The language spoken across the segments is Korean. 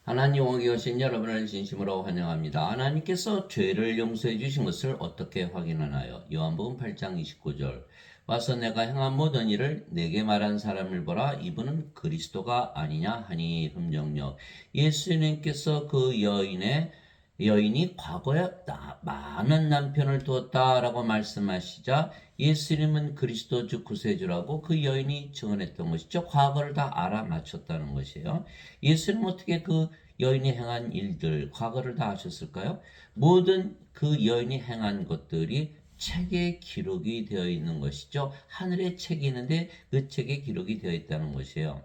하나님 오기 오신 여러분을 진심으로 환영합니다. 하나님께서 죄를 용서해 주신 것을 어떻게 확인하나요? 요한복음 8장 29절. 와서 내가 행한 모든 일을 내게 말한 사람을 보라. 이분은 그리스도가 아니냐 하니 흠정력. 예수님께서 그 여인이 과거에 많은 남편을 두었다라고 말씀하시자 예수님은 그리스도 즉 구세주라고 그 여인이 증언했던 것이죠. 과거를 다 알아맞혔다는 것이에요. 예수님은 어떻게 그 여인이 행한 일들, 과거를 다 아셨을까요? 모든 그 여인이 행한 것들이 책에 기록이 되어 있는 것이죠. 하늘에 책이 있는데 그 책에 기록이 되어 있다는 것이에요.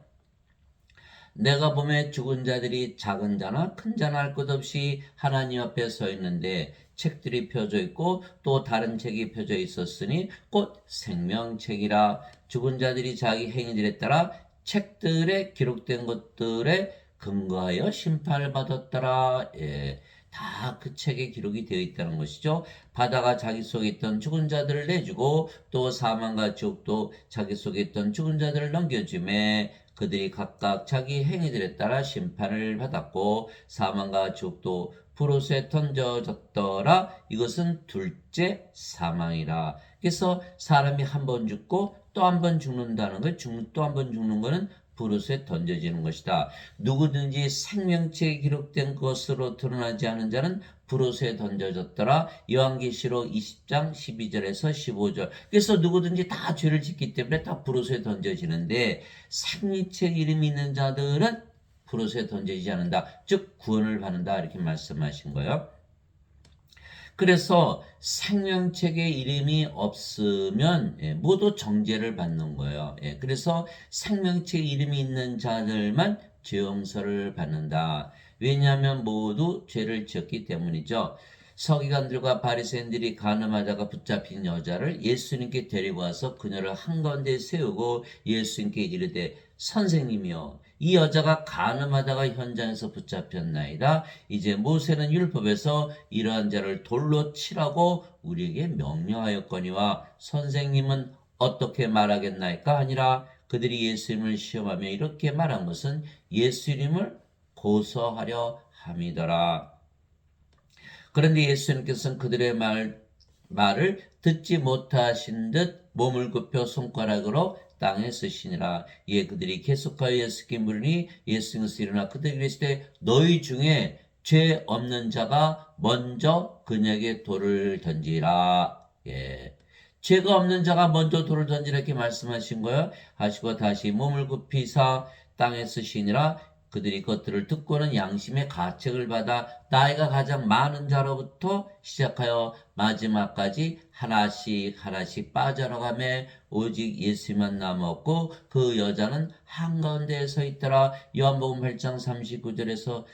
내가 보면 죽은 자들이 작은 자나 큰 자나 할 것 없이 하나님 앞에 서 있는데 책들이 펴져 있고 또 다른 책이 펴져 있었으니 곧 생명책이라. 죽은 자들이 자기 행위들에 따라 책들에 기록된 것들에 근거하여 심판을 받았더라. 예. 다 그 책에 기록이 되어 있다는 것이죠. 바다가 자기 속에 있던 죽은 자들을 내주고 또 사망과 지옥도 자기 속에 있던 죽은 자들을 넘겨주매 그들이 각각 자기 행위들에 따라 심판을 받았고 사망과 지옥도 불옷에 던져졌더라. 이것은 둘째 사망이라. 그래서 사람이 한 번 죽고 또 한 번 죽는다는 것, 또 한 번 죽는 것은 불옷에 던져지는 것이다. 누구든지 생명책에 기록된 것으로 드러나지 않은 자는 불옷에 던져졌더라. 요한계시록 20장 12절에서 15절. 그래서 누구든지 다 죄를 짓기 때문에 다 불옷에 던져지는데 생명책 이름이 있는 자들은 불옷에 던져지지 않는다. 즉 구원을 받는다. 이렇게 말씀하신 거예요. 그래서 생명책에 이름이 없으면 모두 정죄를 받는 거예요. 그래서 생명책에 이름이 있는 자들만 죄 용서를 받는다. 왜냐하면 모두 죄를 지었기 때문이죠. 서기관들과 바리새인들이 간음하다가 붙잡힌 여자를 예수님께 데리고 와서 그녀를 한가운데 세우고 예수님께 이르되 선생님이여 이 여자가 간음하다가 현장에서 붙잡혔나이다. 이제 모세는 율법에서 이러한 자를 돌로 치라고 우리에게 명령하였거니와 선생님은 어떻게 말하겠나이까 하니라. 그들이 예수님을 시험하며 이렇게 말한 것은 예수님을 고소하려 함이더라. 그런데 예수님께서는 그들의 말을 듣지 못하신 듯 몸을 굽혀 손가락으로 땅에 쓰시니라. 이에 그들이 계속하여 예수께 물으니 예수께서 일어나 그들에게 이르시되 너희 중에 죄 없는 자가 먼저 그녀에게 돌을 던지라. 예. 죄가 없는 자가 먼저 돌을 던지라 이렇게 말씀하신 거예요. 하시고 다시 몸을 굽히사 땅에 쓰시니라. 그들이 그것들을 듣고는 양심의 가책을 받아 나이가 가장 많은 자로부터 시작하여 마지막까지 하나씩 빠져나가며 오직 예수만 남았고 그 여자는 한가운데에 서 있더라. 요한복음 8장 39절에서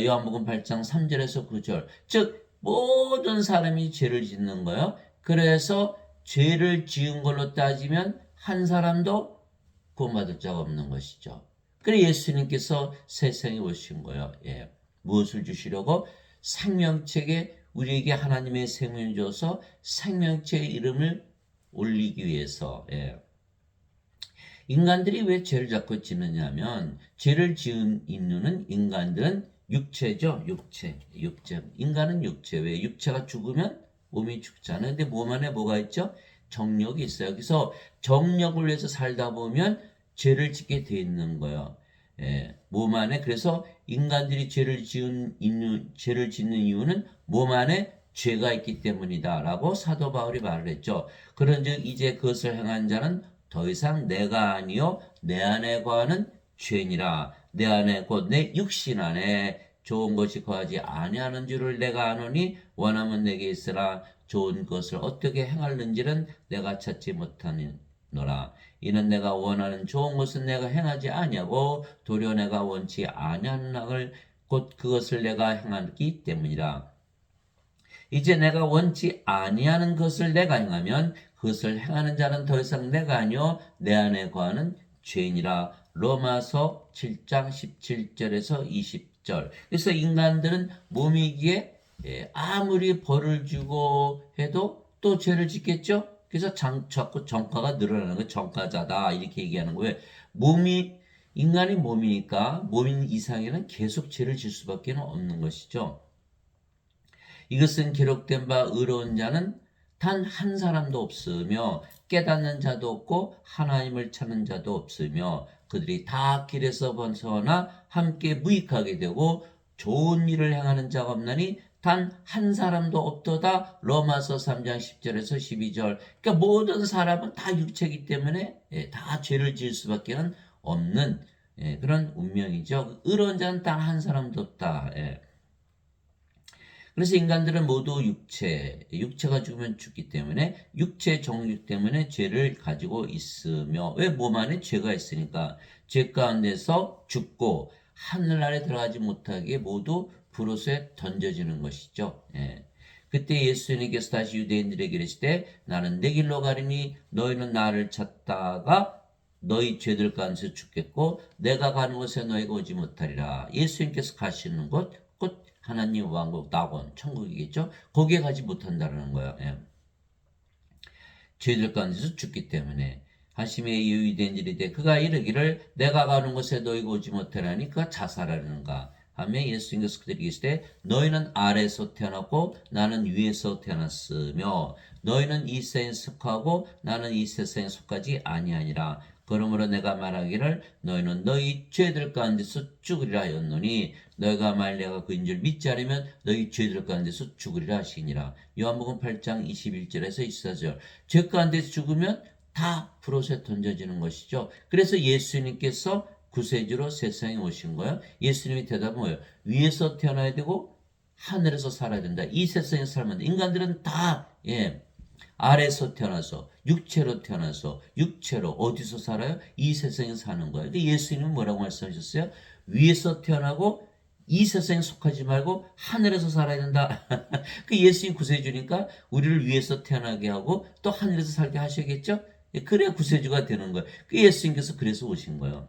요한복음 8장 3절에서 9절. 즉 모든 사람이 죄를 짓는 거예요. 그래서 죄를 지은 걸로 따지면 한 사람도 구원받을 자가 없는 것이죠. 그래 예수님께서 세상에 오신 거예요. 예. 무엇을 주시려고? 생명책에 우리에게 하나님의 생명을 줘서 생명책의 이름을 올리기 위해서. 예. 인간들이 왜 죄를 자꾸 짓느냐면 죄를 지은 이유는 인간들은 육체죠. 육체. 인간은 육체. 왜? 육체가 죽으면 몸이 죽잖아요. 근데 몸 안에 뭐가 있죠? 정력이 있어요. 그래서 정력을 위해서 살다 보면 죄를 짓게 돼 있는 거예요. 몸 안에. 그래서 인간들이 죄를 짓는 이유는 몸 안에 죄가 있기 때문이다라고 사도 바울이 말을 했죠. 그런즉 이제 그것을 행한 자는 더 이상 내가 아니요 내 안에 거하는 죄니라. 내 안에 곧 내 육신 안에 좋은 것이 거하지 아니하는 줄을 내가 아노니 원하면 내게 있으라. 좋은 것을 어떻게 행할는지는 내가 찾지 못하노라. 이는 내가 원하는 좋은 것은 내가 행하지 아니하고 도리어 내가 원치 아니하는 악을 곧 그것을 내가 행하기 때문이라. 이제 내가 원치 아니하는 것을 내가 행하면 그것을 행하는 자는 더 이상 내가 아니요 내 안에 거하는 죄인이라. 로마서 7장 17절에서 20절. 그래서 인간들은 몸이기에 아무리 벌을 주고 해도 또 죄를 짓겠죠. 그래서 자꾸 정가가 늘어나는 거 정가자다 이렇게 얘기하는 거예요. 몸이 인간이 몸이니까 몸인 이상에는 계속 죄를 질 수밖에 없는 것이죠. 이것은 기록된 바 의로운 자는 단 한 사람도 없으며 깨닫는 자도 없고 하나님을 찾는 자도 없으며 그들이 다 길에서 벗어나 함께 무익하게 되고 좋은 일을 행하는 자가 없나니 단 한 사람도 없도다. 로마서 3장 10절에서 12절. 그러니까 모든 사람은 다 육체이기 때문에 다 죄를 지을 수밖에 없는 그런 운명이죠. 의로운 자는 단 한 사람도 없다. 그래서 인간들은 모두 육체가 죽으면 죽기 때문에 육체 정욕 때문에 죄를 가지고 있으며 왜 몸 안에 죄가 있으니까 죄 가운데서 죽고 하늘나라에 들어가지 못하게 모두 불옷에 던져지는 것이죠. 그때 예수님께서 다시 유대인들에게 이르시되 나는 내 길로 가리니 너희는 나를 찾다가 너희 죄들 가운데서 죽겠고 내가 가는 곳에 너희가 오지 못하리라. 예수님께서 가시는 곳 곧 하나님 왕국 낙원 천국이겠죠. 거기에 가지 못한다는 거예요. 죄들 가운데서 죽기 때문에 하심의 유대인들이 그가 이르기를 내가 가는 곳에 너희가 오지 못하라니 그가 자살하려는가 하며 예수님께서 그들에게 이르시되 너희는 아래에서 태어났고 나는 위에서 태어났으며 너희는 이 세상에 속하고 나는 이 세상에 속하지 아니하니라. 그러므로 내가 말하기를 너희는 너희 죄들 가운데서 죽으리라 하였노니 너희가 만일 내가 그인 줄 믿지 않으면 너희 죄들 가운데서 죽으리라 하시니라. 요한복음 8장 21절에서 24절. 죄 가운데서 죽으면 다 불옷에 던져지는 것이죠. 그래서 예수님께서 구세주로 세상에 오신 거예요. 예수님의 대답은 뭐예요? 위에서 태어나야 되고 하늘에서 살아야 된다. 이 세상에 살면 인간들은 다 아래에서 태어나서 육체로 태어나서 육체로 어디서 살아요? 이 세상에 사는 거예요. 근데 예수님은 뭐라고 말씀하셨어요? 위에서 태어나고 이 세상에 속하지 말고 하늘에서 살아야 된다. 그 예수님 구세주니까 우리를 위에서 태어나게 하고 또 하늘에서 살게 하셔야겠죠? 그래야 구세주가 되는 거예요. 그 예수님께서 그래서 오신 거예요.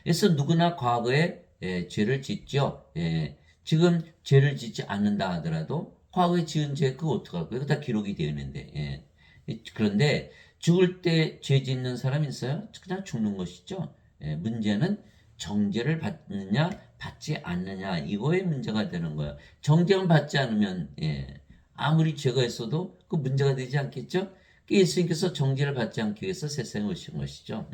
그래서 누구나 과거에 죄를 짓죠. 지금 죄를 짓지 않는다 하더라도 과거에 지은 죄 그거 어떡할 거예요? 그거 다 기록이 되어 있는데. 그런데 죽을 때 죄 짓는 사람 있어요? 그냥 죽는 것이죠. 문제는 정죄를 받느냐 받지 않느냐 이거에 문제가 되는 거예요. 정죄만 받지 않으면 아무리 죄가 있어도 그 문제가 되지 않겠죠? 예수님께서 정죄를 받지 않기 위해서 세상에 오신 것이죠.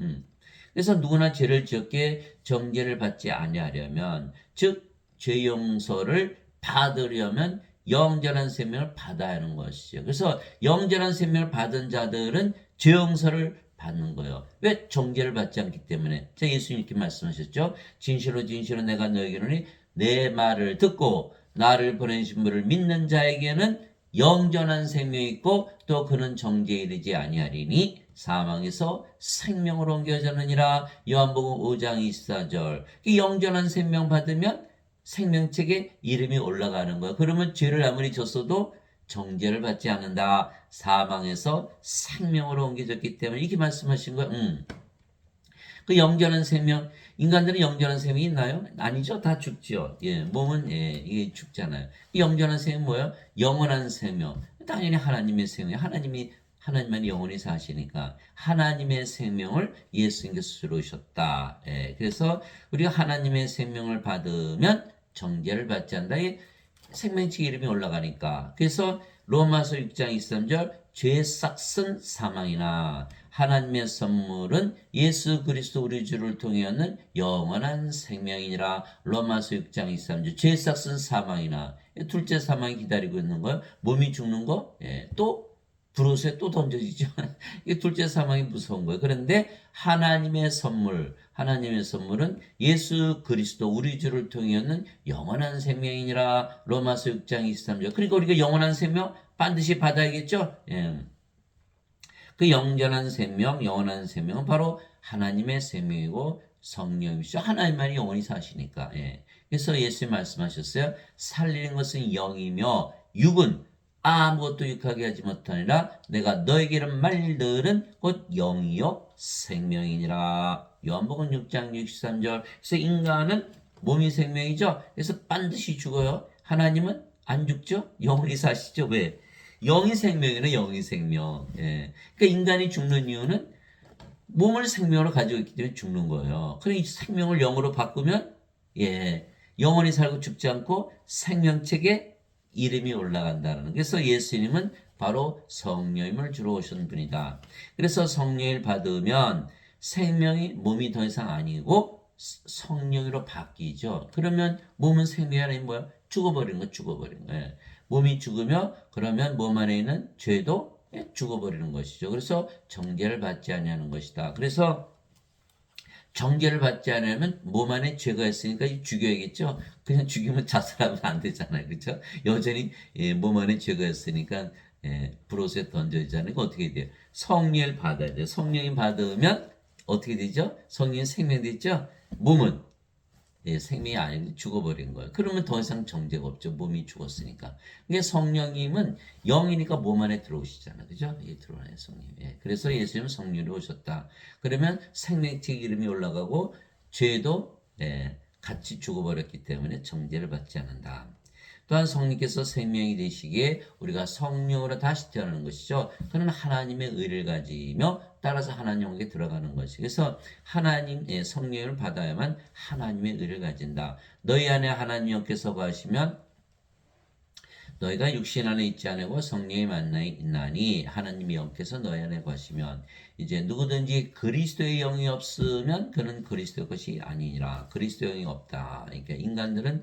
그래서 누구나 죄를 지었기에 정죄를 받지 아니하려면 즉 죄 용서를 받으려면 영전한 생명을 받아야 하는 것이죠. 그래서 영전한 생명을 받은 자들은 죄 용서를 받는 거예요. 왜? 정죄를 받지 않기 때문에. 자, 예수님 이렇게 말씀하셨죠. 진실로 진실로 내가 너에게 이르노니 내 말을 듣고 나를 보내신 분을 믿는 자에게는 영전한 생명이 있고 또 그는 정죄에 이르지 아니하리니 사망에서 생명으로 옮겨졌느니라. 요한복음 5장 24절. 영전한 생명 받으면 생명책에 이름이 올라가는 거예요. 그러면 죄를 아무리 졌어도 정죄를 받지 않는다. 사망에서 생명으로 옮겨졌기 때문에 이렇게 말씀하신 거예요. 그 영전한 생명, 인간들은 영전한 생명이 있나요? 아니죠. 다 죽죠. 몸은 이게 죽잖아요. 영전한 생명 뭐예요? 영원한 생명. 당연히 하나님의 생명. 하나님만이 영원히 사시니까 하나님의 생명을 예수님께서 주르셨다. 그래서 우리가 하나님의 생명을 받으면 정죄를 받지 않는다. 생명책 이름이 올라가니까. 그래서 로마서 6장 23절 죄의 싹은 사망이나 하나님의 선물은 예수 그리스도 우리 주를 통해 얻는 영원한 생명이니라. 로마서 6장 23절 죄의 싹은 사망이나 둘째 사망이 기다리고 있는 거예요. 몸이 죽는 거 또 불옷에 또 던져지죠. 이게 둘째 사망이 무서운 거예요. 그런데 하나님의 선물은 예수 그리스도 우리 주를 통해 얻는 영원한 생명이니라. 로마서 6장 23절. 그러니까 우리가 영원한 생명 반드시 받아야겠죠. 그 영원한 생명은 바로 하나님의 생명이고 성령이시죠. 하나님만이 영원히 사시니까. 그래서 예수님 말씀하셨어요. 살리는 것은 영이며 육은 아무것도 육하게 하지 못하니라. 내가 너에게는 말들은 곧 영이요 생명이니라. 요한복음 6장 63절. 그래서 인간은 몸이 생명이죠. 그래서 반드시 죽어요. 하나님은 안 죽죠. 영원히 사시죠. 왜? 영이 생명이네. 영이 생명. 그러니까 인간이 죽는 이유는 몸을 생명으로 가지고 있기 때문에 죽는 거예요. 그럼 이 생명을 영으로 바꾸면 영원히 살고 죽지 않고 생명책에 이름이 올라간다는. 그래서 예수님은 바로 성령님을 주러 오신 분이다. 그래서 성령을 받으면 생명이 몸이 더 이상 아니고 성령으로 바뀌죠. 그러면 몸은 생명이 아닌 뭐야? 죽어버리는 거. 몸이 죽으며 그러면 몸 안에 있는 죄도 죽어버리는 것이죠. 그래서 정죄를 받지 아니하는 것이다. 그래서 정죄를 받지 않으면 몸 안에 죄가 있으니까 죽여야겠죠. 그냥 죽이면 자살하면 안 되잖아요. 그렇죠? 여전히 몸 안에 죄가 있으니까 불옷에 던져지잖아요. 어떻게 돼요? 성령을 받아야 돼요. 성령이 받으면 어떻게 되죠? 성령이 생명되죠? 몸은 생명이 아니고 죽어버린 거예요. 그러면 더 이상 정죄가 없죠. 몸이 죽었으니까. 그게 성령님은 영이니까 몸 안에 들어오시잖아요. 그죠? 들어오네요, 성령. 그래서 예수님은 성령으로 오셨다. 그러면 생명책 이름이 올라가고 죄도 같이 죽어버렸기 때문에 정죄를 받지 않는다. 또한 성령께서 생명이 되시기에 우리가 성령으로 다시 태어나는 것이죠. 그는 하나님의 의를 가지며 따라서 하나님에게 들어가는 것이. 그래서 하나님의 성령을 받아야만 하나님의 의를 가진다. 너희 안에 하나님 영께서 거하시면 너희가 육신 안에 있지 않고 성령이 만나 있나니 하나님의 영께서 너희 안에 거하시면 이제 누구든지 그리스도의 영이 없으면 그는 그리스도의 것이 아니니라. 그리스도의 영이 없다. 그러니까 인간들은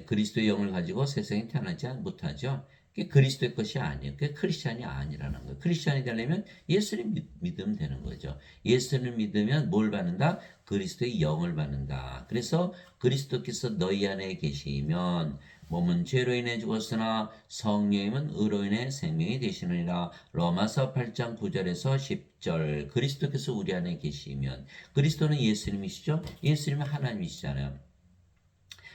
그리스도의 영을 가지고 세상에 태어나지 못하죠. 그게 그리스도의 것이 아니에요. 그게 크리스찬이 아니라는 거예요. 크리스찬이 되려면 예수를 믿으면 되는 거죠. 예수를 믿으면 뭘 받는다? 그리스도의 영을 받는다. 그래서 그리스도께서 너희 안에 계시면 몸은 죄로 인해 죽었으나 성령님은 의로 인해 생명이 되시느니라. 로마서 8장 9절에서 10절. 그리스도께서 우리 안에 계시면, 그리스도는 예수님이시죠? 예수님은 하나님이시잖아요.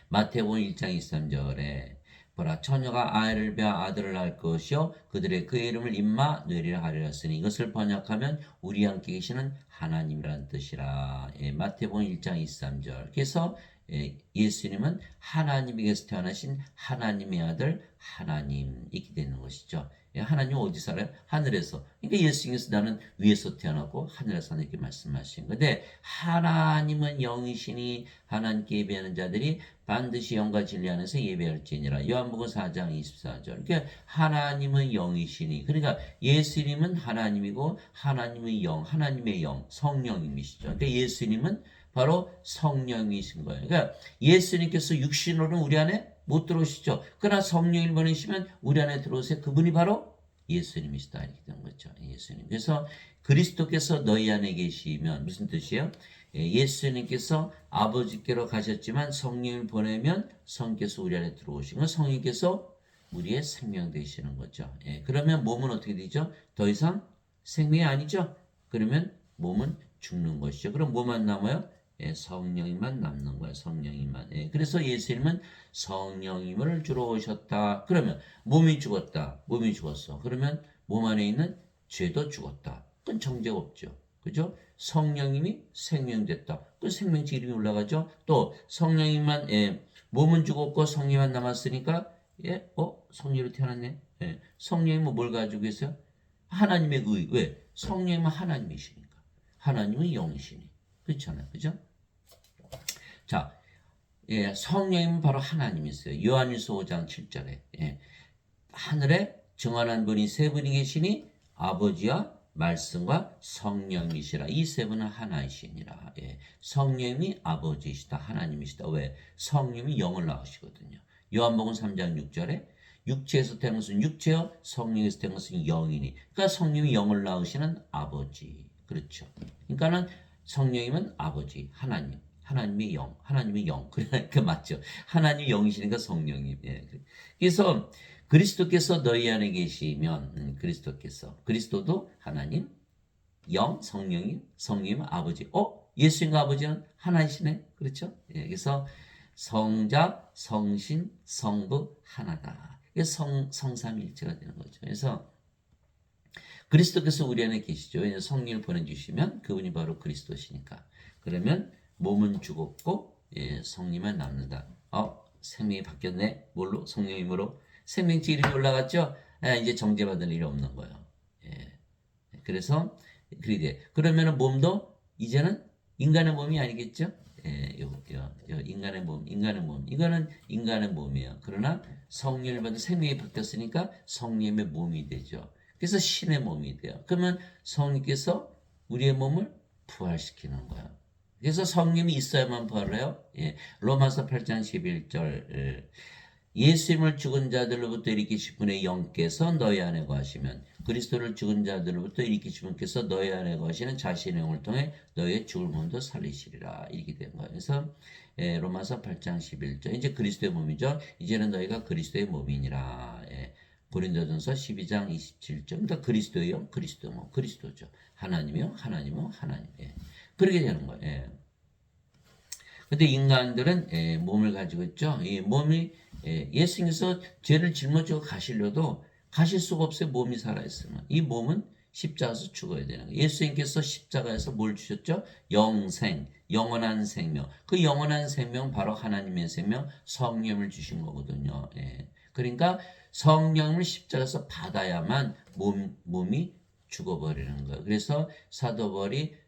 마태복음 1장 23절에 보라 처녀가 아이를 베어 아들을 낳을 것이요 그들의 그의 이름을 임마누엘이라 하리라 했으니 이것을 번역하면 우리 함께 계시는 하나님이라는 뜻이라. 마태복음 1장 23절. 그래서 예수님은 하나님에게서 태어나신 하나님의 아들 하나님 이렇게 되는 것이죠. 하나님 어디 살아요? 하늘에서. 그러니까 예수님께서 나는 위에서 태어나고 하늘에서 사는 이렇게 말씀하신 건데 하나님은 영이시니 하나님께 예배하는 자들이 반드시 영과 진리 안에서 예배할지니라. 요한복음 4장 24절. 그러니까 하나님은 영이시니 그러니까 예수님은 하나님이고 하나님의 영, 하나님의 영, 성령님이시죠. 그러니까 예수님은 바로 성령이신 거예요. 그러니까 예수님께서 육신으로는 우리 안에 못 들어오시죠. 그러나 성령을 보내시면 우리 안에 들어오세요. 그분이 바로 예수님이시다. 이렇게 된 거죠. 예수님. 그래서 그리스도께서 너희 안에 계시면 무슨 뜻이에요? 예수님께서 아버지께로 가셨지만 성령을 보내면 성령께서 우리 안에 들어오시고 성령께서 우리의 생명 되시는 거죠. 그러면 몸은 어떻게 되죠? 더 이상 생명이 아니죠. 그러면 몸은 죽는 것이죠. 그럼 뭐만 남아요? 성령님만 남는 거예요. 성령님만. 그래서 예수님은 성령님을 주러 오셨다. 그러면 몸이 죽었다. 몸이 죽었어. 그러면 몸 안에 있는 죄도 죽었다. 그건 정죄가 없죠. 그죠? 성령님이 생명됐다. 그 생명체 이름이 올라가죠. 또 성령님만 몸은 죽었고 성령만 남았으니까 성령으로 태어났네. 성령님은 뭘 가지고 계세요? 하나님의 의. 왜? 성령님은 하나님이시니까. 하나님은 영이시니. 그렇잖아요. 그죠? 자, 성령님은 바로 하나님이세요. 요한일서 5장 7절에 하늘에 정한한 분이 세 분이 계시니 아버지와 말씀과 성령이시라. 이 세 분은 하나이시니라. 성령이 아버지이시다. 하나님이시다. 왜? 성령이 영을 낳으시거든요. 요한복음 3장 6절에 육체에서 태어난 것은 육체요 성령에서 태어난 것은 영이니. 그러니까 성령이 영을 낳으시는 아버지. 그렇죠. 그러니까는 성령님은 아버지, 하나님, 하나님의 영, 하나님의 영. 그러니까 맞죠. 하나님 영이시니까 성령님. 그래서 그리스도께서 너희 안에 계시면 그리스도도 하나님, 영, 성령님 아버지. 예수님과 아버지는 하나이시네. 그렇죠? 그래서 성자, 성신, 성부 하나다. 이게 성삼일체가 되는 거죠. 그래서 그리스도께서 우리 안에 계시죠. 성령을 보내주시면 그분이 바로 그리스도시니까. 그러면 몸은 죽었고 성령만 남는다. 생명이 바뀌었네. 뭘로? 성령님으로. 생명체 이름이 올라갔죠. 이제 정죄받을 일이 없는 거예요. 그래서 그러게. 그러면은 몸도 이제는 인간의 몸이 아니겠죠? 예, 인간의 몸. 이거는 인간의 몸이에요. 그러나 성령을 받은 생명이 바뀌었으니까 성령의 몸이 되죠. 그래서 신의 몸이 돼요. 그러면 성령께서 우리의 몸을 부활시키는 거예요. 그래서 성령이 있어야만 부활을 해요. 예, 로마서 8장 11절. 예수님을 죽은 자들로부터 일으키신 분의 영께서 너희 안에 거하시면 그리스도를 죽은 자들로부터 일으키신 분께서 너희 안에 거하시는 자신의 영을 통해 너희의 죽을 몸도 살리시리라. 이렇게 된 거예요. 그래서 로마서 8장 11절 이제 그리스도의 몸이죠. 이제는 너희가 그리스도의 몸이니라. 고린도전서 12장 27절 그러니까 그리스도의 영, 그리스도의 몸, 그리스도죠. 하나님이요, 하나님이요, 하나님. 그렇게 되는 거예요. 근데 인간들은 몸을 가지고 있죠. 이 몸이 예수님께서 죄를 짊어지고 가시려도 가실 수가 없어요. 몸이 살아있으면. 이 몸은 십자가에서 죽어야 되는 거예요. 예수님께서 십자가에서 뭘 주셨죠? 영생, 영원한 생명. 그 영원한 생명 바로 하나님의 생명, 성령을 주신 거거든요. 그러니까 성령을 십자가에서 받아야만 몸이 죽어버리는 거예요. 그래서 사도 바울이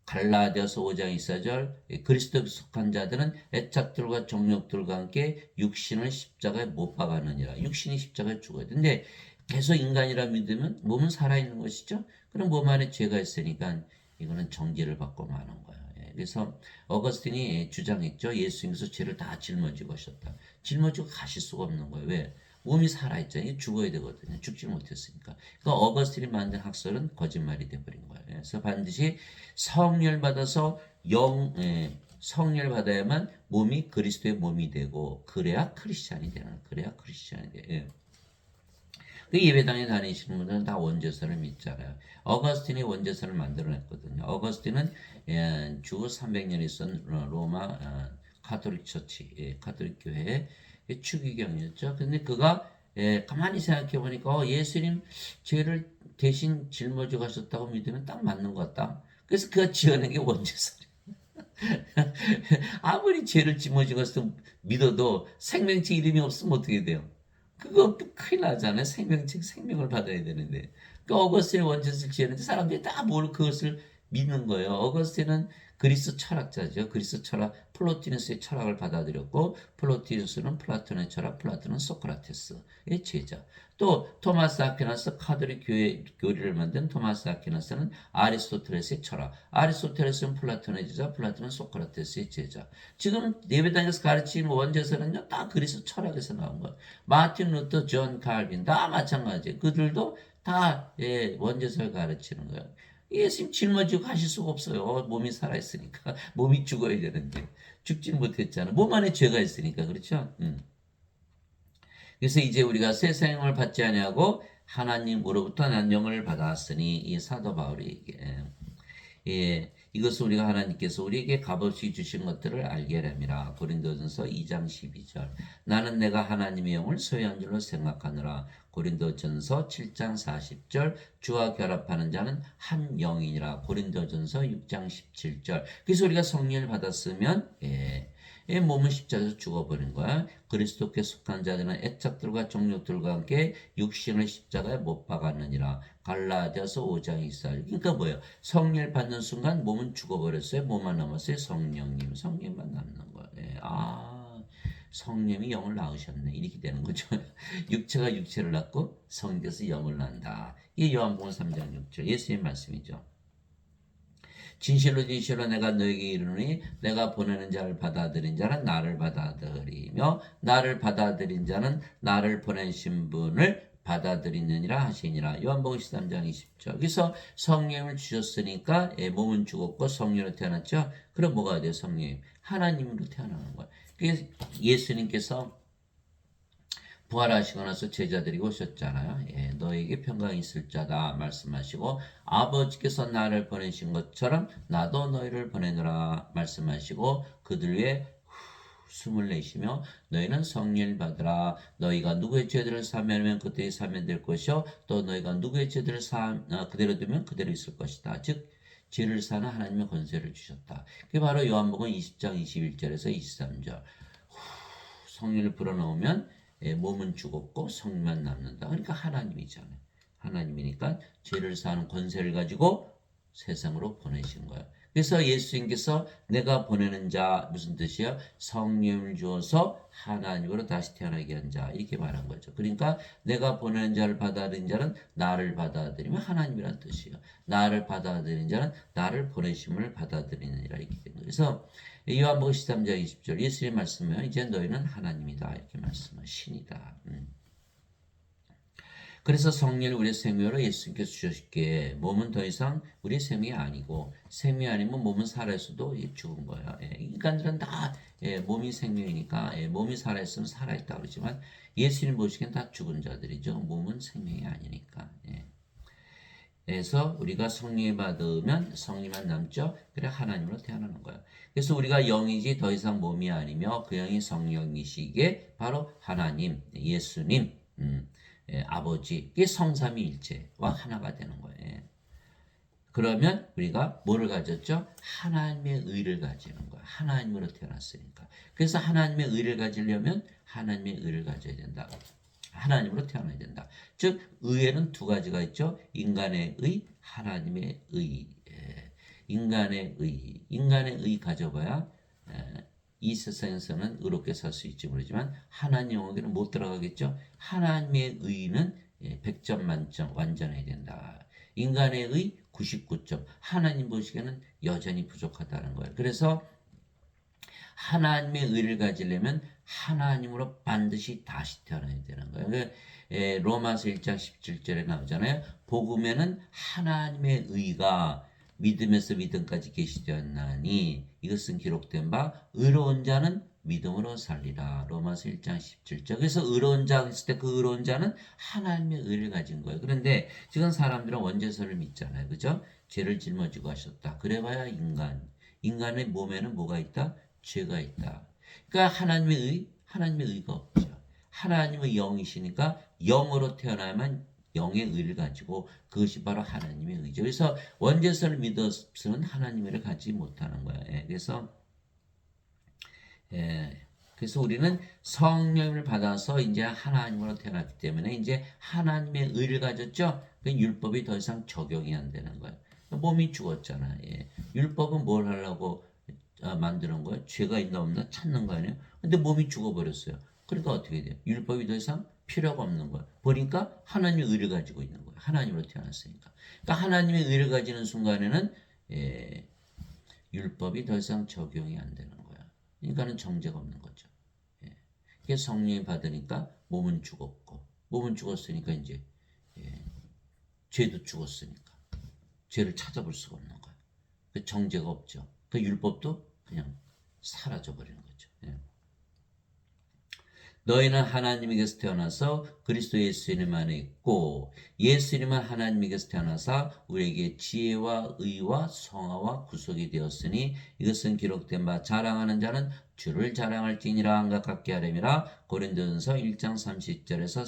갈라디아서 5장 24절 그리스도에 속한 자들은 애착들과 정욕들과 함께 육신을 십자가에 못 박았느니라. 육신이 십자가에 죽어야 돼. 근데 계속 인간이라 믿으면 몸은 살아있는 것이죠. 그럼 몸 안에 죄가 있으니까 이거는 정죄를 받고 마는 거예요. 그래서 어거스틴이 주장했죠. 예수님께서 죄를 다 짊어지고 하셨다. 짊어지고 가실 수가 없는 거예요. 왜? 몸이 살아있잖아요. 죽어야 되거든요. 죽지 못했으니까. 그러니까 어거스틴이 만든 학설은 거짓말이 돼버린 거예요. 그래서 반드시 성령을 받아서 성령을 받아야만 몸이 그리스도의 몸이 되고 그래야 크리스찬이 되는 거예요. 그래야 크리스찬이 돼요. 그 예배당에 다니시는 분들은 다 원죄서를 믿잖아요. 어거스틴이 원죄서를 만들어냈거든요. 어거스틴은 주 300년 있었던 로마 카톨릭 처치, 카톨릭 교회의 추기경이었죠. 근데 그가 가만히 생각해 보니까 예수님 죄를 대신 짊어지고 가셨다고 믿으면 딱 맞는 것 같다. 그래서 그가 지어낸 게 원죄서래요. 아무리 죄를 짊어지고 가서 믿어도 생명체 이름이 없으면 어떻게 돼요? 그거 큰일 나잖아요. 생명을 받아야 되는데. 그 어거스틴의 원죄를 지었는데 사람들이 다 뭘 그것을 믿는 거예요. 어거스틴은 그리스 철학자죠. 그리스 철학, 플로티누스의 철학을 받아들였고, 플로티누스는 플라톤의 철학, 플라톤은 소크라테스의 제자. 또 토마스 아퀴나스 카톨릭 교리를 만든 토마스 아퀴나스는 아리스토텔레스의 철학, 아리스토텔레스는 플라톤의 제자, 플라톤은 소크라테스의 제자. 지금 예배당에서 가르치는 원죄서는요, 다 그리스 철학에서 나온 거예요. 마틴 루터, 존 칼빈 다 마찬가지예요. 그들도 다 원죄서를 가르치는 거예요. 예수님 짊어지고 가실 수가 없어요. 몸이 살아있으니까. 몸이 죽어야 되는데. 죽진 못했잖아. 몸 안에 죄가 있으니까. 그렇죠? 그래서 이제 우리가 새 생명을 받지 아니하고 하나님으로부터 난 영을 받았으니 이 사도 바울이 이것을 우리가 하나님께서 우리에게 값없이 주신 것들을 알게 하렴이라. 고린도전서 2장 12절. 나는 내가 하나님의 영을 소유한 줄로 생각하느라. 고린도전서 7장 40절. 주와 결합하는 자는 한 영이니라. 고린도전서 6장 17절. 그래서 우리가 성령을 받았으면 몸은 십자가에서 죽어버린 거야. 그리스도께 속한 자들은 애착들과 정욕들과 함께 육신을 십자가에 못 박았느니라. 갈라디아서 5장 24절. 그러니까 뭐예요? 성령을 받는 순간 몸은 죽어버렸어요. 뭐만 남았어요? 성령만 남는 거예요. 성령이 영을 낳으셨네. 이렇게 되는 거죠. 육체가 육체를 낳고 성령께서 영을 낳는다. 이게 요한복음 3장 6절 예수님 말씀이죠. 진실로 진실로 내가 너에게 이르노니 내가 보내는 자를 받아들인 자는 나를 받아들이며 나를 받아들인 자는 나를 보내신 분을 받아들이느니라 하시니라. 요한복음 13장 20절. 그래서 성령을 주셨으니까 몸은 죽었고 성령으로 태어났죠. 그럼 뭐가 돼요? 성령 하나님으로 태어나는 거예요. 그래서 예수님께서 부활하시고 나서 제자들이 오셨잖아요. 너에게 평강이 있을 자다 말씀하시고 아버지께서 나를 보내신 것처럼 나도 너희를 보내노라 말씀하시고 그들 위에 숨을 내쉬며 너희는 성령을 받으라. 너희가 누구의 죄들을 사면하면 그때에 사면될 것이요 또 너희가 누구의 죄들을 그대로 두면 그대로 있을 것이다. 즉 죄를 사는 하나님의 권세를 주셨다. 그게 바로 요한복음 20장 21절에서 23절. 성령을 불어넣으면 몸은 죽었고 성만 남는다. 그러니까 하나님이잖아요. 하나님이니까 죄를 사는 권세를 가지고 세상으로 보내신 거예요. 그래서 예수님께서 내가 보내는 자 무슨 뜻이에요? 성령을 주어서 하나님으로 다시 태어나게 한 자 이렇게 말한 거죠. 그러니까 내가 보내는 자를 받아들인 자는 나를 받아들이면 하나님이란 뜻이에요. 나를 받아들인 자는 나를 보내심을 받아들이느니라 이렇게 된 거예요. 그래서 요한복음 13장 20절 예수님 말씀은 이제 너희는 하나님이다 이렇게 말씀은 신이다. 그래서 성령을 우리의 생명으로 예수님께서 주셨기에 몸은 더 이상 우리의 생명이 아니고 생명이 아니면 몸은 살아있어도 죽은 거야. 인간들은 다 몸이 생명이니까 몸이 살아있으면 살아있다 그러지만 예수님 보시기엔 다 죽은 자들이죠. 몸은 생명이 아니니까. 그래서 우리가 성령을 받으면 성령만 남죠. 그래 하나님으로 태어나는 거예요. 그래서 우리가 영이지 더 이상 몸이 아니며 그 영이 성령이시기에 바로 하나님, 예수님, 아버지, 이게 성삼위일체와 하나가 되는 거예요. 그러면 우리가 뭐를 가졌죠? 하나님의 의를 가지는 거예요. 하나님으로 태어났으니까. 그래서 하나님의 의를 가지려면 하나님의 의를 가져야 된다. 하나님으로 태어나야 된다. 즉 의에는 두 가지가 있죠. 인간의 의, 하나님의 의. 인간의 의 가져봐야 이 세상에서는 의롭게 살 수 있지 모르지만 하나님 영역에는 못 들어가겠죠. 하나님의 의는 100점 만점 완전해야 된다. 인간의 의 99점. 하나님 보시기에는 여전히 부족하다는 거예요. 그래서 하나님의 의를 가지려면 하나님으로 반드시 다시 태어나야 되는 거예요. 로마서 1장 17절에 나오잖아요. 복음에는 하나님의 의가 믿음에서 믿음까지 계시되었나니 이것은 기록된 바 의로운 자는 믿음으로 살리라. 로마서 1장 17절. 그래서 의로운 자 했을 때 그 의로운 자는 하나님의 의를 가진 거예요. 그런데 지금 사람들은 원죄설을 믿잖아요. 그죠? 죄를 짊어지고 하셨다. 그래봐야 인간의 몸에는 뭐가 있다? 죄가 있다. 그러니까 하나님의 의가 없죠. 하나님의 영이시니까 영으로 태어나야만 영의 의를 가지고 그것이 바로 하나님의 의죠. 그래서 원죄설을 믿었으면 하나님의 의를 가지 못하는 거예요. 그래서 우리는 성령을 받아서 이제 하나님으로 태어났기 때문에 이제 하나님의 의를 가졌죠. 그 율법이 더 이상 적용이 안 되는 거예요. 몸이 죽었잖아요. 율법은 뭘 하려고 만드는 거예요? 죄가 있나 없나 찾는 거 아니에요? 근데 몸이 죽어버렸어요. 그러니까 어떻게 돼요? 율법이 더 이상 필요가 없는 거예요. 보니까 하나님의 의를 가지고 있는 거예요. 하나님으로 태어났으니까. 그러니까 하나님의 의를 가지는 순간에는 율법이 더 이상 적용이 안 되는 거예요. 인간은 정죄가 없는 거죠. 그래서 성령이 받으니까 몸은 죽었고, 몸은 죽었으니까 이제 죄도 죽었으니까 죄를 찾아볼 수가 없는 거예요. 그 정죄가 없죠. 그 율법도 그냥 사라져 버리는 거죠. 너희는 하나님에게서 태어나서 그리스도 예수님 안에 있고 예수님은 하나님에게서 태어나사 우리에게 지혜와 의와 성화와 구속이 되었으니 이것은 기록된 바 자랑하는 자는 주를 자랑할지니라 한것 같게 하려니라. 고린도전서 1장 30절에서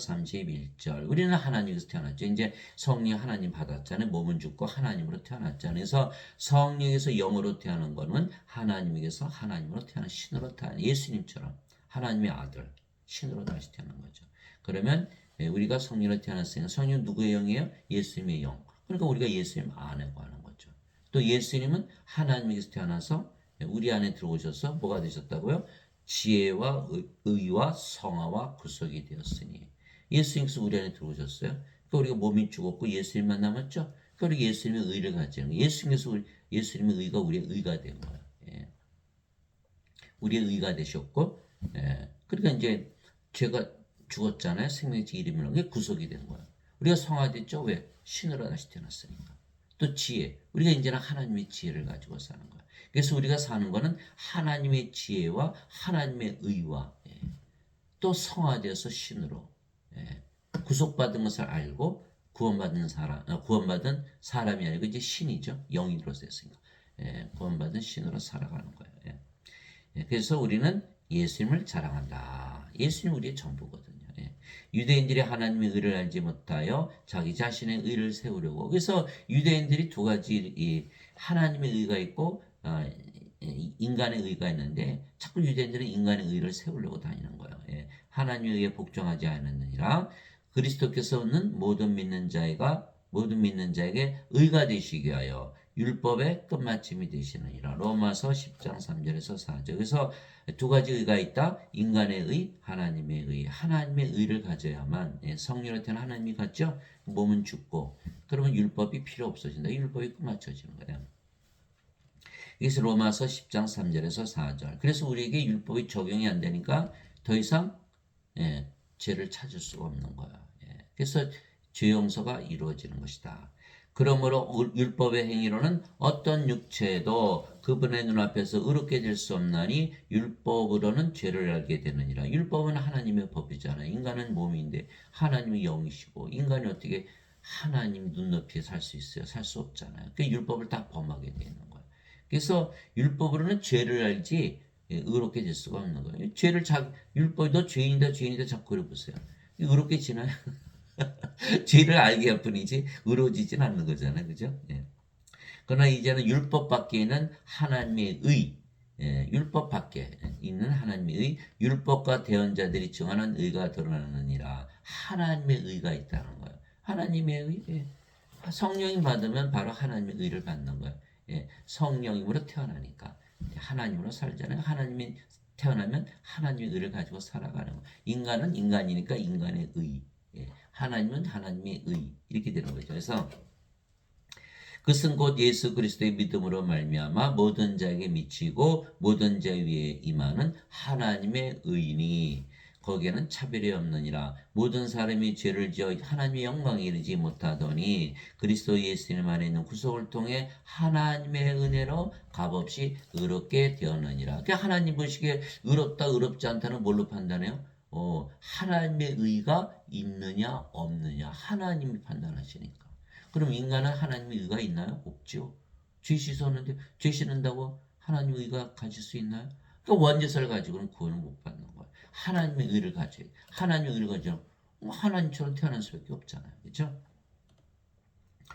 31절. 우리는 하나님에게서 태어났죠. 이제 성령 하나님 받았잖아요. 몸은 죽고 하나님으로 태어났잖아요. 그래서 성령에서 영으로 태어난 거는 하나님에게서 하나님으로 태어난 신으로 태어난 예수님처럼 하나님의 아들 신으로 다시 태어난 거죠. 그러면 우리가 성령으로 태어났으니까 성령은 누구의 영이에요? 예수님의 영. 그러니까 우리가 예수님 안에 거하는 거죠. 또 예수님은 하나님에게서 태어나서 우리 안에 들어오셔서 뭐가 되셨다고요? 지혜와 의와 성화와 구속이 되었으니 예수님께서 우리 안에 들어오셨어요. 그러니까 우리가 몸이 죽었고 예수님만 남았죠. 그러니까 우리 예수님의 의를 가지는 거예요. 예수님의 의가 우리의 의가 된 거예요. 우리의 의가 되셨고 그러니까 이제 죄가 죽었잖아요. 생명의 이름이라는 게 구속이 된 거야. 우리가 성화됐죠. 왜? 신으로 다시 태어났으니까. 또 지혜. 우리가 이제는 하나님의 지혜를 가지고 사는 거야. 그래서 우리가 사는 거는 하나님의 지혜와 하나님의 의와 또 성화되어서 신으로 구속받은 것을 알고 구원받은 사람이 아니고 이제 신이죠. 영으로서 했으니까. 구원받은 신으로 살아가는 거예요. 그래서 우리는 예수님을 자랑한다. 예수님 우리의 전부거든요. 유대인들이 하나님의 의를 알지 못하여 자기 자신의 의를 세우려고. 그래서 유대인들이 두 가지 하나님의 의가 있고 인간의 의가 있는데 자꾸 유대인들은 인간의 의를 세우려고 다니는 거예요. 하나님의 의에 복종하지 않았느니라. 그리스도께서는 모든 믿는 자에게 의가 되시기 위하여 율법의 끝마침이 되시느니라. 로마서 10장 3절에서 4절. 그래서 두 가지 의가 있다. 인간의 의, 하나님의 의. 하나님의 의를 가져야만 성령으로 태어난 하나님이 같죠. 몸은 죽고 그러면 율법이 필요 없어진다. 율법이 끝마쳐지는 거예요. 그래서 로마서 10장 3절에서 4절. 그래서 우리에게 율법이 적용이 안 되니까 더 이상 죄를 찾을 수가 없는 거야. 그래서 죄 용서가 이루어지는 것이다. 그러므로 율법의 행위로는 어떤 육체도 그분의 눈앞에서 의롭게 될 수 없나니 율법으로는 죄를 알게 되느니라. 율법은 하나님의 법이잖아요. 인간은 몸인데 하나님이 영이시고 인간이 어떻게 하나님 눈높이에 살 수 있어요? 살 수 없잖아요. 그 율법을 다 범하게 되는 거예요. 그래서 율법으로는 죄를 알지 의롭게 될 수가 없는 거예요. 율법이 너 죄인이다 자꾸 그래 보세요. 의롭게 지나요? 죄를 알게 할 뿐이지 의로워지진 않는 거잖아요. 그죠? 그러나 이제는 율법 밖에 있는 하나님의 의, 율법 밖에 있는 하나님의 의, 율법과 대언자들이 증언한 의가 드러나느니라. 하나님의 의가 있다는 거예요. 하나님의 의, 성령이 받으면 바로 하나님의 의를 받는 거예요. 성령님으로 태어나니까 하나님으로 살잖아요. 하나님이 태어나면 하나님의 의를 가지고 살아가는 거예요. 인간은 인간이니까 인간의 의, 하나님은 하나님의 의 이렇게 되는 거죠. 그래서 그것은 곧 예수 그리스도의 믿음으로 말미암아 모든 자에게 미치고 모든 자 위에 임하는 하나님의 의니 거기에는 차별이 없느니라. 모든 사람이 죄를 지어 하나님의 영광에 이르지 못하더니 그리스도 예수님 안에 있는 구속을 통해 하나님의 은혜로 값없이 의롭게 되었느니라. 그러니까 하나님 보시기에 의롭다 의롭지 않다는 뭘로 판단해요? 하나님의 의가 있느냐 없느냐 하나님이 판단하시니까. 그럼 인간은 하나님의 의가 있나요? 없죠. 죄 씻었는데 죄 씻는다고 하나님의 의가 가질 수 있나요? 그러니까 원죄사를 가지고는 구원을 못 받는 거예요. 하나님의 의를 가져요. 하나님의 의를 가지고 하나님처럼 태어날 수밖에 없잖아요. 그렇죠?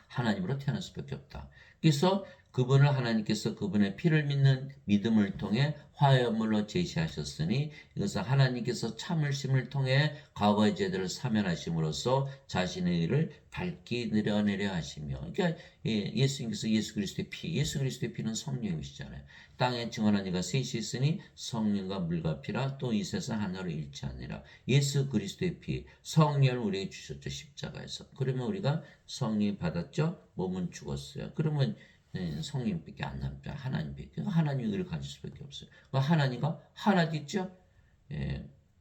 하나님으로 태어날 수밖에 없다. 그래서 그분을 하나님께서 그분의 피를 믿는 믿음을 통해 화해물로 제시하셨으니 이것은 하나님께서 참으심을 통해 과거의 죄들을 사면하심으로써 자신의 의를 밝히 드러내려 하시며 그러니까 예수님께서 예수 그리스도의 피는 성령이시잖아요. 땅에 증언한 이가 셋이 있으니 성령과 물과 피라 또 이 세상 하나로 일치하니라. 예수 그리스도의 피 성령을 우리에게 주셨죠. 십자가에서. 그러면 우리가 성령 받았죠. 몸은 죽었어요. 그러면 성령밖에 안 남죠. 하나님밖에. 하나님의 의를 가질 수밖에 없어요. 하나님과 하나 됐죠?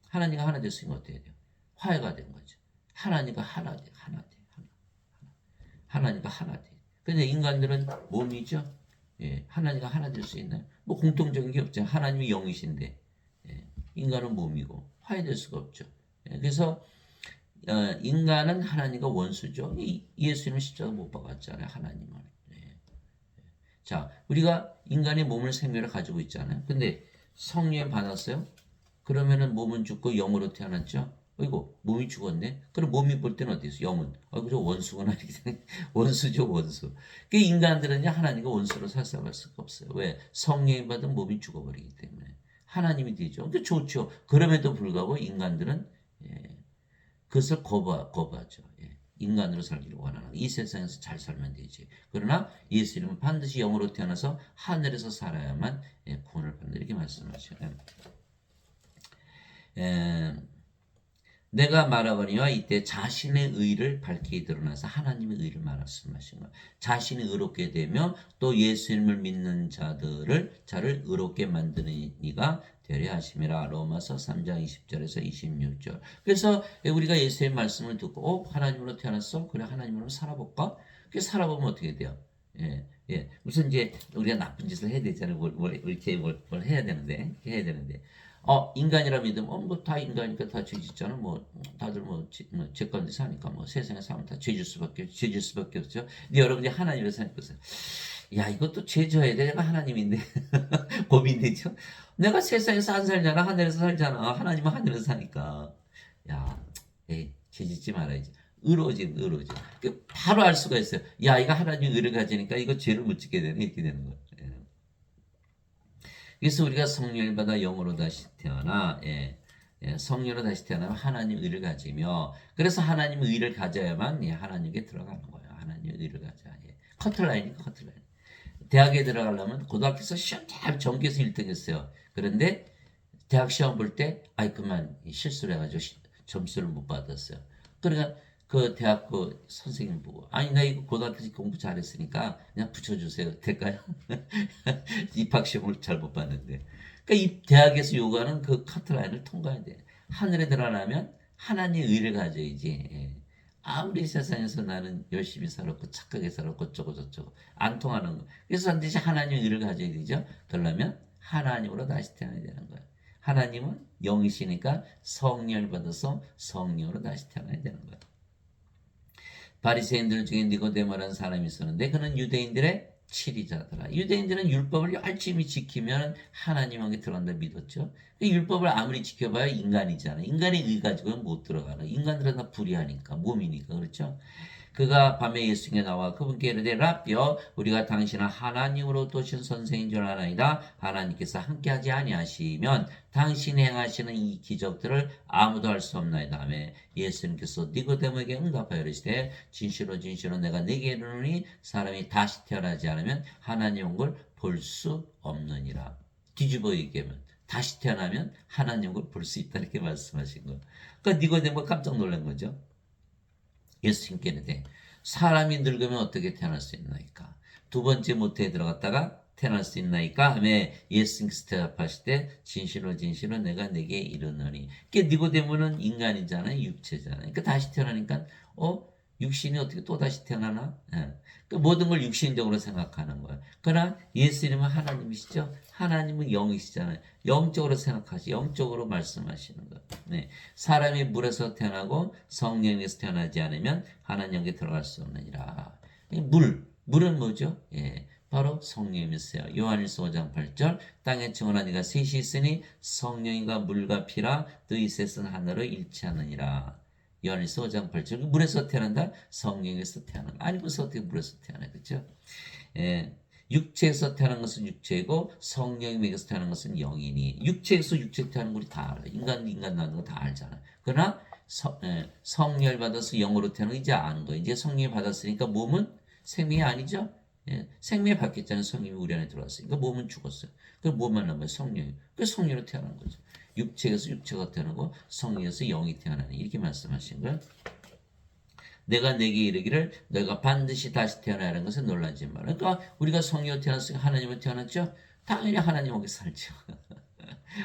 하나님과 하나 됐으면 어떻게 돼요? 화해가 된 거죠. 하나님과 하나 돼. 하나님과 하나 돼. 근데 인간들은 몸이죠? 하나님과 하나 될 수 있나요? 뭐 공통적인 게 없죠. 하나님이 영이신데, 인간은 몸이고, 화해될 수가 없죠. 그래서, 인간은 하나님과 원수죠. 예수님은 십자가 못 박았잖아요. 하나님은. 자, 우리가 인간의 몸을 생명을 가지고 있잖아요. 근데 성령 받았어요? 그러면은 몸은 죽고 영으로 태어났죠? 어이구, 몸이 죽었네? 그럼 몸이 볼 때는 어디 있어? 영은. 어이구, 저 원수구나. 원수죠, 원수. 그 인간들은요, 하나님과 원수로 살아갈 수가 없어요. 왜? 성령이 받은 몸이 죽어버리기 때문에. 하나님이 되죠. 그 좋죠. 그럼에도 불구하고 인간들은, 그것을 거부하죠. 인간으로 살기를 원하는 이 세상에서 잘 살면 되지. 그러나 예수님은 반드시 영으로 태어나서 하늘에서 살아야만 구원을 받는다. 이렇게 말씀하셔요. 내가 말하거니와 이때 자신의 의를 밝히 드러나서 하나님의 의를 말씀하신 거예요. 자신이 의롭게 되며 또 예수님을 믿는 자를 의롭게 만드는 이가 되려 하심이라. 로마서 3장 20절에서 26절. 그래서 우리가 예수의 말씀을 듣고 하나님으로 태어났어? 그래 하나님으로 살아볼까? 그 살아보면 어떻게 돼요? 무슨 이제 우리가 나쁜 짓을 해야 되잖아요. 뭘 해야 되는데 인간이라 믿으면 뭐 다 인간이니까 다 죄짓잖아. 뭐 다들 제 건데 사니까 뭐 세상에 사면 다 죄질 수밖에 없죠. 근데 여러분이 하나님을 생각해보세요. 야, 이것도 죄 져야 돼. 내가 하나님인데 고민되죠. 내가 세상에서 안 살잖아. 하늘에서 살잖아. 하나님은 하늘에서 사니까. 야, 죄 짓지 말아야지. 의로워지. 바로 알 수가 있어요. 야, 이거 하나님의 의를 가지니까 이거 죄를 못 짓게 되네. 이렇게 되는 거예요. 그래서 우리가 성령을 받아 영으로 다시 태어나, 성령으로 다시 태어나면 하나님의 의를 가지며, 그래서 하나님의 의를 가져야만 하나님께 들어가는 거예요. 하나님의 의를 가져야. 커트라인이니까 커트라인. 대학에 들어가려면 고등학교에서 시험 잘 전교에서 1등 했어요. 그런데 대학 시험 볼 때 아이 그만 실수를 해가지고 점수를 못 받았어요. 그러니까 그 대학 그 선생님 보고 아니 나 이거 고등학교 공부 잘했으니까 그냥 붙여주세요. 될까요? 입학 시험을 잘 못 봤는데. 그러니까 이 대학에서 요구하는 그 커트라인을 통과해야 돼. 하늘에 들어가려면 하나님의 의를 가져야지. 예. 아무리 세상에서 나는 열심히 살았고 착하게 살았고 어쩌고 저쩌고 안 통하는 거. 그래서 반드시 하나님의 의를 가져야 되죠. 그러려면 하나님으로 다시 태어나야 되는 거예요. 하나님은 영이시니까 성령을 받아서 성령으로 다시 태어나야 되는 거예요. 바리새인들 중에 니고데모라는 사람이 있었는데 그는 유대인들의 치리자더라. 유대인들은 율법을 열심히 지키면 하나님에게 들어간다 믿었죠. 율법을 아무리 지켜봐야 인간이잖아요. 인간의 의 가지고는 못 들어가는. 인간들은 다 불의하니까 몸이니까 그렇죠. 그가 밤에 예수께 나와 그분께 이르되 라삐여 우리가 당신을 하나님으로부터 오신 선생인 줄 아나이다. 하나님께서 함께하지 아니하시면 당신이 행하시는 이 기적들을 아무도 할 수 없나이다 하며 예수님께서 니고데모에게 응답하여 이르시되 진실로 진실로 내가 네게 이르노니 사람이 다시 태어나지 않으면 하나님 온 걸 볼 수 없느니라. 뒤집어 얘기하면 다시 태어나면 하나님 온 걸 볼 수 있다 이렇게 말씀하신 거예요. 그러니까 니고데모가 깜짝 놀란 거죠. 예수님께 이르되 사람이 늙으면 어떻게 태어날 수 있나이까? 두 번째 모태에 들어갔다가 태어날 수 있나이까? 하며 예수님께서 대답하실 때 진실로 진실로 내가 네게 이르노니. 그게 니고데모는 인간이잖아요. 육체잖아요. 그러니까 다시 태어나니까 육신이 어떻게 또 다시 태어나나? 예. 그 모든 걸 육신적으로 생각하는 거예요. 그러나 예수님은 하나님이시죠. 하나님은 영이시잖아요. 영적으로 생각하시, 영적으로 말씀하시는 거예요. 네. 사람이 물에서 태어나고 성령에서 태어나지 않으면 하나님께 들어갈 수 없느니라. 물은 뭐죠? 예. 바로 성령이었어요. 요한일서 5장 8절 땅에 증언한 이가 셋이 있으니 성령과 물과 피라 너희 셋은 하나로 일치하느니라. 요한일서 5장 8절 물에서 태어난다? 성령에서 태어난다. 아니면서 어떻게 물에서 태어나 그렇죠? 예. 육체에서 태어난 것은 육체이고 성령이 먹여서 태어난 것은 영이니 육체에서 육체 태어난 걸 다 알아요. 인간 나는 거 다 알잖아요. 그러나 성령을 받아서 영으로 태어난 거 이제 아는 거예요. 이제 성령을 받았으니까 몸은 생명이 아니죠. 예, 생명이 바뀌었잖아요. 성령이 우리 안에 들어왔으니까 몸은 죽었어요. 그 몸만 남아요. 성령이. 그 성령으로 태어난 거죠. 육체에서 육체가 태어나고 성령에서 영이 태어나는 이렇게 말씀하신 거예요. 내가 내게 이르기를 너가 반드시 다시 태어나는 것은 놀라지 마라. 그러니까 우리가 성령으로 태어났으니까 하나님으로 태어났죠. 당연히 하나님에게 살죠.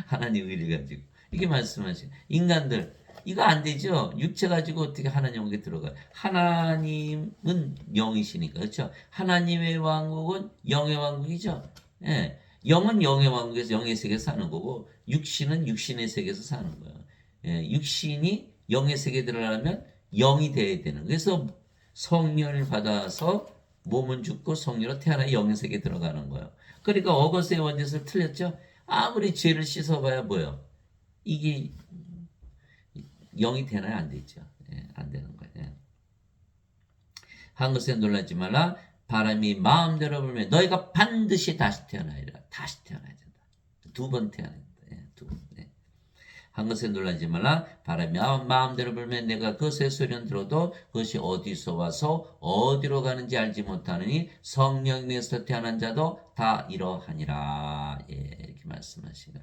하나님 의를 가지고 이게 말씀하신 인간들 이거 안 되죠. 육체 가지고 어떻게 하나님에게 들어가? 하나님은 영이시니까 그렇죠. 하나님의 왕국은 영의 왕국이죠. 예. 영은 영의 왕국에서 영의 세계에서 사는 거고 육신은 육신의 세계에서 사는 거예요. 예. 육신이 영의 세계에 들어가려면 영이 돼야 되는. 그래서 성령을 받아서 몸은 죽고 성령으로 태어나 영의 세계에 들어가는 거예요. 그러니까 어거스의 원죄를 틀렸죠. 아무리 죄를 씻어봐야 뭐요? 이게 영이 되나요? 안 되죠. 예, 안 되는 거예요. 예. 한 것에 놀라지 말라. 바람이 마음대로 불면 너희가 반드시 다시 태어나리라. 다시 태어나야 된다. 두 번 태어나야 된다. 예, 두 번. 예. 한 것에 놀라지 말라. 바람이 마음대로 불면 내가 그것의 소리는 들어도 그것이 어디서 와서 어디로 가는지 알지 못하느니 성령에서 태어난 자도 다 이러하니라. 예, 이렇게 말씀하시고.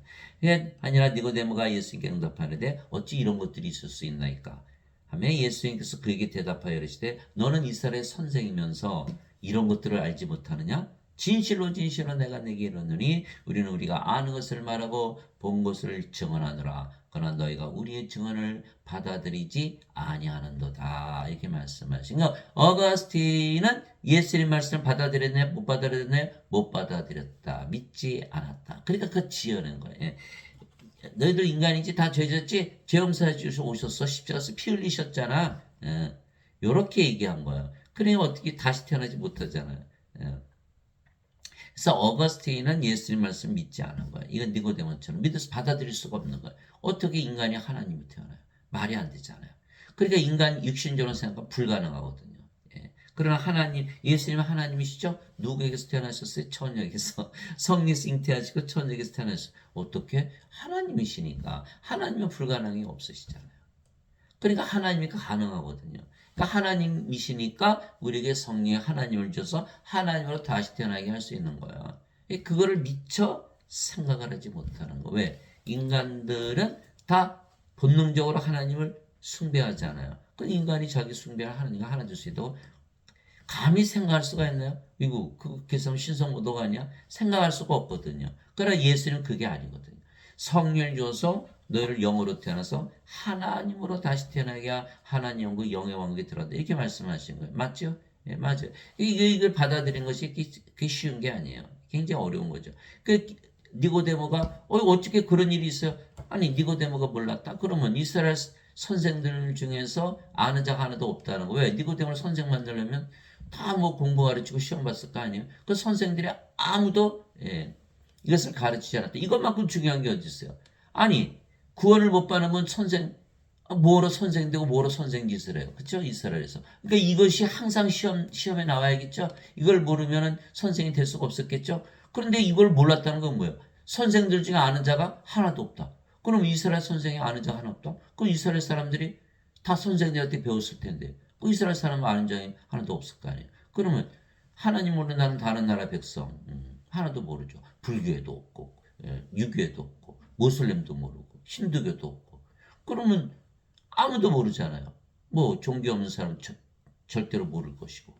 아니라 니고데모가 예수님께 응답하는데 어찌 이런 것들이 있을 수 있나이까? 하며 예수님께서 그에게 대답하여 이르시되 너는 이스라엘의 선생이면서 이런 것들을 알지 못하느냐? 진실로 진실로 내가 내게 이르노니 우리는 우리가 아는 것을 말하고 본 것을 증언하노라. 그러나 너희가 우리의 증언을 받아들이지 아니하는도다. 이렇게 말씀하신 거. 어거스틴은 예수님 말씀을 받아들였네, 못 받아들였네, 못 받아들였다. 믿지 않았다. 그러니까 그 지어낸 거예요. 너희들 인간이지 다 죄졌지? 죄 용서해 주셔서 오셨어. 십자가에서 피 흘리셨잖아. 요렇게 얘기한 거예요. 그러니까 어떻게 다시 태어나지 못하잖아요. 그래서 어거스틴은 예수님 말씀 믿지 않은 거예요. 이건 니고데모처럼 믿어서 받아들일 수가 없는 거예요. 어떻게 인간이 하나님이 태어나요? 말이 안 되잖아요. 그러니까 인간 육신적으로 생각하면 불가능하거든요. 그러나 하나님, 예수님은 하나님이시죠? 누구에게서 태어나셨어요? 처녀에게서. 성령에서 잉태하시고 처녀에게서 태어나셨어요. 어떻게? 하나님이시니까. 하나님은 불가능이 없으시잖아요. 그러니까 하나님이니까 가능하거든요. 그러니까 하나님이시니까 우리에게 성령의 하나님을 줘서 하나님으로 다시 태어나게 할 수 있는 거야. 그거를 미처 생각을 하지 못하는 거. 왜? 인간들은 다 본능적으로 하나님을 숭배하잖아요. 그 인간이 자기 숭배를 하나님과 하나 줄 수 있다고 감히 생각할 수가 있나요? 이거 그렇게 해서 신성모독 아니야? 생각할 수가 없거든요. 그러나 예수는 그게 아니거든요. 성령을 줘서 너희를 영으로 태어나서 하나님으로 다시 태어나게 하나님 영국 영의 왕국에 들어간다. 이렇게 말씀하신 거예요. 맞죠? 예, 맞아요. 이걸 받아들이는 것이 그게 쉬운 게 아니에요. 굉장히 어려운 거죠. 그 니고데모가 어떻게 그런 일이 있어요? 아니 니고데모가 몰랐다? 그러면 이스라엘 선생들 중에서 아는 자가 하나도 없다는 거. 왜? 니고데모를 선생 만들려면 다 뭐 공부 가르치고 시험 봤을 거 아니에요? 그 선생들이 아무도 이것을 가르치지 않았다. 이것만큼 중요한 게 어디 있어요? 아니 구원을 못 받으면 뭐로 선생되고 뭐로 선생 짓을 해요. 그렇죠? 이스라엘에서. 그러니까 이것이 항상 시험에 나와야겠죠? 이걸 모르면은 선생이 될 수가 없었겠죠? 그런데 이걸 몰랐다는 건 뭐예요? 선생들 중에 아는 자가 하나도 없다. 그럼 이스라엘 선생이 아는 자가 하나 없다? 그럼 이스라엘 사람들이 다 선생들한테 배웠을 텐데 그 이스라엘 사람은 아는 자가 하나도 없을 거 아니에요. 그러면 하나님 모르는 다른 나라 백성 하나도 모르죠. 불교에도 없고 유교에도 없고 모슬렘도 모르고 힌두교도 없고 그러면 아무도 모르잖아요. 뭐 종교 없는 사람은 절대로 모를 것이고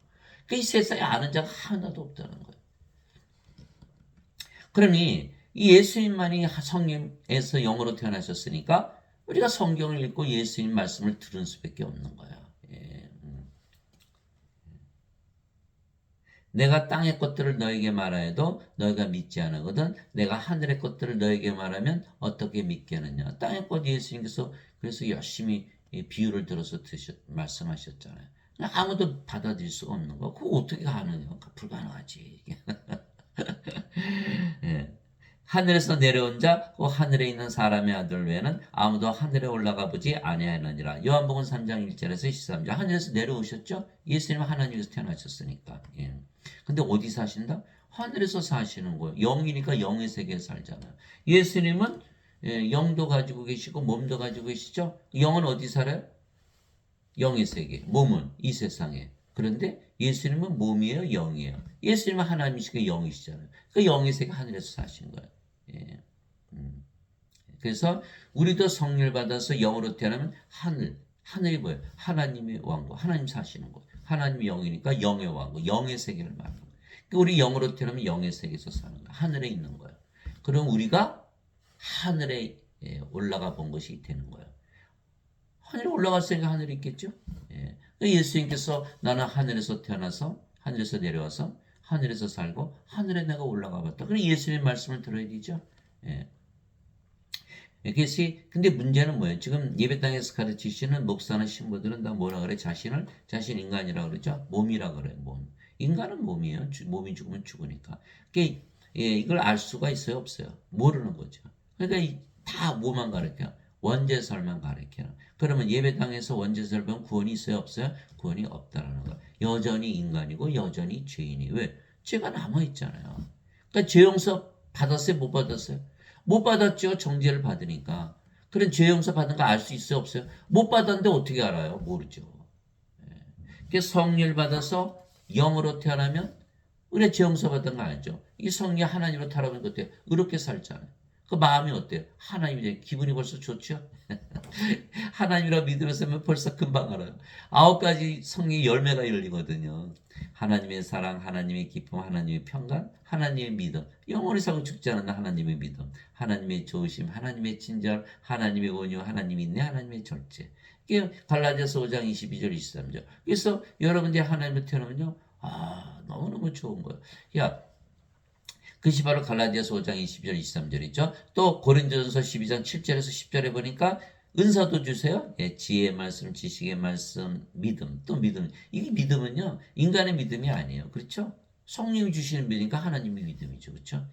그 이 세상에 아는 자가 하나도 없다는 거예요. 그러니 이 예수님만이 성령에서 영으로 태어나셨으니까 우리가 성경을 읽고 예수님 말씀을 들은 수밖에 없는 거야. 예. 내가 땅의 것들을 너에게 말하여도 너희가 믿지 않으거든 내가 하늘의 것들을 너에게 말하면 어떻게 믿겠느냐. 땅의 것 예수님께서 그래서 열심히 비유를 들어서 말씀하셨잖아요. 아무도 받아들일 수가 없는 거. 그거 어떻게 가능해요? 불가능하지. 예. 하늘에서 내려온 자, 그 하늘에 있는 사람의 아들 외에는 아무도 하늘에 올라가 보지 아니하느니라. 요한복음 3장 1절에서 13절. 하늘에서 내려오셨죠? 예수님은 하나님에서 태어나셨으니까. 예. 근데 어디 사신다? 하늘에서 사시는 거예요. 영이니까 영의 세계에 살잖아요. 예수님은 영도 가지고 계시고 몸도 가지고 계시죠? 영은 어디 살아요? 영의 세계. 몸은 이 세상에. 그런데 예수님은 몸이에요, 영이에요. 예수님은 하나님이시고 영이시잖아요. 그 영의 세계 하늘에서 사신 거예요. 예. 그래서 우리도 성령을 받아서 영으로 태어나면 하늘이 뭐예요? 하나님의 왕국, 하나님 사시는 곳. 하나님이 영이니까 영의 왕국, 영의 세계를 말하는 거예요. 그러니까 우리 영으로 태어나면 영의 세계에서 사는 거예요. 하늘에 있는 거예요. 그럼 우리가 하늘에 올라가 본 것이 되는 거예요. 하늘에 올라갔으니까 하늘에 있겠죠? 예. 예수님께서 나는 하늘에서 태어나서 하늘에서 내려와서 하늘에서 살고 하늘에 내가 올라가 봤다. 그럼 예수님의 말씀을 들어야 되죠. 예. 그것이 근데 문제는 뭐예요? 지금 예배당에서 가르치시는 목사나 신부들은 다 뭐라 그래? 자신 인간이라 그러죠? 몸이라 그래요. 몸. 인간은 몸이에요. 몸이 죽으면 죽으니까. 그러니까 이걸 알 수가 있어요, 없어요? 모르는 거죠. 그러니까 다 뭐만 가르쳐요? 원죄설만 가르쳐요. 그러면 예배당에서 원죄설 배우면 구원이 있어요, 없어요? 구원이 없다라는 거. 여전히 인간이고 여전히 죄인이. 왜? 죄가 남아있잖아요. 그러니까 죄 용서 받았어요, 못 받았어요? 못 받았죠. 정죄를 받으니까. 그런 죄 용서 받은 거 알 수 있어요, 없어요? 못 받았는데 어떻게 알아요? 모르죠. 그 성령을 받아서 영으로 태어나면 우리가 죄 용서 받은 거 알죠? 이 성령 하나님으로 타라는 것 어때요? 의롭게 살잖아요. 그 마음이 어때요? 하나님이 기분이 벌써 좋죠? 하나님이라 믿으면서 벌써 금방 알아요. 9가지 성령의 열매가 열리거든요. 하나님의 사랑, 하나님의 기쁨, 하나님의 평강, 하나님의 믿음. 영원히 살고 죽지 않는 하나님의 믿음, 하나님의 좋으심, 하나님의 친절, 하나님의 온유, 하나님의 인내, 하나님의 절제. 이게 갈라디아서 5장 22절 23절. 그래서 여러분들이 하나님을 태어나면요. 너무너무 좋은 거예요. 그것이 바로 갈라디아서 5장 20절 23절이죠. 또 고린도전서 12장 7절에서 10절에 보니까 은사도 주세요. 지혜의 말씀, 지식의 말씀, 믿음, 또 믿음. 이게 믿음은요, 인간의 믿음이 아니에요. 그렇죠? 성령이 주시는 믿음이니까 하나님의 믿음이죠. 그렇죠?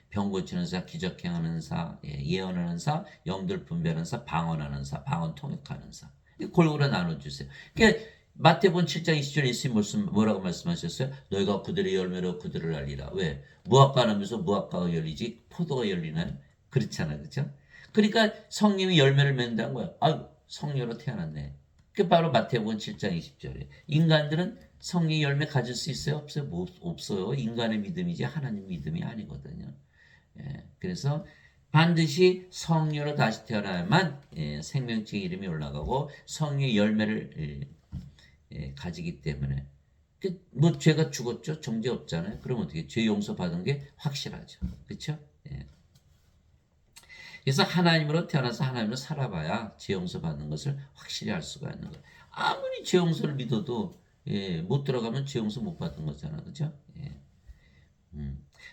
병 고치는 사, 기적 행하는 사, 예언하는 사, 영들 분별하는 사, 방언하는 사, 방언 통역하는 사. 골고루 나눠주세요. 그러니까 마태복음 7장 20절 예수님 뭐라고 말씀하셨어요? 너희가 그들의 열매로 그들을 알리라. 왜? 무화과 나무에서 무화과가 열리지 포도가 열리나요? 그렇잖아요. 그렇죠? 그러니까 성령이 열매를 맺는다는 거야. 성녀로 태어났네. 그 바로 마태복음 7장 20절에 인간들은 성령의 열매 가질 수 있어요? 없어요? 뭐, 없어요. 인간의 믿음이지 하나님 믿음이 아니거든요. 예, 그래서 반드시 성녀로 다시 태어나야만 생명책의 이름이 올라가고 성령의 열매를 가지기 때문에 뭐 죄가 죽었죠. 정죄 없잖아요. 그럼 어떻게 죄 용서 받은 게 확실하죠. 그렇죠? 예. 그래서 하나님으로 태어나서 하나님으로 살아봐야 죄 용서 받는 것을 확실히 알 수가 있는 거예요. 아무리 죄 용서를 믿어도 못 들어가면 죄 용서 못 받은 거잖아. 그죠? 예.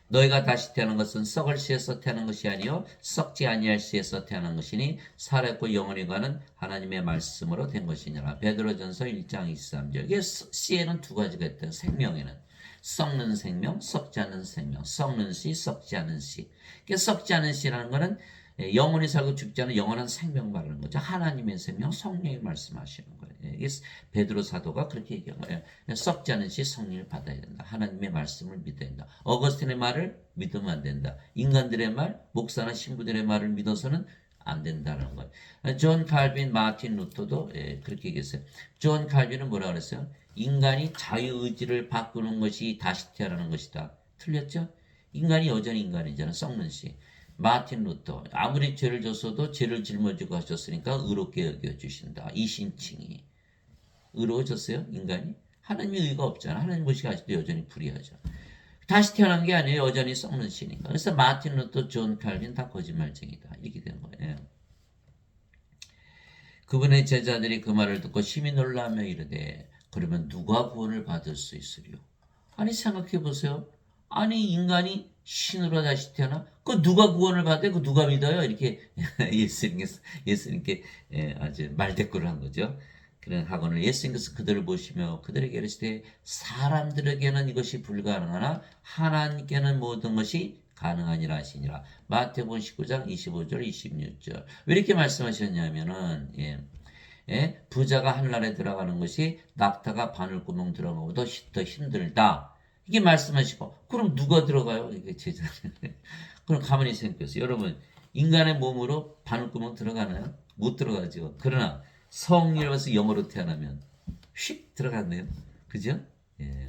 너희가 다시 태어난 것은 썩을 씨에서 태어난 것이 아니요 썩지 아니할 씨에서 태어난 것이니 살았고 영원히 가는 하나님의 말씀으로 된 것이니라. 베드로전서 1장 23절. 이게 씨에는 두 가지가 있다. 생명에는 썩는 생명, 썩지 않는 생명, 썩는 씨, 썩지 않은 씨. 썩지 않은 씨라는 것은 영원히 살고 죽지 않은 영원한 생명 말하는 거죠. 하나님의 생명, 성령이 말씀하시는 거예요. 이게 베드로 사도가 그렇게 얘기한 거예요. 썩지 않은 씨 성령을 받아야 된다. 하나님의 말씀을 믿어야 된다. 어거스틴의 말을 믿으면 안 된다. 인간들의 말, 목사나 신부들의 말을 믿어서는 안 된다는 거예요. 존 칼빈, 마틴 루터도 그렇게 얘기했어요. 존 칼빈은 뭐라 그랬어요? 인간이 자유의지를 바꾸는 것이 다시 태어나는 것이다. 틀렸죠? 인간이 여전히 인간이잖아. 썩는 씨. 마틴 루터 아무리 죄를 졌어도 죄를 짊어지고 하셨으니까 의롭게 여겨주신다. 이신칭이 의로워졌어요? 인간이? 하나님의 의가 없잖아. 하나님 보시기 아직도 여전히 불의하죠. 다시 태어난 게 아니에요. 여전히 썩는 씨니까. 그래서 마틴 루터, 존 칼빈 다 거짓말쟁이다. 이렇게 된 거예요. 그분의 제자들이 그 말을 듣고 심히 놀라며 이르되 그러면 누가 구원을 받을 수 있으리요? 아니 생각해 보세요. 아니 인간이 신으로 다시 태어나? 그 누가 구원을 받아요? 그 누가 믿어요? 이렇게 예수님께 아주 말대꾸를 한 거죠. 그런 학원을 예수님께서 그들을 보시며 그들에게 이르시되 사람들에게는 이것이 불가능하나 하나님께는 모든 것이 가능하니라 하시니라. 마태복음 19장 25절 26절. 왜 이렇게 말씀하셨냐면은 부자가 하늘나라에 들어가는 것이 낙타가 바늘구멍 들어가고도 더 힘들다. 이게 말씀하시고 그럼 누가 들어가요? 이게 제자들. 그럼 가만히 생각해보세요. 여러분 인간의 몸으로 바늘구멍 들어가나요? 못 들어가죠. 그러나 성령을 받아서 영으로 태어나면 휙 들어갔네요. 그죠? 예.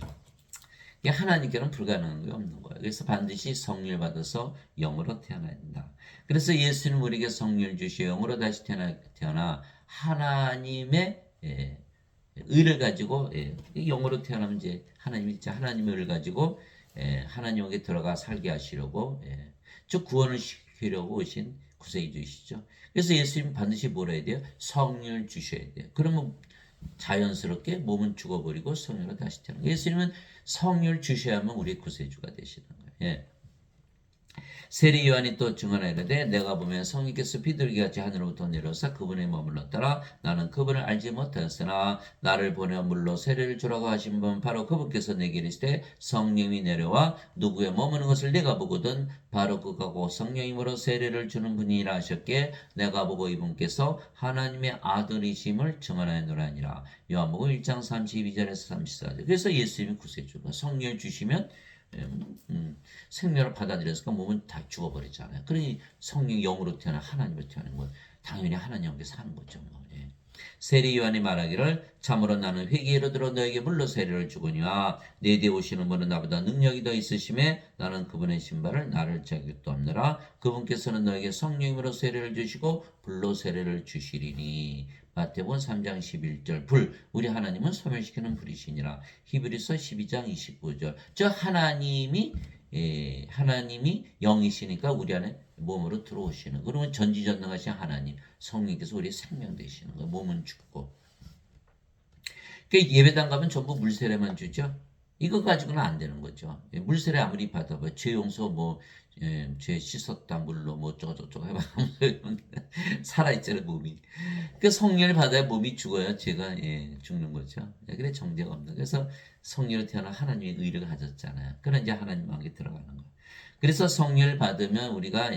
이게 하나님께는 불가능한 게 없는 거예요. 그래서 반드시 성령을 받아서 영으로 태어나야 된다. 그래서 예수는 우리에게 성령을 주시어 영으로 다시 태어나 하나님의 의를 가지고 영으로 태어나면 이제 하나님의 의를 가지고 하나님에게 들어가 살게 하시려고 즉 구원을 시키려고 오신 구세주이시죠. 그래서 예수님 반드시 뭐라 해야 돼요? 성령을 주셔야 돼요. 그러면 자연스럽게 몸은 죽어버리고 성령으로 다시 태어나는 거예요. 예수님은 성령을 주셔야만 우리의 구세주가 되시는 거예요. 예. 세리 요한이 또 증언하이르되 내가 보면 성령께서 비둘기같이 하늘로부터 내려서 그분의 머물렀더라. 나는 그분을 알지 못하였으나 나를 보내 물로 세례를 주라고 하신 분 바로 그분께서 내게 이르시되 성령이 내려와 누구의 머무는 것을 내가 보거든 바로 그가 곧 성령이므로 세례를 주는 분이라 하셨기에 내가 보고 이분께서 하나님의 아들이심을 증언하였노라 하니라. 요한복음 1장 32절에서 34절. 그래서 예수님이 구세주가 성령을 주시면 생명을 받아들여서 몸은 다 죽어버리잖아요. 그러니 성령 영으로 태어나 하나님으로 태어나는 건 당연히 하나님께 사는 거죠. 예. 세리 요한이 말하기를 참으로 나는 회개로 들어 너에게 물로 세례를 주거니와 내 뒤에 오시는 분은 나보다 능력이 더 있으심에 나는 그분의 신발을 나를 자격도 없느라. 그분께서는 너에게 성령으로 세례를 주시고 불로 세례를 주시리니. 마태복음 3장 11절 불 우리 하나님은 소멸시키는 불이시니라. 히브리서 12장 29절 저 하나님이 영이시니까 우리 안에 몸으로 들어오시는 그러면 전지전능하신 하나님 성령께서 우리의 생명 되시는 거예요. 몸은 죽고 그러니까 예배당 가면 전부 물세례만 주죠. 이거 가지고는 안 되는 거죠. 물세례 아무리 받아봐요. 죄 용서 죄 씻었다 물로 뭐 어쩌고저쩌고 해봐. 살아있잖아요 몸이. 그 성령을 받아야 몸이 죽어야 죄가 죽는 거죠. 그래 정죄가 없는. 그래서 성령으로 태어나 하나님의 의를 가졌잖아요. 그런 이제 하나님 마음에 들어가는 거. 그래서 성령을 받으면 우리가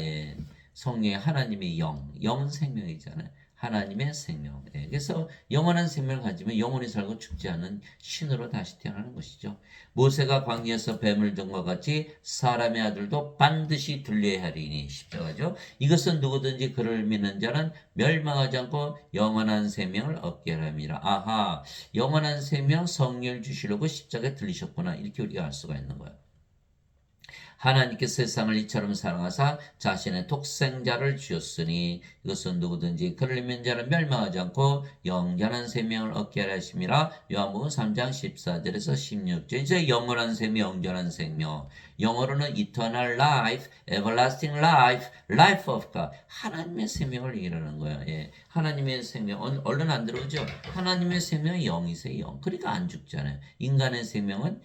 성령의 하나님의 영은 생명이잖아요. 하나님의 생명. 예, 그래서 영원한 생명을 가지면 영원히 살고 죽지 않은 신으로 다시 태어나는 것이죠. 모세가 광야에서 뱀을 든 것 같이 사람의 아들도 반드시 들려야 하리니 십자가죠. 이것은 누구든지 그를 믿는 자는 멸망하지 않고 영원한 생명을 얻게 하랍니다. 아하, 영원한 생명 성령을 주시려고 십자가에 들리셨구나. 이렇게 우리가 알 수가 있는 거예요. 하나님께서 세상을 이처럼 사랑하사 자신의 독생자를 주셨으니 이것은 누구든지 그를 믿는 자는 멸망하지 않고 영원한 생명을 얻게 하려 하심이라. 요한복음 3장 14절에서 16절. 이제 영원한 생명, 영원한 생명. 영어로는 eternal life, everlasting life, life of God. 하나님의 생명을 얘기하는 거예요. 예. 하나님의 생명, 얼른 안 들어오죠? 하나님의 생명은 영이세요, 영. 그러니까 안 죽잖아요. 인간의 생명은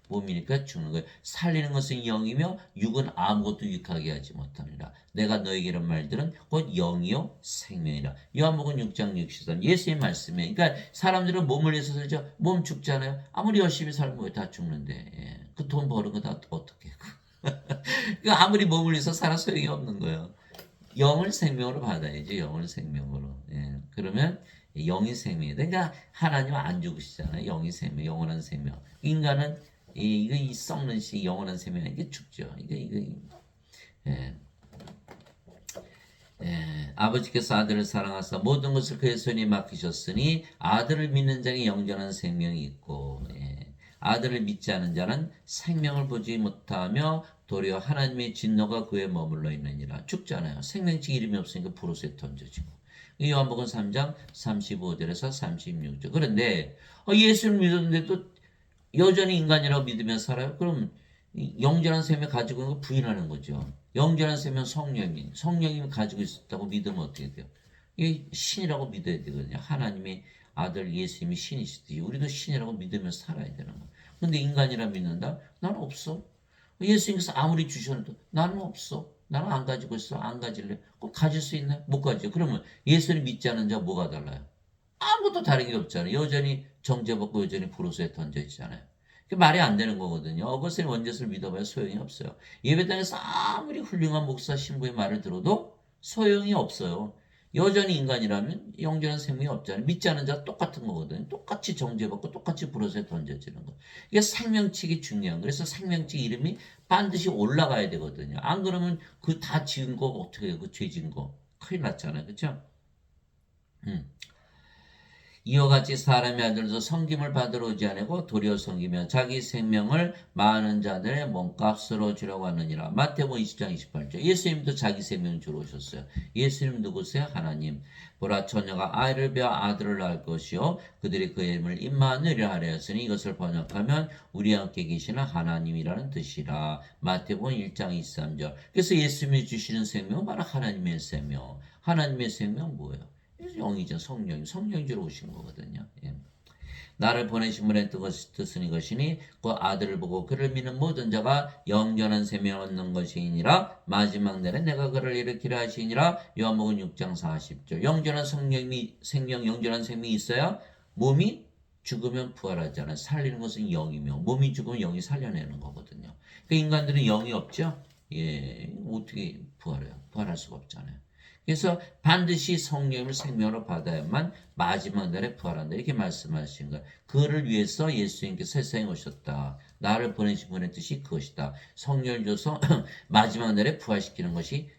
몸이니까 죽는 거예요. 살리는 것은 영이며 육은 아무것도 유익하게 하지 못하니라. 내가 너에게 이런 말들은 곧 영이요 생명이라. 요한복음 6장 63 예수의 말씀에. 그러니까 사람들은 몸을 위해서 살죠. 몸 죽잖아요. 아무리 열심히 살면 다 죽는데 그 돈 버는 거 다 어떻게 그러니까 아무리 몸을 위해서 살아 소용이 없는 거예요. 영을 생명으로 받아야지. 영을 생명으로. 그러면 영이 생명이다. 그러니까 하나님은 안 죽으시잖아요. 영이 생명, 영원한 생명. 인간은 이 썩는 시 영원한 생명 이게 죽죠. 예. 아버지께서 아들을 사랑하사 모든 것을 그의 손에 맡기셨으니 아들을 믿는 자에게 영원한 생명이 있고 아들을 믿지 않은 자는 생명을 보지 못하며 도리어 하나님의 진노가 그에 머물러 있느니라. 죽잖아요. 생명책 이름이 없으니까 불옷에 던져지고. 요한복음 3장 35절에서 36절. 그런데 예수를 믿었는데도 여전히 인간이라고 믿으며 살아요? 그럼 영전한 생명 가지고 있는 거 부인하는 거죠. 영전한 생명 성령이 가지고 있었다고 믿으면 어떻게 돼요? 이 신이라고 믿어야 되거든요. 하나님의 아들 예수님이 신이시듯이 우리도 신이라고 믿으며 살아야 되는 거예요. 근데 인간이라 믿는다? 나는 없어. 예수님께서 아무리 주셔도 나는 없어. 나는 안 가지고 있어. 안 가질래. 그럼 가질 수 있나요? 못 가지요. 그러면 예수를 믿지 않는 자 뭐가 달라요? 아무것도 다른 게 없잖아요. 여전히 정죄받고 여전히 불호소에 던져 있잖아요. 말이 안 되는 거거든요. 어거스틴 원죄를 믿어봐야 소용이 없어요. 예배당에서 아무리 훌륭한 목사 신부의 말을 들어도 소용이 없어요. 여전히 인간이라면 영전한 생명이 없잖아요. 믿지 않는 자 똑같은 거거든요. 똑같이 정죄받고 똑같이 불호소에 던져지는 거. 이게 생명칙이 중요한 거예요. 그래서 생명칙 이름이 반드시 올라가야 되거든요. 안 그러면 그 다 지은 거 어떻게 해요? 그 죄 지은 거. 큰일 났잖아요. 그렇죠? 이와 같이 사람의 아들도 섬김을 받으러 오지 아니고 도리어 섬기며 자기 생명을 많은 자들의 몸값으로 주려고 하느니라. 마태복음 20장 28절. 예수님도 자기 생명 주러 오셨어요. 예수님 누구세요? 하나님. 보라 처녀가 아이를 베어 아들을 낳을 것이요 그들이 그 이름을 임마누엘이라 하려 했으니 이것을 번역하면 우리 함께 계시는 하나님이라는 뜻이라. 마태복음 1장 23절. 그래서 예수님이 주시는 생명은 바로 하나님의 생명. 하나님의 생명은 뭐예요? 영이죠. 성령이 주러 오신 거거든요. 나를 보내신 분의 뜻은 이것이니 그 아들을 보고 그를 믿는 모든 자가 영원한 생명을 얻는 것이니라. 마지막 날에 내가 그를 일으키려 하시니라. 요한복음 6장 40절. 영원한 영원한 생명이 있어야 몸이 죽으면 부활하잖아요. 살리는 것은 영이며 몸이 죽으면 영이 살려내는 거거든요. 그 인간들은 영이 없죠. 어떻게 부활해요? 부활할 수가 없잖아요. 그래서 반드시 성령을 생명으로 받아야만 마지막 날에 부활한다. 이렇게 말씀하신 거예요. 그를 위해서 예수님께서 세상에 오셨다. 나를 보내신 분의 뜻이 그것이다. 성령을 줘서 마지막 날에 부활시키는 것이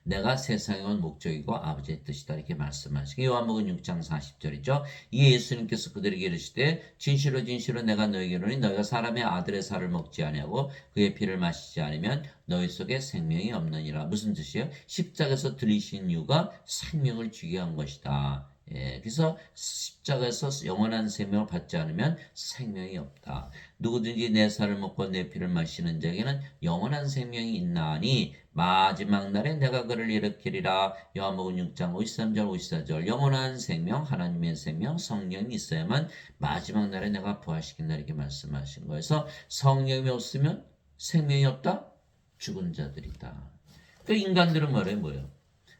내가 세상에 온 목적이고 아버지의 뜻이다. 이렇게 말씀하시고 요한복음 6장 40절이죠. 이 예수님께서 그들에게 이르시되 진실로 진실로 내가 너에게 이르노니 너희가 사람의 아들의 살을 먹지 아니하고 그의 피를 마시지 않으면 너희 속에 생명이 없느니라. 무슨 뜻이에요? 십자가에서 들리신 이유가 생명을 주게 한 것이다. 그래서 십자가에서 영원한 생명을 받지 않으면 생명이 없다. 누구든지 내 살을 먹고 내 피를 마시는 자에게는 영원한 생명이 있나니 마지막 날에 내가 그를 일으키리라. 요한복음 6장 53절 54절. 영원한 생명, 하나님의 생명, 성령이 있어야만 마지막 날에 내가 부활시킨다. 이렇게 말씀하신 거예요. 그래서 성령이 없으면 생명이 없다? 죽은 자들이다. 그 인간들은 뭐예요?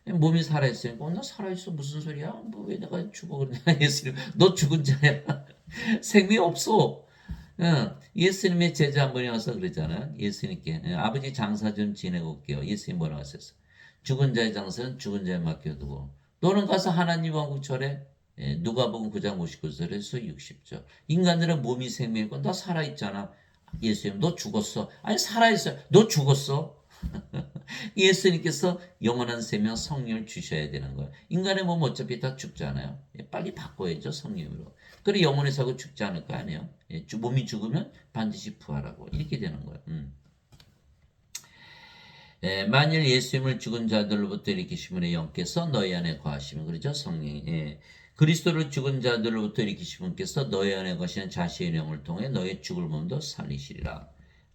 몸이 살아있으니까 나 살아있어 무슨 소리야? 뭐 왜 내가 죽어 그러냐? 예수님 너 죽은 자야. 생명이 없어. 예수님의 제자 한 분이 와서 그러잖아요. 예수님께 아버지 장사 좀 지내고 올게요. 예수님 뭐라고 하셨어? 죽은 자의 장사는 죽은 자에 맡겨두고 너는 가서 하나님 왕국 절에 누가복음 9장 59절에서 60절 인간들은 몸이 생명이고 너 살아있잖아. 예수님 너 죽었어. 아니 살아있어요. 너 죽었어. 예수님께서 영원한 생명 성령을 주셔야 되는 거예요. 인간의 몸 어차피 다 죽잖아요. 빨리 바꿔야죠 성령으로. 그래 영원히 살고 죽지 않을 거 아니에요. 몸이 죽으면 반드시 부활하고 이렇게 되는 거예요. 만일 예수님을 죽은 자들로부터 일으키시면 영께서 너희 안에 거하시면 그러죠 성령이. 그리스도를 죽은 자들로부터 일으키신 분께서 너희 안에 거하시는 자신의 영을 통해 너희 죽을 몸도 살리시리라.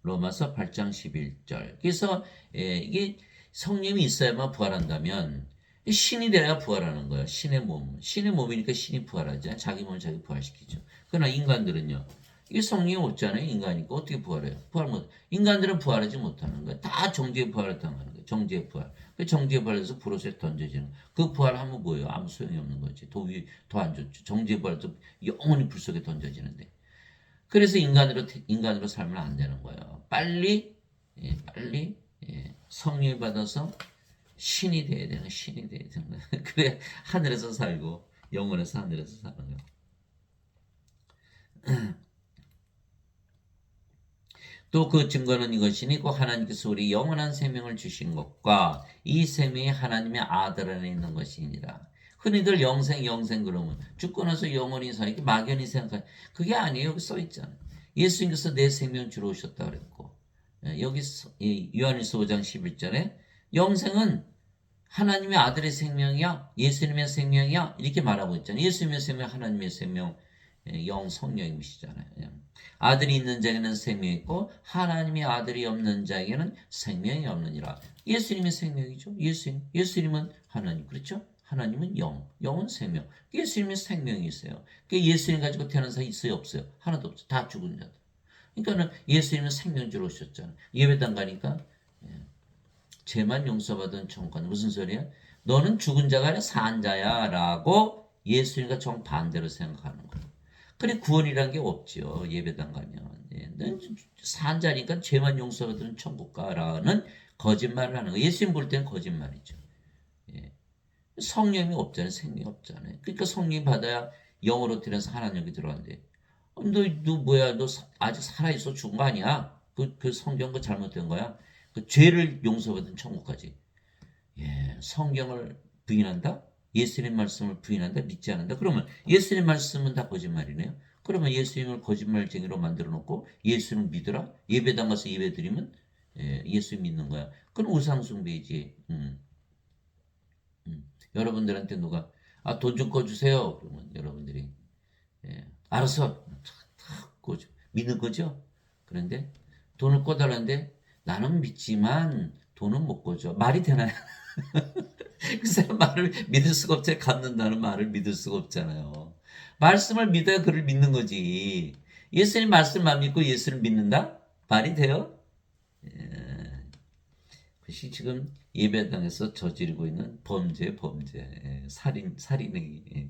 로마서 8장 11절. 그래서 이게 성령이 있어야만 부활한다면 신이 돼야 부활하는 거예요. 신의 몸. 신의 몸이니까 신이 부활하죠. 자기 몸을 자기 부활시키죠. 그러나 인간들은요. 이게 성령이 없잖아요. 인간이니까 어떻게 부활해요? 부활 못. 인간들은 부활하지 못하는 거예요. 다 정죄의 부활을 당하는 거예요. 정죄의 부활. 그 정죄의 부활에서 불옷에 던져지는 거예요. 그 부활하면 뭐예요? 아무 소용이 없는 거지. 더 안 좋죠. 정죄의 부활도 영원히 불 속에 던져지는데. 그래서 인간으로 살면 안 되는 거예요. 빨리 성령을 받아서 신이 돼야 되는 거예요. 그래 하늘에서 살고 영원에서 하늘에서 사는 거예요. 또 그 증거는 이것이니 곧 하나님께서 우리 영원한 생명을 주신 것과 이 생명이 하나님의 아들 안에 있는 것이니라. 흔히들 영생 그러면 죽고 나서 영원히 사 이렇게 막연히 생각해. 그게 아니에요. 여기 써 있잖아요. 예수님께서 내 생명 주러 오셨다 그랬고 여기 요한일서 5장 11절에 영생은 하나님의 아들의 생명이야 예수님의 생명이야 이렇게 말하고 있잖아요. 예수님의 생명 하나님의 생명 영 성령이시잖아요. 아들이 있는 자에게는 생명이 있고 하나님의 아들이 없는 자에게는 생명이 없느니라. 예수님의 생명이죠. 예수님은 하나님 그렇죠? 하나님은 영은 생명. 예수님의 생명이 있어요. 예수님 가지고 태어난 사람 있어요 없어요? 하나도 없어요. 다 죽은 자들. 그러니까는 예수님은 생명주로 오셨잖아요. 예배당 가니까 죄만 용서받은 천국간 무슨 소리야? 너는 죽은 자가 아니라 산 자야 라고 예수님과 정반대로 생각하는 거예요. 그래 구원이란 게 없죠. 예배당 가면. 산 자니까 죄만 용서받은 천국 가라는 거짓말을 하는 거예요. 예수님 볼 때는 거짓말이죠. 성령이 없잖아요. 생명이 없잖아요. 그러니까 성령이 받아야 영으로 들여서 하나님이 들어간대. 너 뭐야? 너 아직 살아있어 죽은 거 아니야? 그 성경 그 잘못된 거야. 그 죄를 용서받은 천국까지. 성경을 부인한다? 예수님 말씀을 부인한다? 믿지 않는다? 그러면 예수님 말씀은 다 거짓말이네요. 그러면 예수님을 거짓말쟁이로 만들어 놓고 예수를 믿으라? 예배당 가서 예배 드리면 예수 믿는 거야. 그건 우상숭배이지. 여러분들한테 누가 돈 좀 꺼주세요. 그러면 여러분들이 알았어. 탁 꺼줘. 믿는 거죠? 그런데 돈을 꺼달라는데 나는 믿지만 돈은 못 꺼줘. 말이 되나요? 그 사람 말을 믿을 수가 없잖아요. 갖는다는 말을 믿을 수가 없잖아요. 말씀을 믿어야 그를 믿는 거지. 예수님 말씀만 믿고 예수를 믿는다? 말이 돼요? 그것이 지금 예배당에서 저지르고 있는 범죄, 살인행위.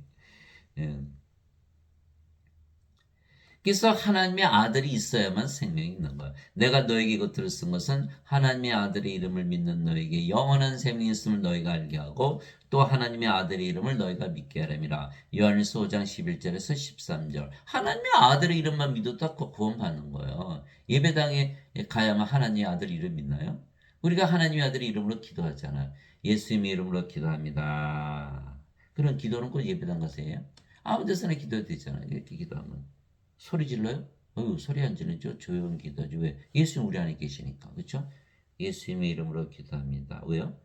그래서 하나님의 아들이 있어야만 생명이 있는 거야. 내가 너에게 이것들을 쓴 것은 하나님의 아들의 이름을 믿는 너에게 영원한 생명이 있음을 너희가 알게 하고 또 하나님의 아들의 이름을 너희가 믿게 하렴이라. 요한일서 5장 11절에서 13절. 하나님의 아들의 이름만 믿어도 다 구원받는 거예요. 예배당에 가야만 하나님의 아들 이름 믿나요? 우리가 하나님의 아들의 이름으로 기도하잖아요. 예수님의 이름으로 기도합니다. 그런 기도는 꼭 예배당 가서 해요? 아무 데서나 기도해도 되잖아요. 이렇게 기도하면. 소리 질러요? 소리 안 지르죠? 조용히 기도하죠. 왜? 예수님 우리 안에 계시니까. 그렇죠? 예수님의 이름으로 기도합니다. 왜요?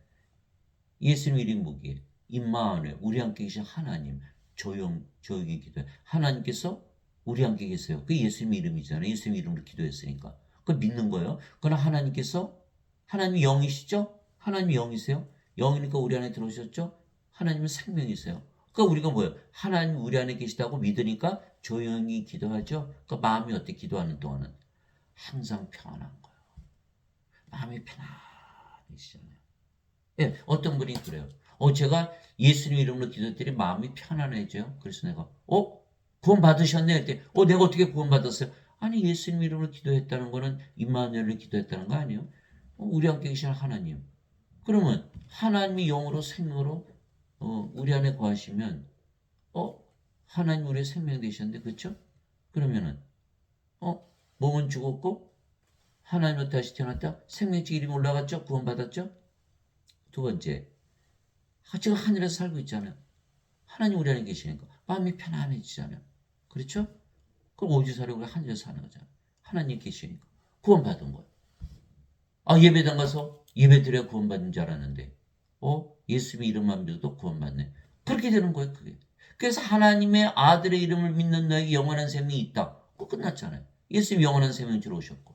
예수님 이름이 뭐기에? 임마누엘 우리 함께 계신 하나님. 조용히 기도해. 하나님께서 우리 함께 계세요. 그게 예수님 이름이잖아요. 예수님 이름으로 기도했으니까. 그걸 믿는 거예요. 그러나 하나님께서 하나님이 영이시죠? 하나님이 영이세요? 영이니까 우리 안에 들어오셨죠? 하나님은 생명이세요. 그러니까 우리가 뭐예요? 하나님 우리 안에 계시다고 믿으니까 조용히 기도하죠. 그러니까 마음이 어때? 기도하는 동안은 항상 평안한 거예요. 마음이 편안해지잖아요. 어떤 분이 그래요. 제가 예수님 이름으로 기도했더니 마음이 편안해져요. 그래서 내가 구원 받으셨네. 그때 내가 어떻게 구원 받았어요? 아니 예수님 이름으로 기도했다는 거는 임마누엘을 기도했다는 거 아니에요? 우리 함께 계시는 하나님. 그러면 하나님이 영으로 생명으로 우리 안에 거하시면 하나님 우리의 생명 되셨는데 그렇죠? 그러면은 몸은 죽었고 하나님으로 다시 태어났다. 생명책 이름이 올라갔죠? 구원받았죠? 두 번째, 지금 하늘에서 살고 있잖아요. 하나님 우리 안에 계시니까 마음이 편안해지잖아요. 그렇죠? 그럼 어디서 살고 하늘에서 사는 거잖아요. 하나님 계시니까 구원받은 거예요. 예배당 가서 예배 드려야 구원받는 줄 알았는데 예수님 이름만 믿어도 구원받네. 그렇게 되는 거예요. 그게. 그래서 하나님의 아들의 이름을 믿는 너에게 영원한 생명이 있다. 그거 끝났잖아요. 예수님 영원한 생명 주러 오셨고.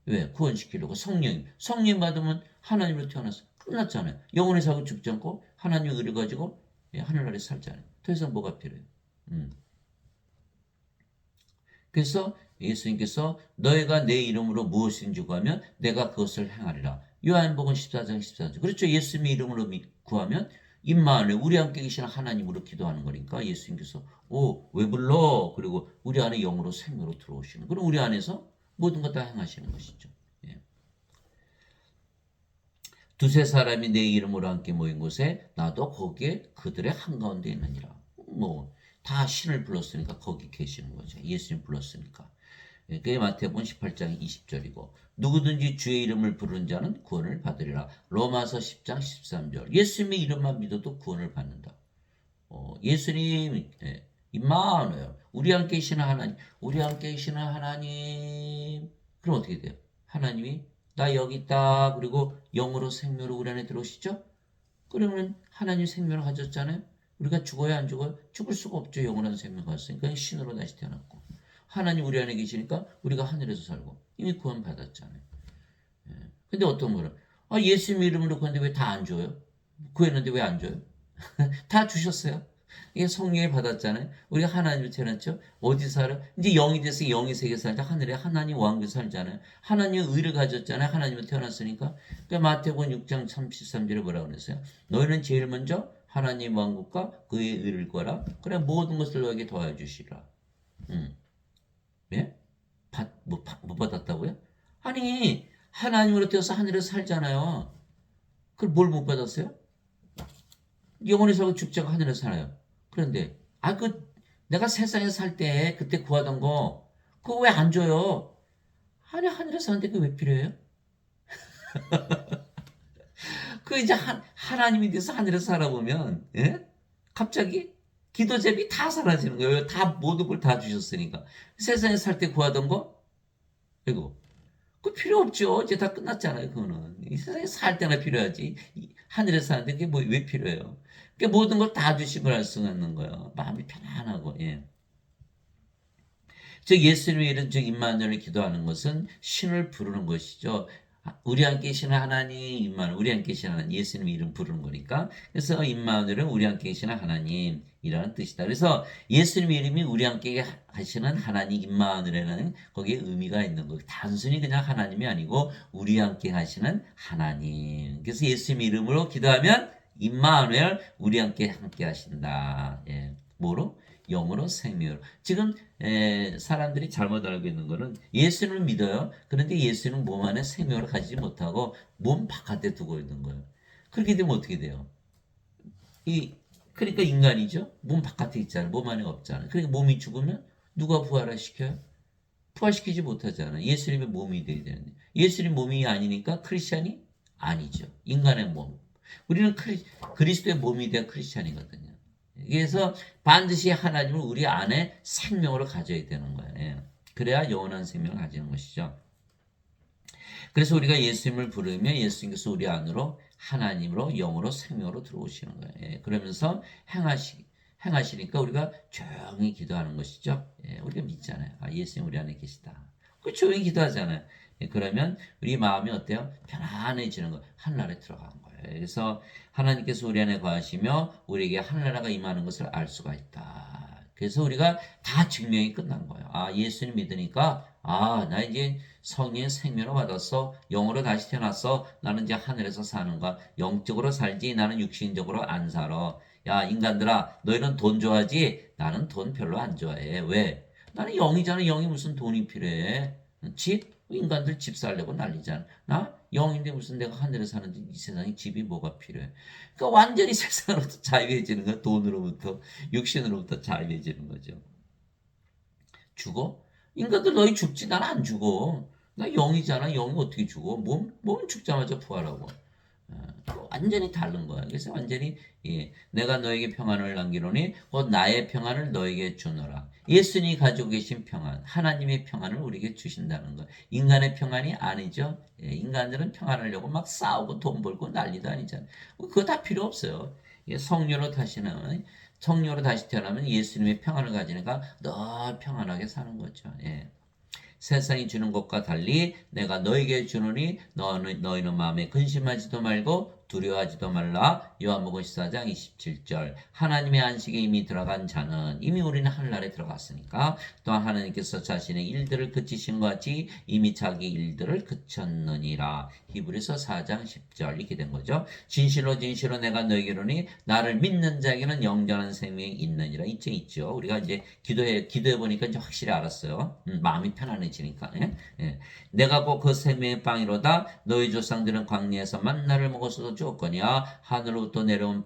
왜? 구원시키려고. 성령 받으면 하나님으로 태어났어. 끝났잖아요. 영원히 살고 죽지 않고 하나님의 의를 가지고 하늘나라에 살잖아요. 더 이상 뭐가 필요해요? 그래서 예수님께서 너희가 내 이름으로 무엇인지 구하면 내가 그것을 행하리라. 요한복음 14장 14절. 그렇죠. 예수님의 이름으로 구하면 임마누엘 우리 함께 계시는 하나님으로 기도하는 거니까 예수님께서 왜 불러? 그리고 우리 안에 영으로 생명으로 들어오시는. 그럼 우리 안에서 모든 것 다 행하시는 것이죠. 예. 두세 사람이 내 이름으로 함께 모인 곳에 나도 거기에 그들의 한가운데 있느니라. 다 신을 불렀으니까 거기 계시는 거죠. 예수님 불렀으니까. 그게 마태복음 18장 20절이고 누구든지 주의 이름을 부르는 자는 구원을 받으리라. 로마서 10장 13절. 예수님의 이름만 믿어도 구원을 받는다. 예수님 임마누엘 우리 함께 계시는 하나님 우리 함께 계시는 하나님 그럼 어떻게 돼요? 하나님이 나 여기 있다 그리고 영으로 생명으로 우리 안에 들어오시죠? 그러면 하나님 생명을 가졌잖아요. 우리가 죽어야 안 죽어요? 죽을 수가 없죠. 영원한 생명 가졌으니까 신으로 다시 태어났고 하나님 우리 안에 계시니까 우리가 하늘에서 살고 이미 구원 받았잖아요. 근데 어떤 분은 예수님 이름으로 구했는데 왜 다 안 줘요? 구했는데 왜 안 줘요? 다 주셨어요. 이게 성령을 받았잖아요. 우리가 하나님을 태어났죠. 어디 살아? 이제 영이 돼서 영의 세계 살자. 하늘에 하나님 왕국 살잖아요. 하나님의 의를 가졌잖아요. 하나님을 태어났으니까. 그러니까 마태복음 6장 33절에 뭐라고 그랬어요? 너희는 제일 먼저 하나님 왕국과 그의 의를 구하라. 그래 모든 것을 너에게 더해 주시라. 예? 못 받았다고요? 아니 하나님으로 되어서 하늘에서 살잖아요. 그걸 뭘 못 받았어요? 영원히 살고 죽지 않고 하늘에서 살아요. 그런데 내가 세상에 살 때 그때 구하던 거 그거 왜 안 줘요? 아니 하늘에서 사는데 그게 왜 필요해요? 그 이제 하나님이 돼서 하늘에서 살아보면 갑자기 기도 제비 다 사라지는 거예요. 다 모든 걸 다 주셨으니까. 세상에 살 때 구하던 거 이거 그 필요 없죠. 이제 다 끝났잖아요. 그거는 이 세상에 살 때나 필요하지. 하늘에서 사는데 그게 왜 필요해요? 그러니까 모든 걸 다 주신 걸 알 수가 있는 거예요. 마음이 편안하고 즉 예수님의 이름 즉 임마누엘을 기도하는 것은 신을 부르는 것이죠. 우리 함께 계시는 하나님 임마누엘 우리 함께 계시는 하나님 예수님 이름 부르는 거니까 그래서 임마누엘은 우리 함께 계시는 하나님이라는 뜻이다. 그래서 예수님의 이름이 우리 함께 하시는 하나님 임마누엘에는 거기에 의미가 있는 거. 단순히 그냥 하나님이 아니고 우리 함께 하시는 하나님. 그래서 예수님의 이름으로 기도하면 임마누엘 우리 함께 하신다. 뭐로? 영으로 생명으로. 지금 사람들이 잘못 알고 있는 거는 예수님을 믿어요. 그런데 예수는 몸 안에 생명을 가지지 못하고 몸 바깥에 두고 있는 거예요. 그렇게 되면 어떻게 돼요? 그러니까 인간이죠. 몸 바깥에 있잖아요. 몸 안에 없잖아요. 그러니까 몸이 죽으면 누가 부활을 시켜요? 부활시키지 못하잖아요. 예수님의 몸이 돼야 되는데 예수님 몸이 아니니까 크리스찬이 아니죠. 인간의 몸. 우리는 그리스도의 몸이 돼야 크리스찬이거든요. 그래서 반드시 하나님을 우리 안에 생명으로 가져야 되는 거예요. 그래야 영원한 생명을 가지는 것이죠. 그래서 우리가 예수님을 부르면 예수님께서 우리 안으로 하나님으로 영으로 생명으로 들어오시는 거예요. 그러면서 행하시니까 우리가 조용히 기도하는 것이죠. 우리가 믿잖아요. 예수님 우리 안에 계시다. 그 조용히 기도하잖아요. 그러면 우리 마음이 어때요? 편안해지는 거예요. 하늘나라에 들어간 거예요. 그래서 하나님께서 우리 안에 거하시며 우리에게 하늘나라가 임하는 것을 알 수가 있다. 그래서 우리가 다 증명이 끝난 거예요. 예수님 믿으니까 나 이제 성령의 생명을 받았어. 영으로 다시 태어났어. 나는 이제 하늘에서 사는 거야. 영적으로 살지 나는 육신적으로 안 살아. 야 인간들아 너희는 돈 좋아하지? 나는 돈 별로 안 좋아해. 왜? 나는 영이잖아. 영이 무슨 돈이 필요해? 집? 인간들 집 살려고 난리잖아. 나 영인데 무슨 내가 하늘에 사는데 이 세상에 집이 뭐가 필요해? 그러니까 완전히 세상으로부터 자유해지는 거야. 돈으로부터, 육신으로부터 자유해지는 거죠. 죽어? 인간들 너희 죽지? 난 안 죽어. 나 영이잖아. 영이 어떻게 죽어? 몸 죽자마자 부활하고. 완전히 다른 거야. 그래서 완전히 내가 너에게 평안을 남기노니 곧 나의 평안을 너에게 주노라. 예수님이 가지고 계신 평안, 하나님의 평안을 우리에게 주신다는 거. 인간의 평안이 아니죠. 인간들은 평안하려고 막 싸우고 돈 벌고 난리도 아니잖아요. 그거 다 필요 없어요. 성령으로 다시 태어나면 예수님의 평안을 가지니까 늘 평안하게 사는 거죠. 세상이 주는 것과 달리 내가 너에게 주노니 너희는 마음에 근심하지도 말고 두려워하지도 말라. 요한복음 14장 27절. 하나님의 안식에 이미 들어간 자는 이미 우리는 하늘나라에 들어갔으니까 또한 하나님께서 자신의 일들을 그치신 것 같이 이미 자기 일들을 그쳤느니라. 히브리서 4장 10절 이렇게 된 거죠. 진실로 진실로 내가 너에게로니 나를 믿는 자에게는 영원한 생명이 있느니라. 이제 있죠. 우리가 이제 기도해 보니까 이제 확실히 알았어요. 마음이 편안해지니까. 내가 곧 그 생명의 빵이로다. 너희 조상들은 광야에서 만나를 먹었어도 주었거니와 하늘로부터 내려온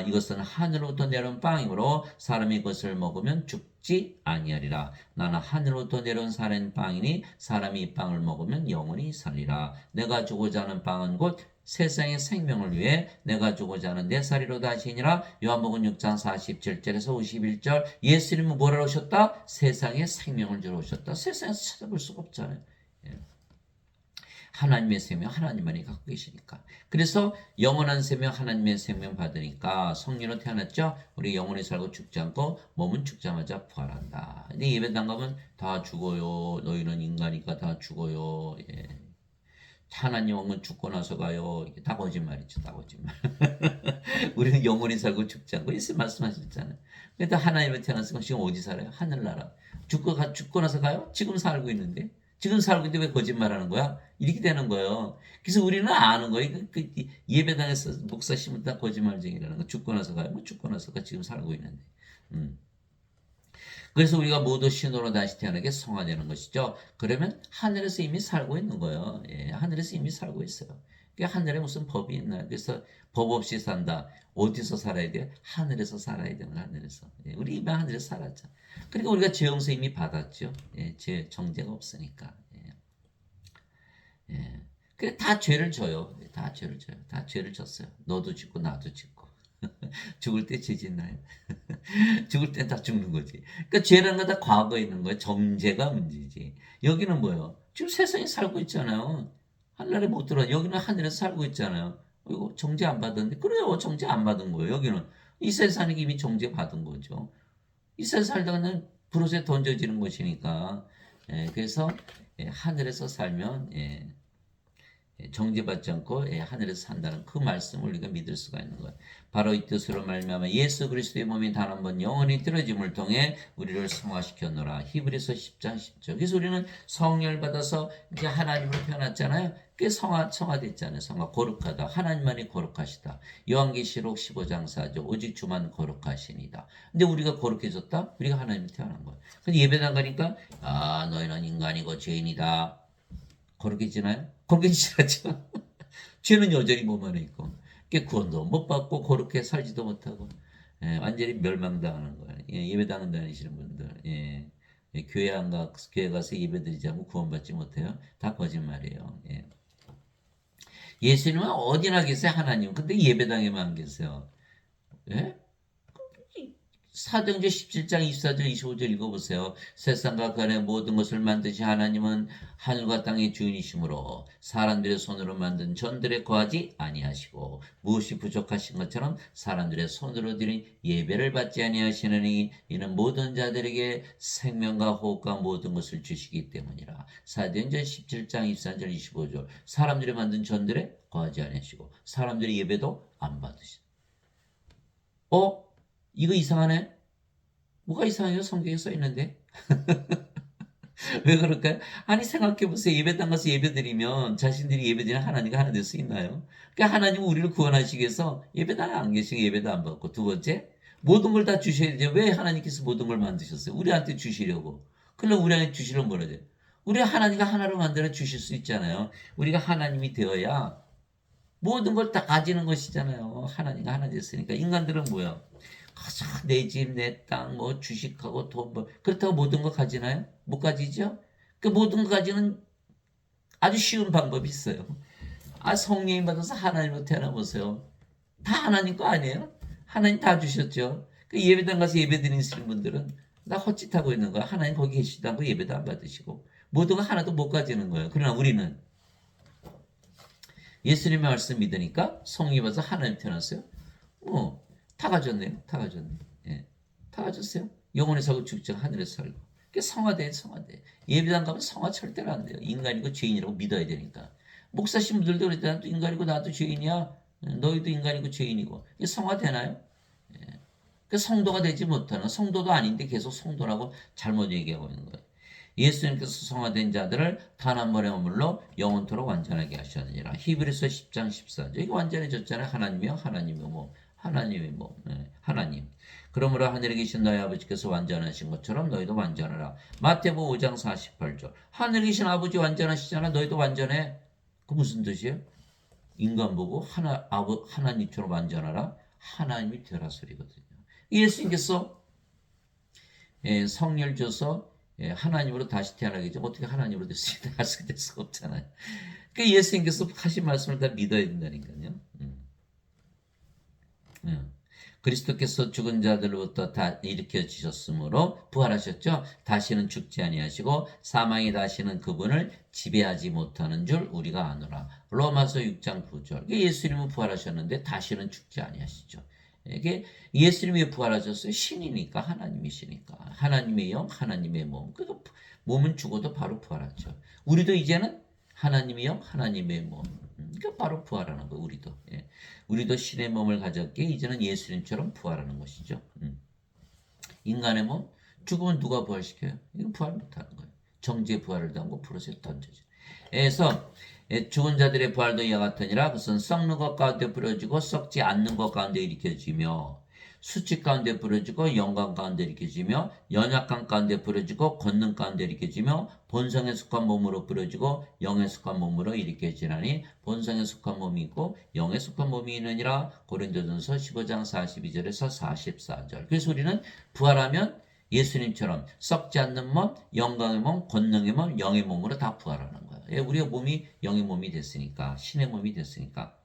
이것은 하늘로부터 내려온 빵이므로 사람이 그것을 먹으면 죽지 아니하리라. 나는 하늘로부터 내려온 살인 빵이니 사람이 이 빵을 먹으면 영원히 살리라. 내가 주고자 하는 빵은 곧 세상의 생명을 위해 내가 주고자 하는 내 살이로다 하시니라. 요한복음 6장 47절에서 51절. 예수님은 뭐라고 오셨다? 세상의 생명을 주러 오셨다. 세상에서 찾아볼 수가 없잖아요. 하나님의 생명 하나님만이 갖고 계시니까. 그래서 영원한 생명 하나님의 생명 받으니까 성령으로 태어났죠. 우리 영원히 살고 죽지 않고 몸은 죽자마자 부활한다. 근데 예배당 가면 다 죽어요. 너희는 인간이니까 다 죽어요. 하나님 오면 죽고 나서 가요. 이게 다 거짓말이죠. 다 거짓말. 우리는 영원히 살고 죽지 않고 예수 말씀하셨잖아요. 근데 하나님을 태어났으면 지금 어디 살아요? 하늘나라. 죽고 나서 가요? 지금 살고 있는데. 지금 살고 있는데 왜 거짓말하는 거야? 이렇게 되는 거예요. 그래서 우리는 아는 거예요. 예배당에서 목사 심은 다 거짓말쟁이라는 거. 죽고 나서 가요. 뭐 죽고 나서 가 지금 살고 있는데. 그래서 우리가 모두 신으로 다시 태어나게 성화되는 것이죠. 그러면 하늘에서 이미 살고 있는 거예요. 하늘에서 이미 살고 있어요. 하늘에 무슨 법이 있나요? 그래서 법 없이 산다. 어디서 살아야 돼요? 하늘에서 살아야 되는 하늘에서. 우리 이미 하늘에서 살았죠. 그러니까 우리가 죄 용서 이미 받았죠. 죄 정죄가 없으니까. 그래 다 죄를 져요. 다 죄를 져요. 다 죄를 졌어요. 너도 짓고 나도 짓고. 죽을 때 죄 짓나요? 죽을 땐 다 죽는 거지. 그러니까 죄라는 건 다 과거에 있는 거예요. 정죄가 문제지. 여기는 뭐예요? 지금 세상에 살고 있잖아요. 하늘에 못 들어. 여기는 하늘에서 살고 있잖아요. 이거 정죄 안 받았는데 그래요. 정죄 안 받은 거예요. 여기는 이 세상에 이미 정죄 받은 거죠. 이 세상 살다가는 불옷에 던져지는 것이니까. 그래서 하늘에서 살면 정죄받지 않고 하늘에서 산다는 그 말씀을 우리가 믿을 수가 있는 거예요. 바로 이 뜻으로 말미암아 예수 그리스도의 몸이 단 한 번 영원히 들어짐을 통해 우리를 성화시켰노라. 히브리서 10장 10절. 그래서 우리는 성령을 받아서 이제 하나님으로 태어났잖아요. 그게 성화됐잖아요. 성화 거룩하다. 하나님만이 거룩하시다. 요한계시록 15장 4절. 오직 주만 거룩하시니다. 근데 우리가 거룩해졌다? 우리가 하나님으로 태어난 거예요. 근데 예배당 가니까 너희는 인간이고 죄인이다. 거룩해지나요? 거룩해지지 않죠. 죄는 여전히 몸 안에 있고 구원도 못 받고 거룩해 살지도 못하고 완전히 멸망당하는 거예요. 예배당 다니시는 분들 교회 가서 예배드리지 않고 구원받지 못해요. 다 거짓말이에요. 예수님은 어디나 계세요. 하나님. 근데 예배당에만 계세요. 사도행전 17장 24절 25절 읽어보세요. 세상과 그 안에 모든 것을 만드신 하나님은 하늘과 땅의 주인이시므로 사람들의 손으로 만든 전들에 거하지 아니하시고 무엇이 부족하신 것처럼 사람들의 손으로 드린 예배를 받지 아니하시느니 이는 모든 자들에게 생명과 호흡과 모든 것을 주시기 때문이라. 사도행전 17장 24절 25절 사람들이 만든 전들에 거하지 아니하시고 사람들의 예배도 안 받으시고 이거 이상하네? 뭐가 이상해요? 성경에 써 있는데? 왜 그럴까요? 아니 생각해보세요. 예배당 가서 예배드리면 자신들이 예배드리는 하나님과 하나 될 수 있나요? 그러니까 하나님은 우리를 구원하시기 위해서 예배당에 안 계시고 예배도 안 받고 두 번째 모든 걸 다 주셔야 되죠. 왜 하나님께서 모든 걸 만드셨어요? 우리한테 주시려고. 그럼 우리한테 주시려면 뭐라 돼요? 우리 하나님과 하나로 만들어 주실 수 있잖아요. 우리가 하나님이 되어야 모든 걸 다 가지는 것이잖아요. 하나님과 하나 됐으니까. 인간들은 뭐야? 내 집, 내 땅, 뭐 주식하고 돈, 뭐 그렇다고 모든 걸 가지나요? 못 가지죠? 그 모든 걸 가지는 아주 쉬운 방법이 있어요. 성령 받아서 하나님으로 태어나 보세요. 다 하나님 거 아니에요? 하나님 다 주셨죠. 그 예배당 가서 예배 드리시는 분들은 나 헛짓하고 있는 거야. 하나님 거기 계시지도 않고 예배도 안 받으시고 모든 거 하나도 못 가지는 거예요. 그러나 우리는 예수님의 말씀 믿으니까 성령 받아서 하나님 태어났어요. 다 가졌네요. 다 가졌네. 예, 다 가졌어요. 영혼에 살고 죽지 하늘에서 살고. 그게 성화돼, 성화돼. 예배당 가면 성화 절대로 안 돼요. 인간이고 죄인이라고 믿어야 되니까. 목사님들도 그랬잖아. 인간이고 나도 죄인이야. 너희도 인간이고 죄인이고. 이게 성화되나요? 예. 그 성도가 되지 못하는, 성도도 아닌데 계속 성도라고 잘못 얘기하고 있는 거예요. 예수님께서 성화된 자들을 단 한 번의 머물러 영원토록 완전하게 하셨느니라. 히브리서 10장 14절. 이게 완전해졌잖아요. 하나님이요, 하나님이요, 뭐. 하나님이 뭐, 하나님. 그러므로 하늘에 계신 너희 아버지께서 완전하신 것처럼 너희도 완전하라. 마태복음 5장 48절. 하늘에 계신 아버지 완전하시잖아. 너희도 완전해. 그 무슨 뜻이에요? 인간 보고 하나님처럼 완전하라. 하나님이 되라 소리거든요. 예수님께서 성령을 줘서 하나님으로 다시 태어나게 죠. 어떻게 하나님으로 될 수가 없잖아요. 그러니까 예수님께서 하신 말씀을 다 믿어야 된다니까요. 그리스도께서 죽은 자들로부터 다 일으켜 주셨으므로 부활하셨죠. 다시는 죽지 아니하시고 사망이 다시는 그분을 지배하지 못하는 줄 우리가 아노라. 로마서 6장 9절. 예수님은 부활하셨는데 다시는 죽지 아니하시죠. 이게 예수님이 왜 부활하셨어요? 신이니까, 하나님이시니까. 하나님의 영, 하나님의 몸. 그러니까 몸은 죽어도 바로 부활하죠. 우리도 이제는 하나님의 영, 하나님의 몸. 그러니까 바로 부활하는 거예요. 우리도. 우리도 신의 몸을 가졌기에 이제는 예수님처럼 부활하는 것이죠. 인간의 몸 죽으면 누가 부활시켜요? 이건 부활 못하는 거예요. 정죄 부활을 당고 불옷에 던져져. 그래서 죽은 자들의 부활도 이와 같으니라. 그것은 썩는 것 가운데 부러지고 썩지 않는 것 가운데 일으켜지며 수치 가운데 부러지고 영광 가운데 일으켜지며 연약함 가운데 부러지고 권능 가운데 일으켜지며 본성에 속한 몸으로 부러지고 영에 속한 몸으로 일으켜지나니 본성에 속한 몸이 있고 영에 속한 몸이 있느니라. 고린도전서 15장 42절에서 44절. 그래서 우리는 부활하면 예수님처럼 썩지 않는 몸, 영광의 몸, 권능의 몸, 영의 몸으로 다 부활하는 거예요. 우리의 몸이 영의 몸이 됐으니까, 신의 몸이 됐으니까.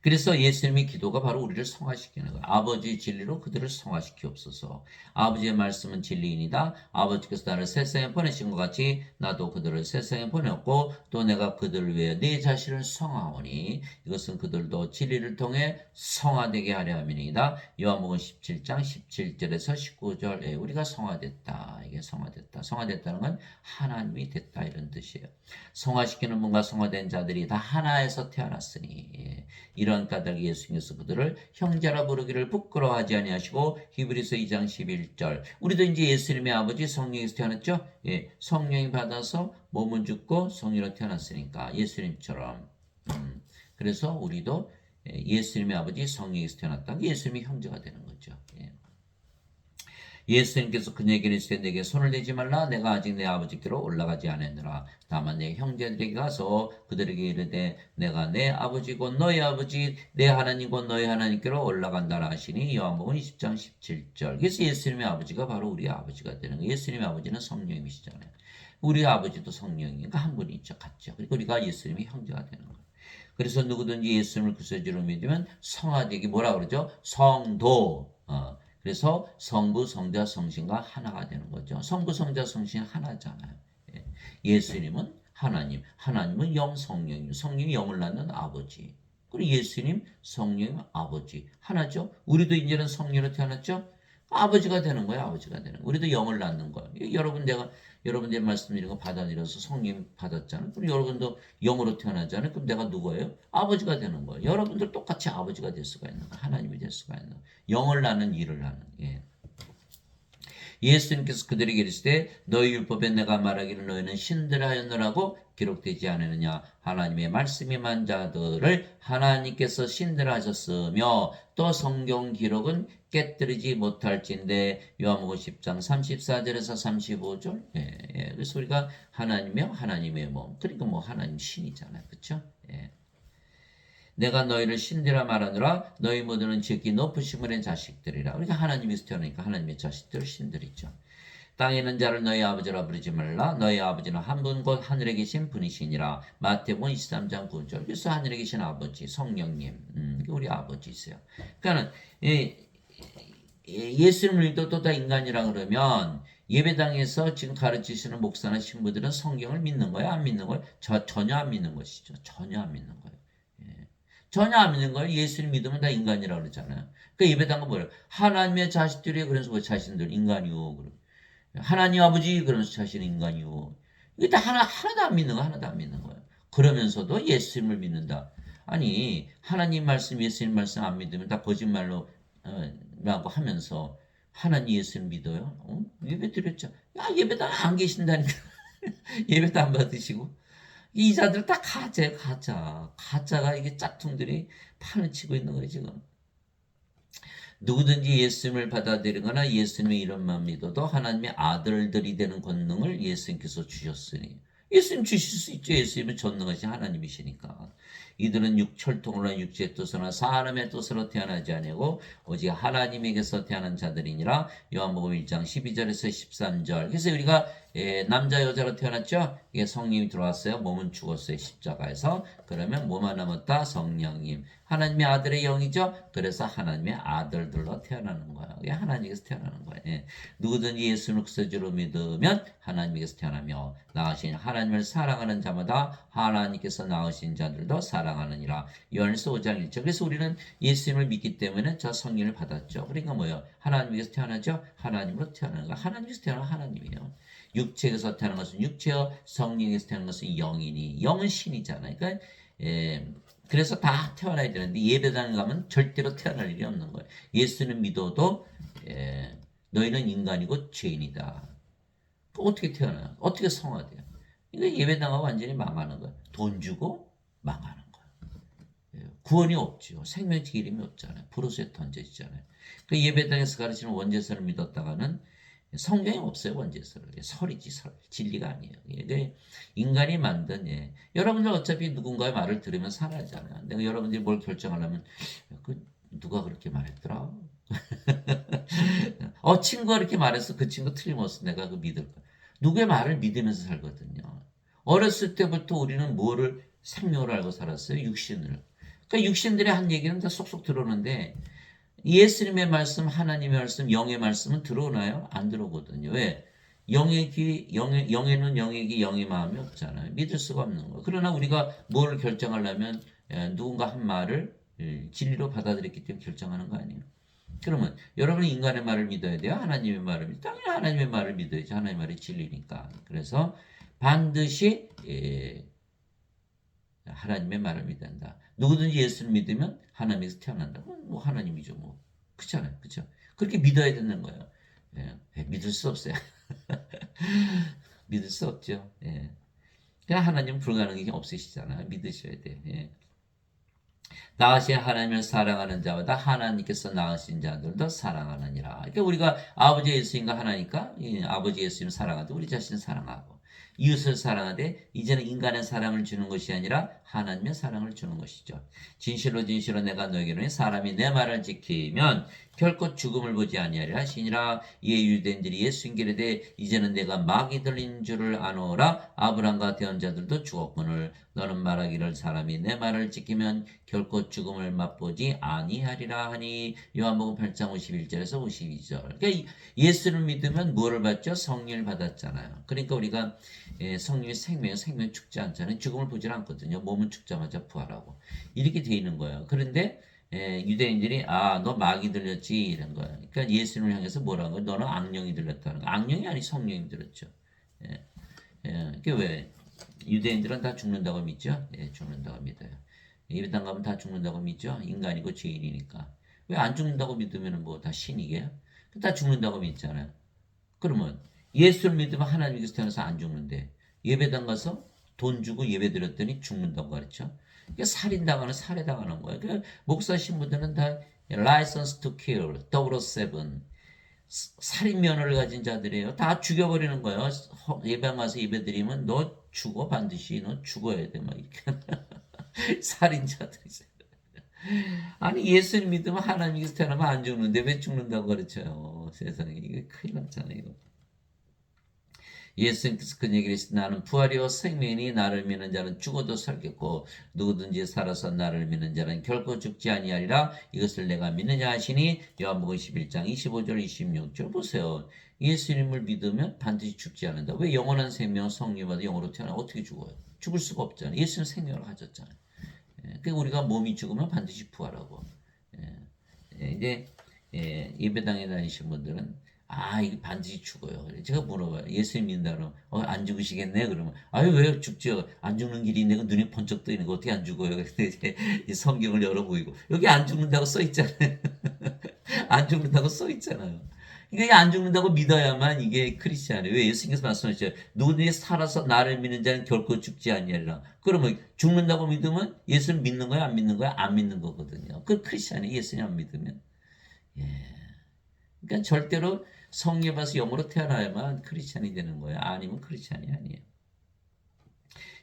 그래서 예수님의 기도가 바로 우리를 성화시키는 거예요. 아버지 진리로 그들을 성화시키옵소서. 아버지의 말씀은 진리이니다. 아버지께서 나를 세상에 보내신 것 같이 나도 그들을 세상에 보냈고 또 내가 그들을 위해 내 자신을 성화하오니 이것은 그들도 진리를 통해 성화되게 하려 함이니이다. 요한복음 17장 17절에서 19절. 우리가 성화됐다. 이게 성화됐다. 성화됐다는 건 하나님이 됐다 이런 뜻이에요. 성화시키는 분과 성화된 자들이 다 하나에서 태어났으니 이런 까닭에 예수님께서 그들을 형제라 부르기를 부끄러워하지 아니하시고 히브리서 2장 11절. 우리도 이제 예수님의 아버지 성령에서 태어났죠. 성령이 받아서 몸은 죽고 성령으로 태어났으니까 예수님처럼. 그래서 우리도 예수님의 아버지 성령에서 태어났다. 예수님이 형제가 되는 거죠. 예수님께서 그에게 이르시되 내게 손을 대지 말라. 내가 아직 내 아버지께로 올라가지 않았느라. 다만 내 형제들에게 가서 그들에게 이르되 내가 내 아버지 곧 너희 아버지 내 하나님 곧 너희 하나님께로 올라간다라 하시니. 요한복음 20장 17절. 그래서 예수님의 아버지가 바로 우리 아버지가 되는 거예요. 예수님의 아버지는 성령이시잖아요. 우리 아버지도 성령이니까 한 분이 있죠. 같죠. 그리고 우리가 예수님의 형제가 되는 거예요. 그래서 누구든지 예수님을 구세주로 믿으면 성화되기 뭐라 그러죠? 성도. 그래서 성부, 성자, 성신과 하나가 되는 거죠. 성부, 성자, 성신 하나잖아요. 예수님은 하나님, 하나님은 영 성령님, 성령이 영을 낳는 아버지. 그리고 예수님, 성령님, 아버지. 하나죠. 우리도 이제는 성령으로 태어났죠. 아버지가 되는 거예요. 아버지가 되는 거예요. 우리도 영을 낳는 거예요. 여러분들 말씀드린 거 받아들여서 성령 받았잖아요. 그럼 여러분도 영으로 태어나잖아요. 그럼 내가 누구예요? 아버지가 되는 거예요. 여러분들 똑같이 아버지가 될 수가 있는 거예요. 하나님이 될 수가 있는 거예요. 영을 낳는 일을 하는. 예수님께서 그들에게 이르시되 너희 율법에 내가 말하기를 너희는 신들을 하였노라고 기록되지 않느냐. 하나님의 말씀이 임한 자들을 하나님께서 신들 하셨으며 또 성경 기록은 깨뜨리지 못할진대. 요한복음 10장 34절에서 35절. 그래서 우리가 하나님이요 하나님의 몸. 그러니까 뭐 하나님 신이잖아요. 그렇죠? 내가 너희를 신들아 말하노라. 너희 모두는 지극히 높으심의 자식들이라. 그러니까 하나님에서 태어나니까 하나님의 자식들 신들이죠. 땅에 있는 자를 너희 아버지라 부르지 말라. 너희 아버지는 한 분 곧 하늘에 계신 분이시니라. 마태복음 23장 9절. 그래서 하늘에 계신 아버지 성령님, 우리 아버지세요. 그러니까는 예수님을 믿어도 다 인간이라 그러면 예배당에서 지금 가르치시는 목사나 신부들은 성경을 믿는 거야, 안 믿는 거야? 전혀 안 믿는 것이죠. 전혀 안 믿는 거예요. 전혀 안 믿는 거예요. 예수님 믿으면 다 인간이라 그러잖아요. 그 예배당은 뭐예요? 하나님의 자식들이 그래서 뭐 자신들 인간이요. 하나님 아버지 그러면서 자신은 인간이요. 이게 다 하나도 안 믿는 거 하나도 안 믿는 거예요. 그러면서도 예수님을 믿는다. 아니 하나님 말씀 예수님 말씀 안 믿으면 다 거짓말로 라고 하면서 하나님 예수님 믿어요? 예배 드렸죠. 야 예배당 안 계신다니까. 예배도 안 받으시고 이 자들 다 가짜예요. 가짜가 이게 짝퉁들이 판을 치고 있는 거예요 지금. 누구든지 예수님을 받아들이거나 예수님의 이름만 믿어도 하나님의 아들들이 되는 권능을 예수님께서 주셨으니 예수님 주실 수 있죠. 예수님은 전능하신 하나님이시니까. 이들은 혈통으로나 육체의 뜻으로나 사람의 뜻으로 태어나지 아니하고 오직 하나님에게서 태어난 자들이니라. 요한복음 1장 12절에서 13절. 그래서 우리가 남자 여자로 태어났죠. 이게 성령이 들어왔어요. 몸은 죽었어요. 십자가에서. 그러면 뭐만 남았다? 성령님. 하나님의 아들의 영이죠. 그래서 하나님의 아들들로 태어나는 거예요. 이게 하나님께서 태어나는 거예요. 누구든지 예수를 구세주로 믿으면 하나님께서 태어나며 나으신 하나님을 사랑하는 자마다 하나님께서 낳으신 자들도 사랑하느니라. 요한일서 5장 1절. 그래서 우리는 예수님을 믿기 때문에 저 성령을 받았죠. 그러니까 뭐예요? 하나님께서 태어나죠. 하나님으로 태어나는 거. 하나님께서 태어난 하나님이에요. 육체에서 태어난 것은 육체요, 성령에서 태어난 것은 영이니 영은 신이잖아요. 그러니까 그래서 다 태어나야 되는데 예배당 가면 절대로 태어날 일이 없는 거예요. 예수는 믿어도 너희는 인간이고 죄인이다. 어떻게 태어나요? 어떻게 성화돼요? 이거 예배당하고 완전히 망하는 거예요. 돈 주고 망하는 거예요. 구원이 없죠. 생명책 이름이 없잖아요. 브로스에 던져지잖아요. 그 예배당에서 가르치는 원죄설을 믿었다가는 성경에 없어요. 원죄설을. 설이지 설. 진리가 아니에요. 이게 인간이 만든 여러분들 어차피 누군가의 말을 들으면 살아잖아요. 내가 여러분들이 뭘 결정하려면 누가 그렇게 말했더라? 친구가 이렇게 말했어. 그 친구 틀림없어. 내가 그 믿을 거야. 누구의 말을 믿으면서 살거든요. 어렸을 때부터 우리는 뭐를 생명을 알고 살았어요? 육신을. 그러니까 육신들의 한 얘기는 다 쏙쏙 들어오는데 예수님의 말씀, 하나님의 말씀, 영의 말씀은 들어오나요? 안 들어오거든요. 왜? 영의 귀, 영에는 영의 귀, 영의 마음이 없잖아요. 믿을 수가 없는 거예요. 그러나 우리가 뭘 결정하려면 누군가 한 말을 진리로 받아들였기 때문에 결정하는 거 아니에요. 그러면 여러분은 인간의 말을 믿어야 돼요? 하나님의 말을 믿어요? 당연히 하나님의 말을 믿어야지. 하나님의 말이 진리니까. 그래서 반드시 하나님의 말을 믿어야 한다. 누구든지 예수를 믿으면 하나님에서 태어난다. 뭐 하나님이죠. 뭐 그렇잖아요. 그렇죠? 그렇게 믿어야 되는 거예요. 믿을 수 없어요. 믿을 수 없죠. 그냥 하나님 불가능이 없으시잖아요. 믿으셔야 돼. 낳으신 하나님을 사랑하는 자마다 하나님께서 낳으신 자들도 사랑하느니라. 그러니까 우리가 아버지 예수님과 하나니까 아버지 예수님 사랑하듯 우리 자신을 사랑하고 이웃을 사랑하되 이제는 인간의 사랑을 주는 것이 아니라 하나님의 사랑을 주는 것이죠. 진실로 진실로 내가 너에게 이르노니 사람이 내 말을 지키면 결코 죽음을 보지 아니하리라 하시니라. 이에 유대인들이 예수님께 이르되 이제는 내가 마귀 들린 줄을 아노라. 아브라함과 대언 자들도 죽었거늘 너는 말하기를 사람이 내 말을 지키면 결코 죽음을 맛보지 아니하리라 하니. 요한복음 8장 51절에서 52절. 그러니까 예수를 믿으면 뭐를 받죠? 성령을 받았잖아요. 그러니까 우리가 성령의 생명 죽지 않잖아요. 죽음을 보질 않거든요. 몸은 죽자마자 부활하고 이렇게 돼 있는 거예요. 그런데 유대인들이 너 마귀 들렸지 이런 거예요. 그러니까 예수님을 향해서 뭐라는 거예요? 너는 악령이 들렸다는 거예요. 악령이 아니 성령이 들렸죠. 그게 왜? 유대인들은 다 죽는다고 믿죠? 죽는다고 믿어요. 예배당 가면 다 죽는다고 믿죠? 인간이고 죄인이니까. 왜 안 죽는다고 믿으면 뭐 다 신이게요? 다 죽는다고 믿잖아요. 그러면 예수를 믿으면 하나님께서 태어나서 안 죽는데 예배당 가서 돈 주고 예배 드렸더니 죽는다고 가르쳐. 그러니까 살인당하는 살해당하는 거예요. 그 목사 신부들은 다 license to kill, 007 살인 면허를 가진 자들이에요. 다 죽여버리는 거예요. 예배당 가서 예배 드리면 너 죽어 반드시 너 죽어야 돼 막 이렇게 살인자들이세요. 아니 예수님 믿으면 하나님께서 태어나면 안 죽는데 왜 죽는다고 가르쳐요. 세상에 이게 큰일 났잖아요. 이거. 예수님께서 그 얘기를 했을 때 나는 부활이요 생명이니 나를 믿는 자는 죽어도 살겠고 누구든지 살아서 나를 믿는 자는 결코 죽지 아니하리라 이것을 내가 믿느냐 하시니 요한복음 11장 25절 26절 보세요. 예수님을 믿으면 반드시 죽지 않는다. 왜 영원한 생명 성령받아 영으로 태어나 어떻게 죽어요? 죽을 수가 없잖아요. 예수님 생명을 가졌잖아요. 그러니까 우리가 몸이 죽으면 반드시 부활하고 이제 예배당에 다니신 분들은 이게 반드시 죽어요. 제가 물어봐요. 예수님 믿는다면 안 죽으시겠네? 그러면 아유 왜 죽죠? 안 죽는 길이 있네. 눈이 번쩍 뜨이는 거 어떻게 안 죽어요? 근데 이제 성경을 열어 보이고 여기 안 죽는다고 써 있잖아요. 안 죽는다고 써 있잖아요. 그러니까 안 죽는다고 믿어야만 이게 크리스찬이에요. 왜 예수님께서 말씀하셨죠? 누구든지 살아서 나를 믿는 자는 결코 죽지 아니하리라. 그러면 죽는다고 믿으면 예수를 믿는 거야, 안 믿는 거야? 안 믿는 거거든요. 그 크리스찬이 예수님 안 믿으면. 예. 그러니까 절대로 성령 받아서 영으로 태어나야만 크리스찬이 되는 거예요. 아니면 크리스찬이 아니에요.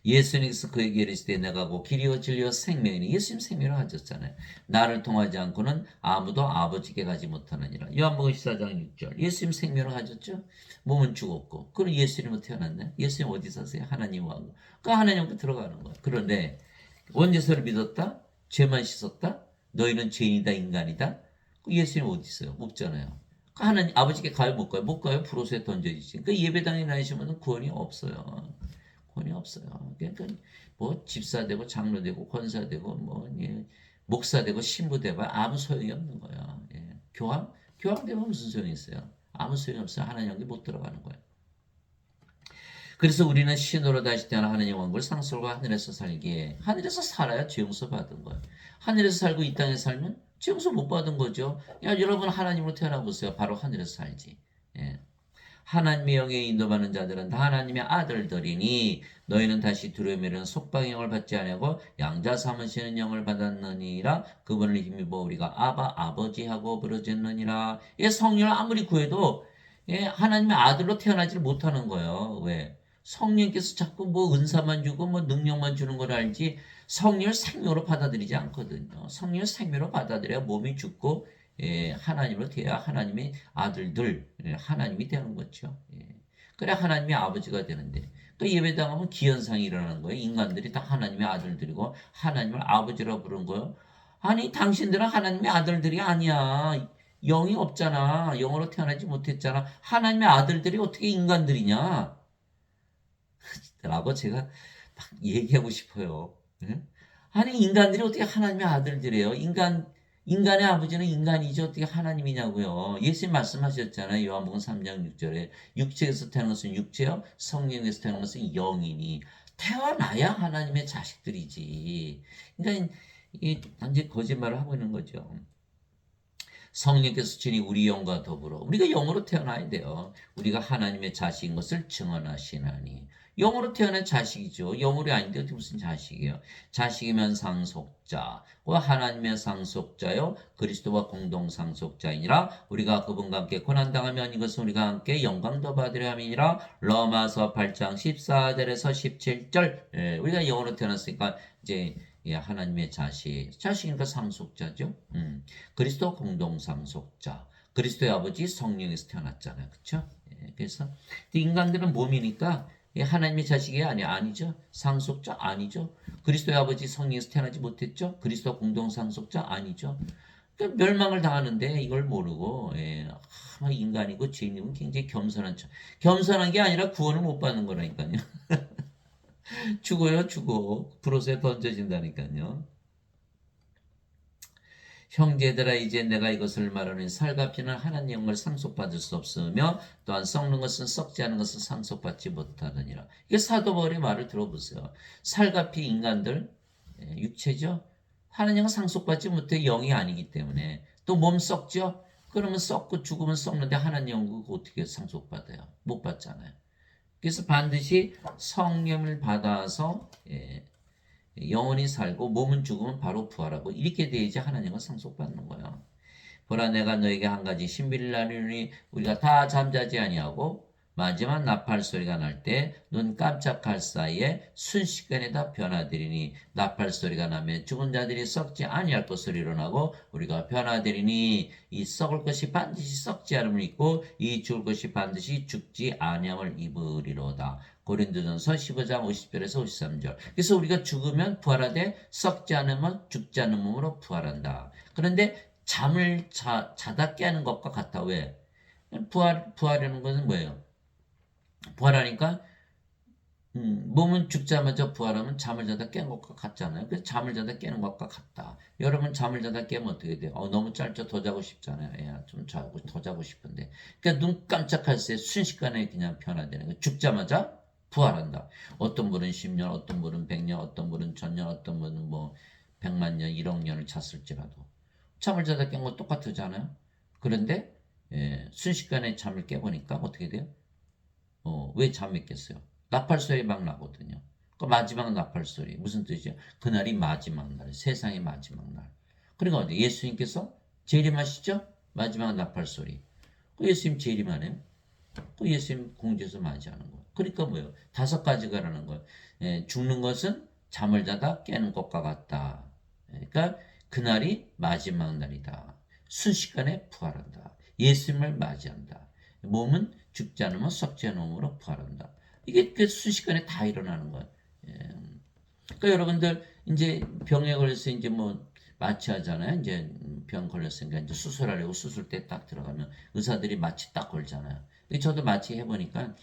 예수님께서 그에게 이르실 때 내가 곧 길이요 진리요 생명이니 예수님 생명을 가졌잖아요. 나를 통하지 않고는 아무도 아버지께 가지 못하느니라. 요한복음 14장 6절 예수님 생명을 가졌죠. 몸은 죽었고 그럼 예수님은 태어났네. 예수님 어디 사세요? 하나님 왕. 그 하나님께 들어가는 거예요. 그런데 원죄서를 믿었다? 죄만 씻었다? 너희는 죄인이다 인간이다? 예수님 어디 있어요? 없잖아요. 하나님 아버지께 가요 못 가요? 못 가요. 불호수에 던져지지. 그 예배당에 나이시면 구원이 없어요. 구원이 없어요. 그러니까 뭐 집사 되고 장로 되고 권사 되고 뭐 목사 되고 신부 되고 아무 소용이 없는 거예요. 교황 되면 무슨 소용이 있어요? 아무 소용이 없어요. 하나님 못 들어가는 거예요. 그래서 우리는 신으로 다시 태어나 하나님 왕국을 상속과 하늘에서 살기에 하늘에서 살아야 죄 용서 받은 거예요. 하늘에서 살고 이 땅에 살면 죄 용서 못 받은 거죠. 야 여러분 하나님으로 태어나 보세요. 바로 하늘에서 살지. 예. 하나님의 영에 인도받는 자들은 다 하나님의 아들들이니 너희는 다시 두려움에 이르는 속방의 영을 받지 아니하고 양자 삼으시는 영을 받았느니라. 그분을 힘입어 우리가 아바 아버지 하고 부르짖느니라. 성령을 아무리 구해도 하나님의 아들로 태어나지를 못하는 거예요. 왜? 성령께서 자꾸 뭐 은사만 주고 뭐 능력만 주는 걸 알지 성령을 생명으로 받아들이지 않거든요. 성령을 생명으로 받아들여야 몸이 죽고 하나님으로 돼야 하나님의 아들들, 하나님이 되는 거죠. 그래 하나님의 아버지가 되는데 또 예배당 하면 기현상이 일어나는 거예요. 인간들이 다 하나님의 아들들이고 하나님을 아버지라고 부르는 거예요. 아니 당신들은 하나님의 아들들이 아니야. 영이 없잖아. 영으로 태어나지 못했잖아. 하나님의 아들들이 어떻게 인간들이냐? 라고 제가 막 얘기하고 싶어요. 아니 인간들이 어떻게 하나님의 아들들이에요? 인간의 아버지는 인간이죠. 어떻게 하나님이냐고요. 예수님 말씀하셨잖아요. 요한복음 3장 6절에 육체에서 태어난 것은 육체요. 성령에서 태어난 것은 영이니 태어나야 하나님의 자식들이지. 그러니까 이 단지 거짓말을 하고 있는 거죠. 성령께서 친히 우리 영과 더불어 우리가 영으로 태어나야 돼요. 우리가 하나님의 자식인 것을 증언하시나니 영으로 태어난 자식이죠. 영으로 아닌데 어떻게 무슨 자식이에요? 자식이면 상속자, 하나님의 상속자요 그리스도와 공동 상속자이니라. 우리가 그분과 함께 고난당하면 이것은 우리가 함께 영광도 받으려 함이니라. 로마서 8장 14절에서 17절 우리가 영으로 태어났으니까 이제 하나님의 자식이니까 상속자죠. 그리스도 공동 상속자, 그리스도의 아버지 성령에서 태어났잖아요. 그렇죠? 그래서 인간들은 몸이니까 하나님의 자식이 아니죠. 상속자 아니죠. 그리스도의 아버지 성령에서 태어나지 못했죠. 그리스도 공동 상속자 아니죠. 그러니까 멸망을 당하는데 이걸 모르고 인간이고 죄인이고 굉장히 겸손한 게 아니라 구원을 못 받는 거라니까요. 죽어요, 죽어. 불옷에 던져진다니까요. 형제들아 이제 내가 이것을 말하는 살갑지는 하나님 영을 상속받을 수 없으며 또한 썩는 것은 썩지 않은 것은 상속받지 못하느니라. 이게 사도 바울의 말을 들어보세요. 살갑이 인간들 육체죠. 하나님은 상속받지 못해 영이 아니기 때문에 또 몸 썩죠. 그러면 썩고 죽으면 썩는데 하나님 그거 어떻게 상속받아요? 못 받잖아요. 그래서 반드시 성령을 받아서 영원히 살고 몸은 죽으면 바로 부활하고 이렇게 돼야지 하나님은 상속받는 거예요. 보라 내가 너에게 한 가지 신비를 나누니 우리가 다 잠자지 아니하고 마지막 나팔 소리가 날 때 눈 깜짝할 사이에 순식간에 다 변화되리니 나팔 소리가 나면 죽은 자들이 썩지 아니할 것을 일어나고 우리가 변화되리니 이 썩을 것이 반드시 썩지 않음을 입고 이 죽을 것이 반드시 죽지 아니함을 입으리로다. 고린도전서 15장 50절에서 53절. 그래서 우리가 죽으면 부활하되 썩지 않으면 죽지 않은 몸으로 부활한다. 그런데 잠을 자다 깨는 것과 같아. 왜? 부활하는 것은 뭐예요? 부활하니까 몸은 죽자마자 부활하면 잠을 자다 깬 것과 같잖아요. 그래서 잠을 자다 깨는 것과 같다. 여러분 잠을 자다 깨면 어떻게 돼요? 너무 짧죠. 더 자고 싶잖아요. 좀 자고 더 자고 싶은데. 그러니까 눈 깜짝할 새 순식간에 그냥 변화되는 거예요. 죽자마자 부활한다. 어떤 분은 10년, 어떤 분은 100년, 어떤 분은 1000년, 어떤 분은 뭐 100만 년, 1억 년을 잤을지라도 잠을 자다 깬 건 똑같잖아요. 그런데 순식간에 잠을 깨보니까 어떻게 돼요? 왜 잠이 깼어요? 나팔 소리 막 나거든요. 그 마지막 나팔 소리 무슨 뜻이죠? 그날이 마지막 날, 세상의 마지막 날. 그러니까 예수님께서 재림하시죠? 마지막 나팔 소리. 그 예수님 재림하네요. 그 예수님 공주에서 맞이하는 거예요. 그러니까 뭐예요? 5가지가라는 거예요. 죽는 것은 잠을 자다 깨는 것과 같다. 그러니까 그날이 마지막 날이다. 순식간에 부활한다. 예수님을 맞이한다. 몸은 죽지 않으면 썩지 않은 몸으로 부활한다. 이게 그 순식간에 다 일어나는 거예요. 그러니까 여러분들 이제 병에 걸려서 이제 뭐 마취하잖아요. 이제 병 걸렸으니까 이제 수술하려고 수술대 딱 들어가면 의사들이 마취 딱 걸잖아요. 저도 마취 해보니까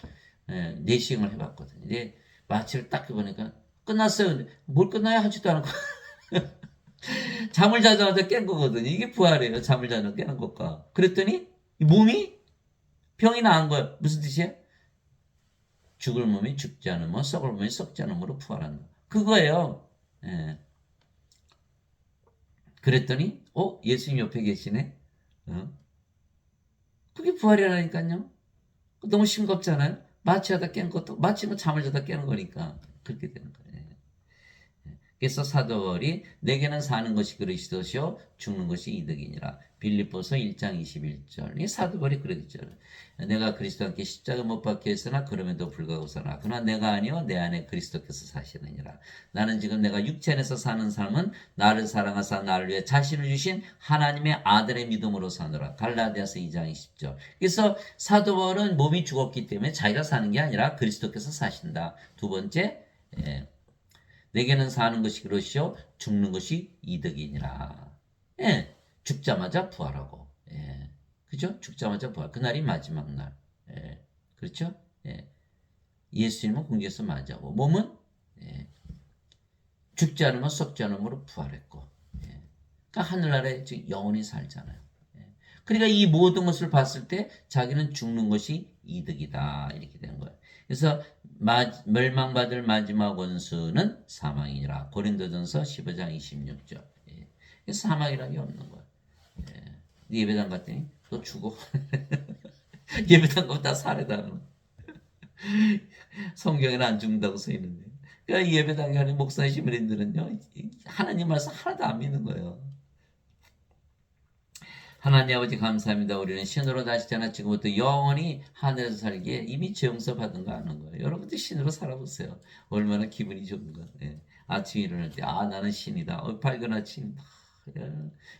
내시경을 해봤거든요. 근데 마취를 딱 해보니까 끝났어요. 근데 뭘 끝나야 하지도 않고 잠을 자자마자 깬 거거든요. 이게 부활이에요. 잠을 자는 깨는 것과. 그랬더니 몸이 병이 나은 거예요. 무슨 뜻이에요? 죽을 몸이 죽지 않으면 썩을 몸이 썩지 않으므로 부활한다. 그거예요. 예. 그랬더니 예수님 옆에 계시네. 그게 부활이라니까요. 너무 싱겁잖아요. 마취하다 깬 것도 마치면 잠을 자다 깨는 거니까 그렇게 되는 거예요. 그래서 사도 바울이 내게는 사는 것이 그리스도시요 죽는 것이 이득이니라. 빌립보서 1장 21절. 이 사도 바울이 그러죠. 내가 그리스도와 함께 십자가 못 박혀 있으나 그럼에도 불구하고 사나 그러나 내가 아니요 내 안에 그리스도께서 사시느니라. 나는 지금 내가 육체 안에서 사는 삶은 나를 사랑하사 나를 위해 자신을 주신 하나님의 아들의 믿음으로 사노라. 갈라디아서 2장 20절. 그래서 사도 바울은 몸이 죽었기 때문에 자기가 사는 게 아니라 그리스도께서 사신다. 두 번째 내게는 사는 것이 그릇이요 죽는 것이 이득이니라. 죽자마자 부활하고. 그죠? 죽자마자 부활. 그날이 마지막 날. 그렇죠? 예수님은 궁지에서 맞이하고 몸은 죽지 않으면 썩지 않으므로 부활했고. 그러니까 하늘나라에 영원히 살잖아요. 그러니까 이 모든 것을 봤을 때 자기는 죽는 것이 이득이다. 이렇게 되는 거예요. 그래서 멸망받을 마지막 원수는 사망이니라. 고린도전서 15장 26절. 그래서 사망이라는 게 없는 거예요. 예배당 갔더니 너 죽어. 예배당 가면 다 살해당하는. 성경에는 안 죽는다고 써 있는데. 그러니까 예배당에 가는 목사님 시민들은요 하나님 말씀 하나도 안 믿는 거예요. 하나님 아버지 감사합니다. 우리는 신으로 다시 태어나 지금부터 영원히 하늘에서 살기에 이미 죄 용서 받은 거 아는 거예요. 여러분도 신으로 살아보세요. 얼마나 기분이 좋은가. 아침에 일어날 때 나는 신이다. 밝은 아침,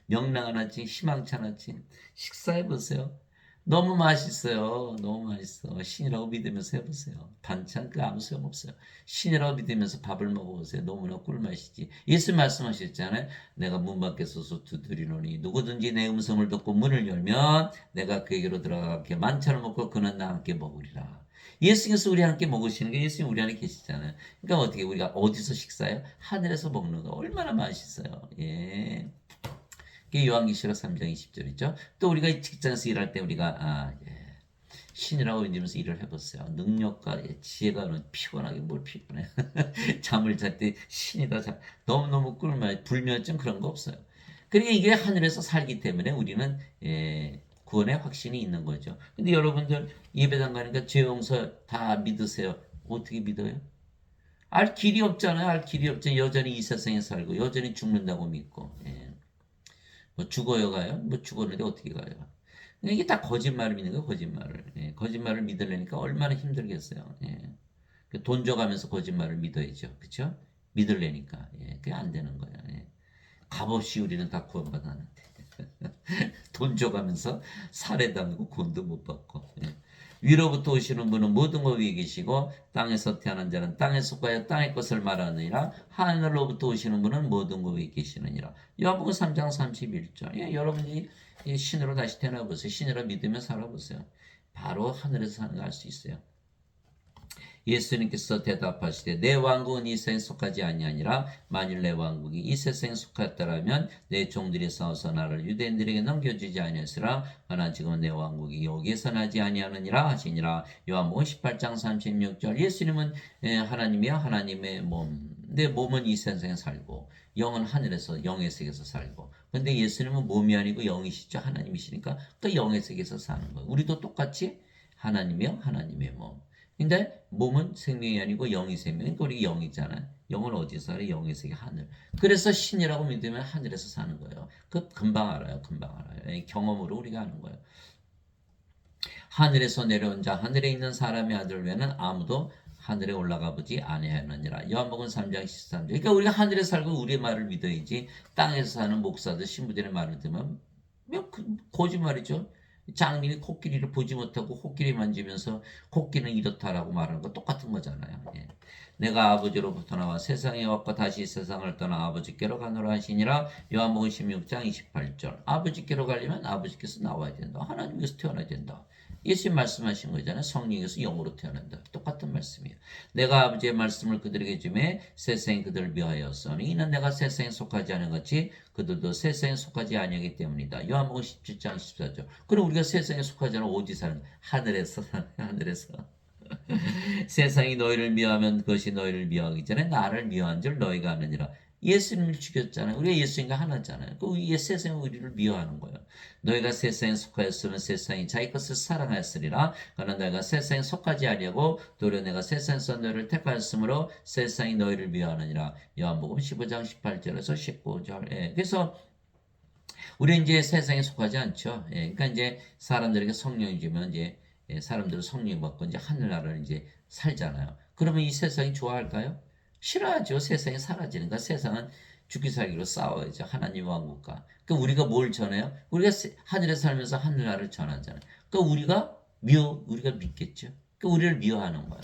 명랑한 아침, 희망찬 아침 식사해보세요. 너무 맛있어요. 너무 맛있어. 신이라고 믿으면서 해보세요. 반찬 아무 소용없어요. 신이라고 믿으면서 밥을 먹어보세요. 너무나 꿀맛이지. 예수 말씀하셨잖아요. 내가 문 밖에 서서 두드리노니 누구든지 내 음성을 듣고 문을 열면 내가 그에게로 들어가게 만찬을 먹고 그는 나와 함께 먹으리라. 예수님께서 우리 함께 먹으시는 게 예수님 우리 안에 계시잖아요. 그러니까 어떻게 우리가 어디서 식사해요? 하늘에서 먹는 거 얼마나 맛있어요. 그게 요한계시록 3장 20절이죠. 또 우리가 직장에서 일할 때 우리가 신이라고 믿으면서 일을 해보세요. 능력과 지혜가 피곤하게 뭘 피곤해. 잠을 잘 때 신이다. 너무너무 꿀맛 불면증 그런 거 없어요. 그러니까 이게 하늘에서 살기 때문에 우리는 구원의 확신이 있는 거죠. 근데 여러분들 예배당 가니까 죄 용서 다 믿으세요. 어떻게 믿어요? 알 길이 없잖아요. 알 길이 없죠. 여전히 이 세상에 살고 여전히 죽는다고 믿고. 예. 뭐 죽어요 가요? 뭐 죽었는데 어떻게 가요? 이게 다 거짓말을 믿는 거예요. 거짓말을. 예. 거짓말을 믿으려니까 얼마나 힘들겠어요. 예. 돈 줘가면서 거짓말을 믿어야죠. 그렇죠? 믿으려니까. 예. 그게 안 되는 거예요. 예. 값없이 우리는 다 구원받았는데. 돈 줘가면서 살해당하고 구원도 못 받고. 예. 위로부터 오시는 분은 모든 것 위에 계시고 땅에서 태어난 자는 땅에 속하여 땅의 것을 말하느니라. 하늘로부터 오시는 분은 모든 것 위에 계시느니라. 요한복음 3장 31절. 예, 여러분이 신으로 다시 태어나보세요. 신으로 믿으며 살아보세요. 바로 하늘에서 사는 거 알 수 있어요. 예수님께서 대답하시되 내 왕국은 이 세상에 속하지 아니하니라. 만일 내 왕국이 이 세상에 속하였더라면 내 종들이 싸워서 나를 유대인들에게 넘겨주지 아니하였으라. 하나 지금은 내 왕국이 여기에서 나지 아니하느니라 하시니라. 요한복음 18장 36절. 예수님은 하나님이야 하나님의 몸. 내 몸은 이 세상에 살고 영은 하늘에서 영의 세계에서 살고. 근데 예수님은 몸이 아니고 영이시죠. 하나님이시니까 또 영의 세계에서 사는 거예요. 우리도 똑같이 하나님이요 하나님의 몸. 근데 몸은 생명이 아니고 영이 생명. 그러니까 우리 영이잖아요. 영은 어디서 살아요? 영의 세계 하늘. 그래서 신이라고 믿으면 하늘에서 사는 거예요. 그 금방 알아요. 금방 알아요. 경험으로 우리가 아는 거예요. 하늘에서 내려온 자, 하늘에 있는 사람의 아들 외에는 아무도 하늘에 올라가 보지 아니하느니라. 요한복음 3장 13절. 그러니까 우리가 하늘에 살고 우리의 말을 믿어야지. 땅에서 사는 목사들, 신부들의 말을 들으면 거짓말이죠. 장님이 코끼리를 보지 못하고 코끼리 만지면서 코끼리는 이렇다라고 말하는 거 똑같은 거잖아요. 예. 내가 아버지로부터 나와 세상에 왔고 다시 세상을 떠나 아버지께로 가노라 하시니라. 요한복음 16장 28절. 아버지께로 가려면 아버지께서 나와야 된다. 하나님께서 태어나야 된다. 예수님 말씀하신 거잖아요. 성령에서 영으로 태어난다. 똑같은 말씀이에요. 내가 아버지의 말씀을 그들에게 주매 세상이 그들을 미워하였으니 이는 내가 세상에 속하지 않은 것이 그들도 세상에 속하지 아니하기 때문이다. 요한복음 17장 14절. 그럼 우리가 세상에 속하지 않아 어디 사는? 하늘에서 하늘에서. 세상이 너희를 미워하면 그것이 너희를 미워하기 전에 나를 미워한 줄 너희가 아느니라. 예수님을 죽였잖아요. 우리가 예수님과 하나잖아요. 그 세상이 우리를 미워하는 거예요. 너희가 세상에 속하였으면 세상이 자기 것을 사랑하였으리라. 그러나 너희가 세상에 속하지 아니하고 도리어 내가 세상에서 너희를 택하였으므로 세상이 너희를 미워하느니라. 요한복음 15장 18절에서 19절. 예. 그래서 우리는 이제 세상에 속하지 않죠. 예. 그러니까 이제 사람들에게 성령이 주면 이제 사람들은 성령이 받고 이제 하늘나라를 이제 살잖아요. 그러면 이 세상이 좋아할까요? 싫어하죠. 세상이 사라지는 거. 세상은 죽기 살기로 싸워야죠. 하나님 왕국과. 그 우리가 뭘 전해요? 우리가 하늘에 살면서 하늘나라를 전하잖아요. 그 우리가 믿겠죠. 그 우리를 미워하는 거예요.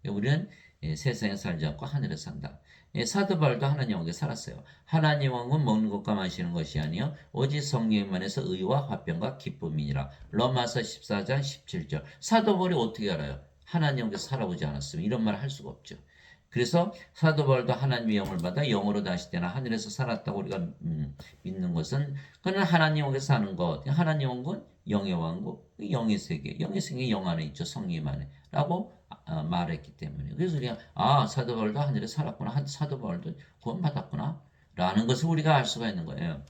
우리는 세상에 살지 않고 하늘에 산다. 사도 바울도 하나님 왕국에 살았어요. 하나님 왕국은 먹는 것과 마시는 것이 아니요 오직 성령만에서 의와 화평과 기쁨이니라. 로마서 14장 17절. 사도 바울이 어떻게 알아요? 하나님 왕국에서 살아보지 않았으면 이런 말 할 수가 없죠. 그래서 사도 바울도 하나님의 영을 받아 영으로 다시 태어나 하늘에서 살았다고 우리가 믿는 것은 그는 하나님 왕국에서 사는 것. 하나님 왕국은 영의 왕국, 영의 세계, 영의 세계 영 안에 있죠. 성령 안에 라고 말했기 때문에. 그래서 우리가 사도 바울도 하늘에 살았구나. 사도 바울도 구원받았구나. 라는 것을 우리가 알 수가 있는 거예요.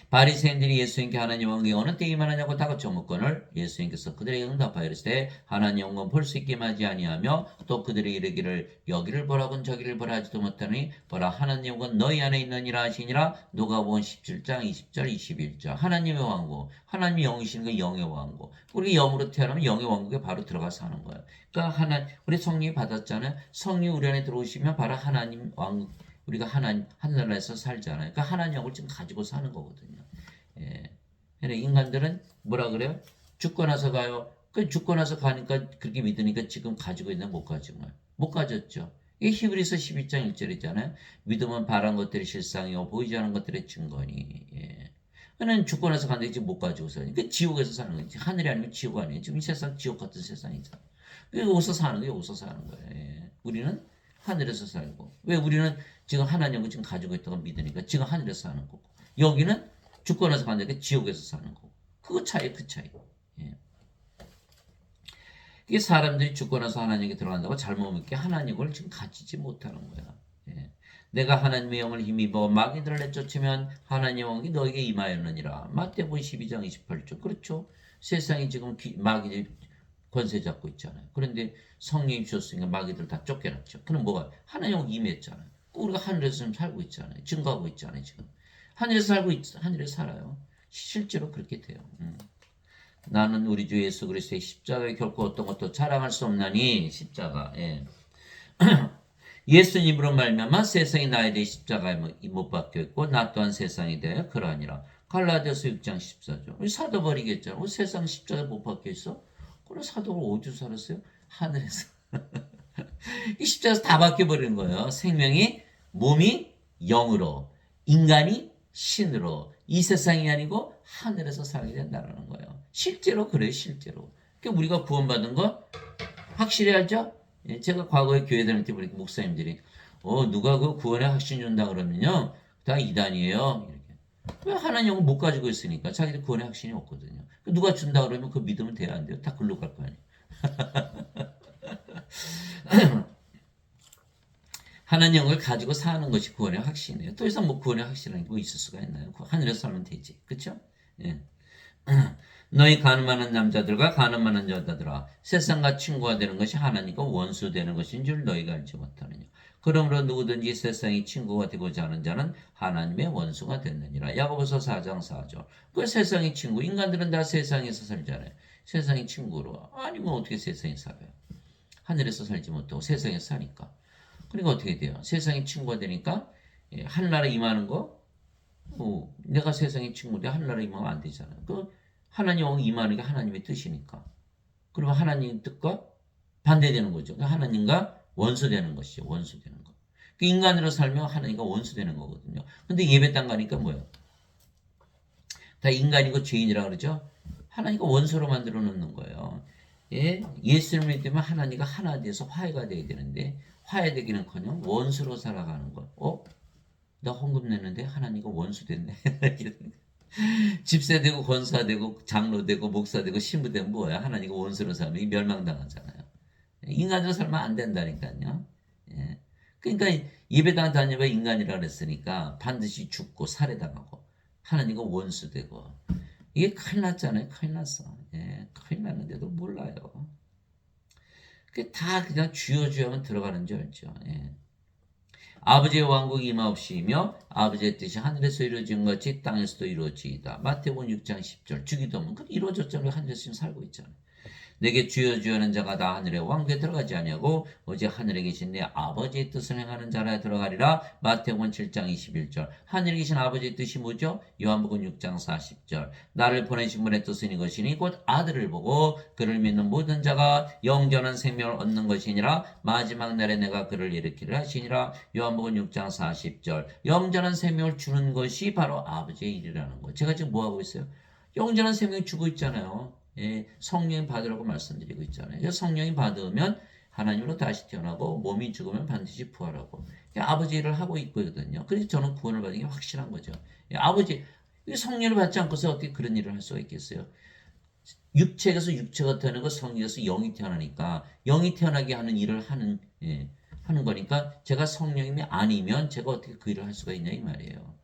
바리새인들이 예수님께 하나님 왕국이 어느 때 임하느냐고 다그쳐 묻거늘 예수님께서 그들에게 응답하여 이르시되 하나님 왕국은 볼 수 있게 하지 아니하며 또 그들이 이르기를 여기를 보라곤 저기를 보라 하지도 못하니 보라 하나님 왕국은 너희 안에 있느니라 하시니라. 누가복음 17장 20절 21절. 하나님의 왕국, 하나님이 영이시는 게 영의 왕국. 우리 영으로 태어나면 영의 왕국에 바로 들어가서 사는 거예요. 그러니까 우리 성령이 받았잖아요. 성령이 우리 안에 들어오시면 바로 하나님 왕국, 우리가 하늘나라에서 살잖아요. 그러니까 하나님 영을 지금 가지고 사는 거거든요. 예. 인간들은 뭐라 그래요? 죽고 나서 가요. 그 죽고 나서 가니까 그렇게 믿으니까 지금 가지고 있나 못 가진 거예요. 못 가졌죠. 이게 히브리서 12장 1절이잖아요. 믿음은 바란 것들이 실상이요 보이지 않은 것들의 증거니. 예. 그는 죽고 나서 가는데 지금 못 가지고 사니까 그러니까 지옥에서 사는 거지. 하늘이 아니면 지옥 아니에요. 지금 이 세상 지옥 같은 세상이잖아. 여기서 사는 거예요. 여기서 사는 거예요. 예. 우리는 하늘에서 살고. 왜 우리는 지금 하나님을 지금 가지고 있다고 믿으니까 지금 하늘에서 사는 거고. 여기는 죽고 나서 가는데 지옥에서 사는 거고. 그 차이. 예. 이게 사람들이 죽고 나서 하나님께 들어간다고 잘못 믿게 하나님을 지금 가지지 못하는 거야. 예. 내가 하나님의 영을 힘입어 마귀들을 내쫓으면 하나님의 영이 너에게 임하였느니라. 마태복음 12장 28절. 그렇죠. 세상이 지금 마귀들이 권세 잡고 있잖아요. 그런데 성령이 주셨으니까 마귀들 다 쫓겨났죠. 그럼 뭐가? 하나님 영 임했잖아요. 우리가 하늘에서 지금 살고 있잖아요. 증거하고 있잖아요. 지금 하늘에서 하늘에서 살아요. 실제로 그렇게 돼요. 나는 우리 주 예수 그리스도의 십자가에 결코 어떤 것도 자랑할 수 없나니. 십자가. 예. 예수님으로 말미암아 세상이 나에 대해 십자가에 못 박혀있고 나 또한 세상에 대해 그러하니라. 갈라디아서 6장 14절. 우리 사도 버리겠잖아. 우리 세상 십자가에 못 박혀있어? 그래 사도가 어디서 살았어요? 하늘에서. 이 십자가에서 다 박혀버리는 거예요. 생명이 몸이 영으로, 인간이 신으로, 이 세상이 아니고 하늘에서 살게 된다는 거예요. 실제로 그래요. 실제로. 그러니까 우리가 구원받은 거 확실히 알죠? 예, 제가 과거에 교회 다닐 때 보니까 목사님들이 누가 그 구원에 확신 준다 그러면요 다 이단이에요. 이렇게. 왜 하나님을 못 가지고 있으니까 자기들 구원에 확신이 없거든요. 누가 준다 그러면 그 믿으면 돼요 안 돼요? 다 글로 갈 거 아니에요. 하나님을 가지고 사는 것이 구원의 확신이에요. 더 이상 뭐 구원의 확신이 뭐 있을 수가 있나요? 하늘에서 살면 되지. 그렇죠? 예. 너희 가늠하는 남자들과 가늠하는 여자들아 세상과 친구가 되는 것이 하나님과 원수 되는 것인 줄 너희가 알지 못하느냐. 그러므로 누구든지 세상이 친구가 되고자 하는 자는 하나님의 원수가 됐느니라. 야고보서 4장 4절. 그 세상이 친구. 인간들은 다 세상에서 살잖아요. 세상이 친구로. 아니면 어떻게 세상에 살아요? 하늘에서 살지 못하고 세상에서 사니까. 그러니까 어떻게 돼요? 세상이 친구가 되니까 하늘나라 임하는 거 내가 세상의 친구인데 하늘나라 임하면 안 되잖아요. 하나님 임하는 게 하나님의 뜻이니까. 그러면 하나님 뜻과 반대되는 거죠. 하나님과 원수되는 것이죠. 원수되는 거. 인간으로 살면 하나님과 원수되는 거거든요. 근데 예배당 가니까 뭐예요? 다 인간이고 죄인이라 그러죠. 하나님과 원수로 만들어 놓는 거예요. 예? 예수를 믿으면 하나님과 하나 돼서 화해가 돼야 되는데 화해되기는커녕 원수로 살아가는 거. 나 헌금 냈는데 하나님과 원수 됐네. 집세되고 권사되고 장로되고 목사되고 신부되면 뭐야? 하나님과 원수로 살면 멸망당하잖아요. 인간으로 살면 안 된다니까요. 예. 그러니까 예배당 다니면 인간이라 그랬으니까 반드시 죽고 살해당하고 하나님과 원수되고 이게 큰일 났잖아요. 큰일 났어. 예. 큰일 났는데도 몰라요. 그게 다 그냥 주여 하면 들어가는 줄 알죠. 예. 아버지의 왕국이 임하옵시며 아버지의 뜻이 하늘에서 이루어진 것 같이 땅에서도 이루어지이다. 마태복음 6장 10절. 주기도문 그 이루어졌잖아요. 하늘에서 지금 살고 있잖아요. 내게 주여 주여는 자가 다 하늘의 왕국에 들어가지 아니하고 오직 하늘에 계신 내 아버지의 뜻을 행하는 자라 들어가리라. 마태복음 7장 21절. 하늘에 계신 아버지의 뜻이 뭐죠? 요한복음 6장 40절. 나를 보내신 분의 뜻은 이것이니 곧 아들을 보고 그를 믿는 모든 자가 영원한 생명을 얻는 것이니라. 마지막 날에 내가 그를 일으키려 하시니라. 요한복음 6장 40절. 영원한 생명을 주는 것이 바로 아버지의 일이라는 거. 제가 지금 뭐 하고 있어요? 영원한 생명을 주고 있잖아요. 예, 성령 받으라고 말씀드리고 있잖아요. 성령이 받으면 하나님으로 다시 태어나고 몸이 죽으면 반드시 부활하고 아버지 일을 하고 있거든요. 그래서 저는 구원을 받은 게 확실한 거죠. 예, 아버지 성령을 받지 않고서 어떻게 그런 일을 할 수가 있겠어요? 육체에서 육체가 태어나고 성령에서 영이 태어나니까 영이 태어나게 하는 일을 하는 거니까 제가 성령이 아니면 제가 어떻게 그 일을 할 수가 있냐 이 말이에요.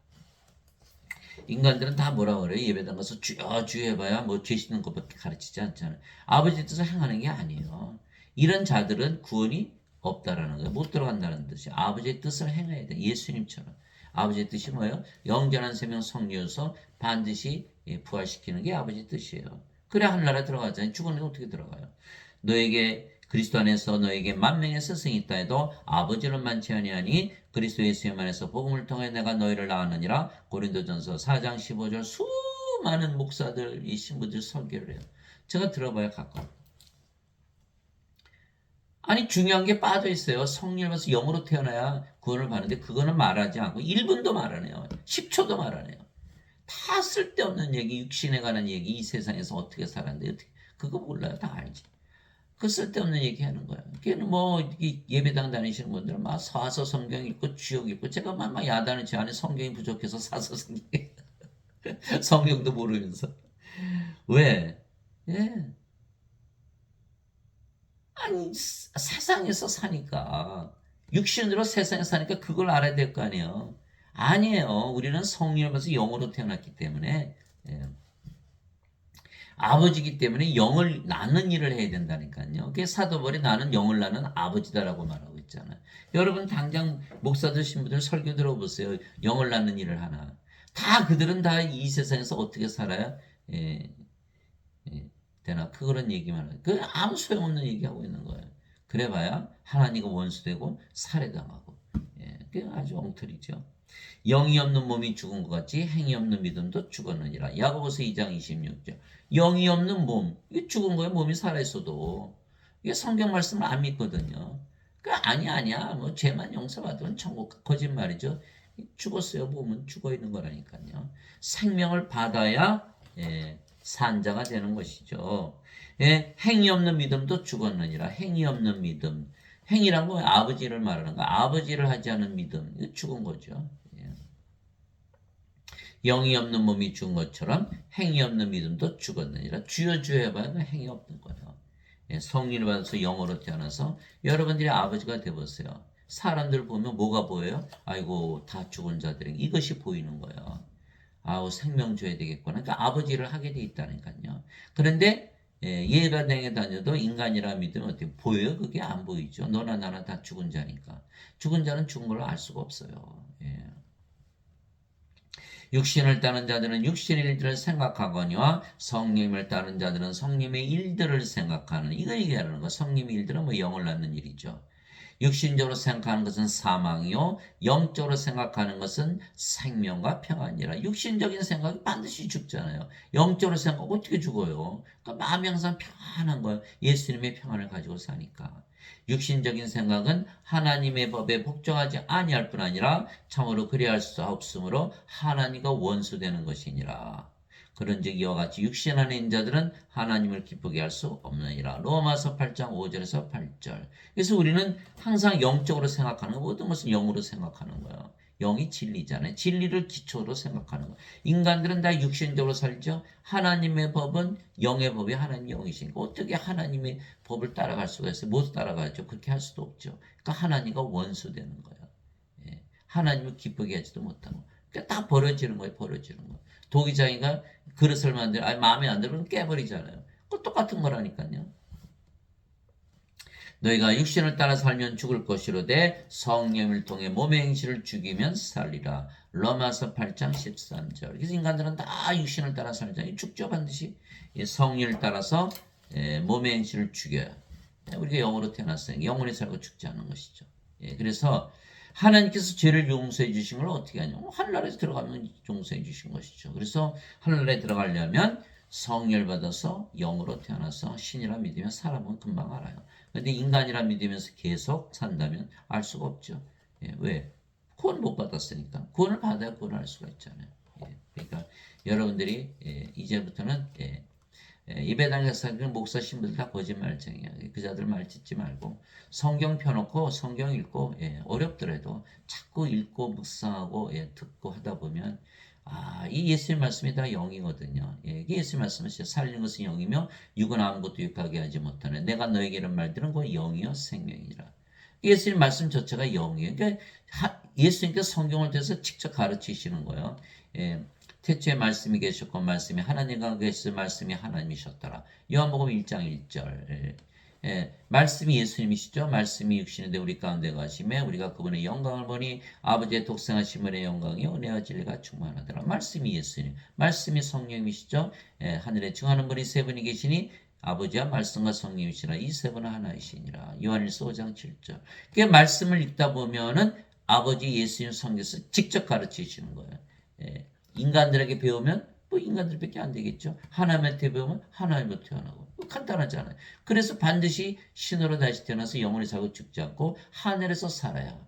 인간들은 다 뭐라 그래요? 예배당 가서 주여 주여 해봐야 뭐 죄 씻는 것밖에 가르치지 않잖아요. 아버지 뜻을 행하는 게 아니에요. 이런 자들은 구원이 없다라는 거예요. 못 들어간다는 뜻이 아버지의 뜻을 행해야 돼. 예수님처럼. 아버지의 뜻이 뭐예요? 영전한 생명 성령에서 반드시 부활시키는 게 아버지의 뜻이에요. 그래 하늘나라 들어가잖아요. 죽었는데 어떻게 들어가요? 너에게 그리스도 안에서 너에게 만명의 스승이 있다 해도 아버지는 많지 아니하니 그리스도 예수님 안에서 복음을 통해 내가 너희를 낳았느니라. 고린도전서 4장 15절. 수많은 목사들 이 신부들 설교를 해요. 제가 들어봐야 가까워. 아니 중요한 게 빠져 있어요. 성령에서 영으로 태어나야 구원을 받는데 그거는 말하지 않고 1분도 말 안 해요. 10초도 말 안 해요. 다 쓸데없는 얘기, 육신에 관한 얘기, 이 세상에서 어떻게 살았는데 어떻게 그거 몰라요. 다 알지. 그 쓸데없는 얘기 하는 거야. 걔는 뭐, 예배당 다니시는 분들은 막 사서 성경 읽고 주역 읽고, 제가 막 야단을 치 안에 성경이 부족해서 사서 성경, 성경도 모르면서. 왜? 예. 아니, 세상에서 사니까. 육신으로 세상에 사니까 그걸 알아야 될 거 아니에요. 아니에요. 우리는 성령을 받아서 영으로 태어났기 때문에 예. 아버지기 때문에 영을 낳는 일을 해야 된다니까요. 그게 사도 바울이 나는 영을 낳는 아버지다라고 말하고 있잖아요. 여러분 당장 목사 되신 분들 설교 들어보세요. 영을 낳는 일을 하나. 다 그들은 다 이 세상에서 어떻게 살아야 예, 되나 그런 얘기만 해요. 그 아무 소용없는 얘기하고 있는 거예요. 그래봐야 하나님과 원수되고 살해당하고 그게 아주 엉터리죠. 영이 없는 몸이 죽은 것 같이 행위 없는 믿음도 죽었느니라. 야고보서 2장 26절. 영이 없는 몸, 이게 죽은 거예요. 몸이 살아있어도. 이게 성경 말씀을 안 믿거든요. 아니야. 뭐 죄만 용서받으면 천국 거짓말이죠. 죽었어요. 몸은 죽어 있는 거라니까요. 생명을 받아야 산자가 되는 것이죠. 행위 없는 믿음도 죽었느니라. 행위 없는 믿음. 행위란 건 아버지를 말하는 거. 아버지를 하지 않은 믿음. 이거 죽은 거죠. 영이 없는 몸이 죽은 것처럼 행위 없는 믿음도 죽었느니라. 주여 해봐야 행위 없는 거예요. 성령을 받아서 영으로 태어나서 여러분들이 아버지가 되보세요. 사람들 보면 뭐가 보여요? 아이고 다 죽은 자들이 이것이 보이는 거예요. 아우 생명 줘야 되겠구나. 그러니까 아버지를 하게 돼 있다니까요. 그런데 예배당에 다녀도 인간이라 믿으면 어떻게 보여요? 그게 안 보이죠. 너나 나나 다 죽은 자니까. 죽은 자는 죽은 걸 알 수가 없어요. 육신을 따는 자들은 육신의 일들을 생각하거니와 성령을 따는 자들은 성령의 일들을 생각하는 이거 얘기하는 거. 성령의 일들은 뭐 영을 낳는 일이죠. 육신적으로 생각하는 것은 사망이요 영적으로 생각하는 것은 생명과 평안이라. 육신적인 생각이 반드시 죽잖아요. 영적으로 생각 어떻게 죽어요? 그러니까 마음이 항상 평안한 거예요. 예수님의 평안을 가지고 사니까. 육신적인 생각은 하나님의 법에 복종하지 아니할 뿐 아니라 참으로 그리할 수 없으므로 하나님과 원수되는 것이니라. 그런즉 이와 같이 육신 안에 있는 자들은 하나님을 기쁘게 할 수 없느니라. 로마서 8장 5절에서 8절. 그래서 우리는 항상 영적으로 생각하는 거, 모든 것은 영으로 생각하는 거예요. 영이 진리잖아요. 진리를 기초로 생각하는 거예요. 인간들은 다 육신적으로 살죠. 하나님의 법은 영의 법이 하나님 영이시니까 어떻게 하나님의 법을 따라갈 수가 있어요? 못 따라가죠. 그렇게 할 수도 없죠. 그러니까 하나님과 원수되는 거예요. 하나님을 기쁘게 하지도 못하고. 그러니까 다 벌어지는 거예요. 벌어지는 거. 도기장이가 그릇을 만들어, 마음에 안 들면 깨버리잖아요. 그 똑같은 거라니까요. 너희가 육신을 따라 살면 죽을 것이로되 성령을 통해 몸의 행실을 죽이면 살리라. 로마서 8장 13절. 그래서 인간들은 다 육신을 따라 살잖아요. 죽죠 반드시. 성령을 따라서 몸의 행실을 죽여요. 우리가 영으로 태어났어요. 영원히 살고 죽지 않는 것이죠. 그래서 하나님께서 죄를 용서해 주신 걸 어떻게 하냐면 하늘나라에 들어가면 용서해 주신 것이죠. 그래서 하늘나라에 들어가려면 성령을 받아서 영으로 태어나서 신이라 믿으면 사람은 금방 알아요. 그런데 인간이라 믿으면서 계속 산다면 알 수가 없죠. 왜? 구원 못 받았으니까. 구원을 받아야 구원을 알 수가 있잖아요. 그러니까 여러분들이 이제부터는 예배당에서 목사 신부들 다 거짓말쟁이야. 그 자들 말 듣지 말고 성경 펴놓고 성경 읽고 어렵더라도 자꾸 읽고 묵상하고 듣고 하다 보면 이 예수님 말씀이 다 영이거든요. 이게 예수님 말씀은 살리는 것은 영이며 육은 아무것도 육하게 하지 못하네. 내가 너에게 이런 말 들은 거 영이요 생명이라. 예수님 말씀 자체가 영이에요. 그러니까 예수님께서 성경을 통해서 직접 가르치시는 거예요. 태초에 말씀이 계셨고 말씀이 하나님과 계신 말씀이 하나님이셨더라. 요한복음 1장 1절. 말씀이 예수님이시죠. 말씀이 육신이 되 우리 가운데 가시매 우리가 그분의 영광을 보니 아버지의 독생하신 분의 영광이 은혜와 진리가 충만하더라. 말씀이 예수님, 말씀이 성령이시죠. 하늘에 증하는 분이 세 분이 계시니 아버지와 말씀과 성령이시라. 이 세 분은 하나이시니라. 요한일서 5장 7절. 그 말씀을 읽다 보면은 아버지 예수님 성경에서 직접 가르치시는 거예요. 인간들에게 배우면 뭐 인간들밖에 안 되겠죠. 하나님한테 배우면 하나님으로 태어나고 간단하잖아요. 그래서 반드시 신으로 다시 태어나서 영원히 살고 죽지 않고 하늘에서 살아야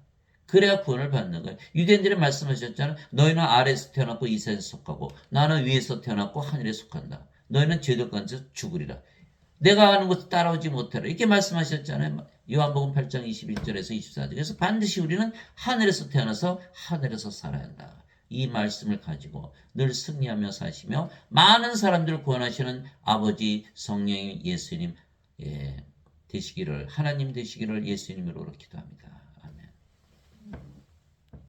그래야 구원을 받는 거예요. 유대인들이 말씀하셨잖아요. 너희는 아래에서 태어났고 이세에서 속하고 나는 위에서 태어났고 하늘에 속한다. 너희는 죄될 건지 죽으리라. 내가 하는 것을 따라오지 못하라. 이렇게 말씀하셨잖아요. 요한복음 8장 21절에서 24절. 그래서 반드시 우리는 하늘에서 태어나서 하늘에서 살아야 한다. 이 말씀을 가지고 늘 승리하며 사시며 많은 사람들을 구원하시는 아버지 성령님 예수님 되시기를 하나님 되시기를 예수님으로 기도합니다.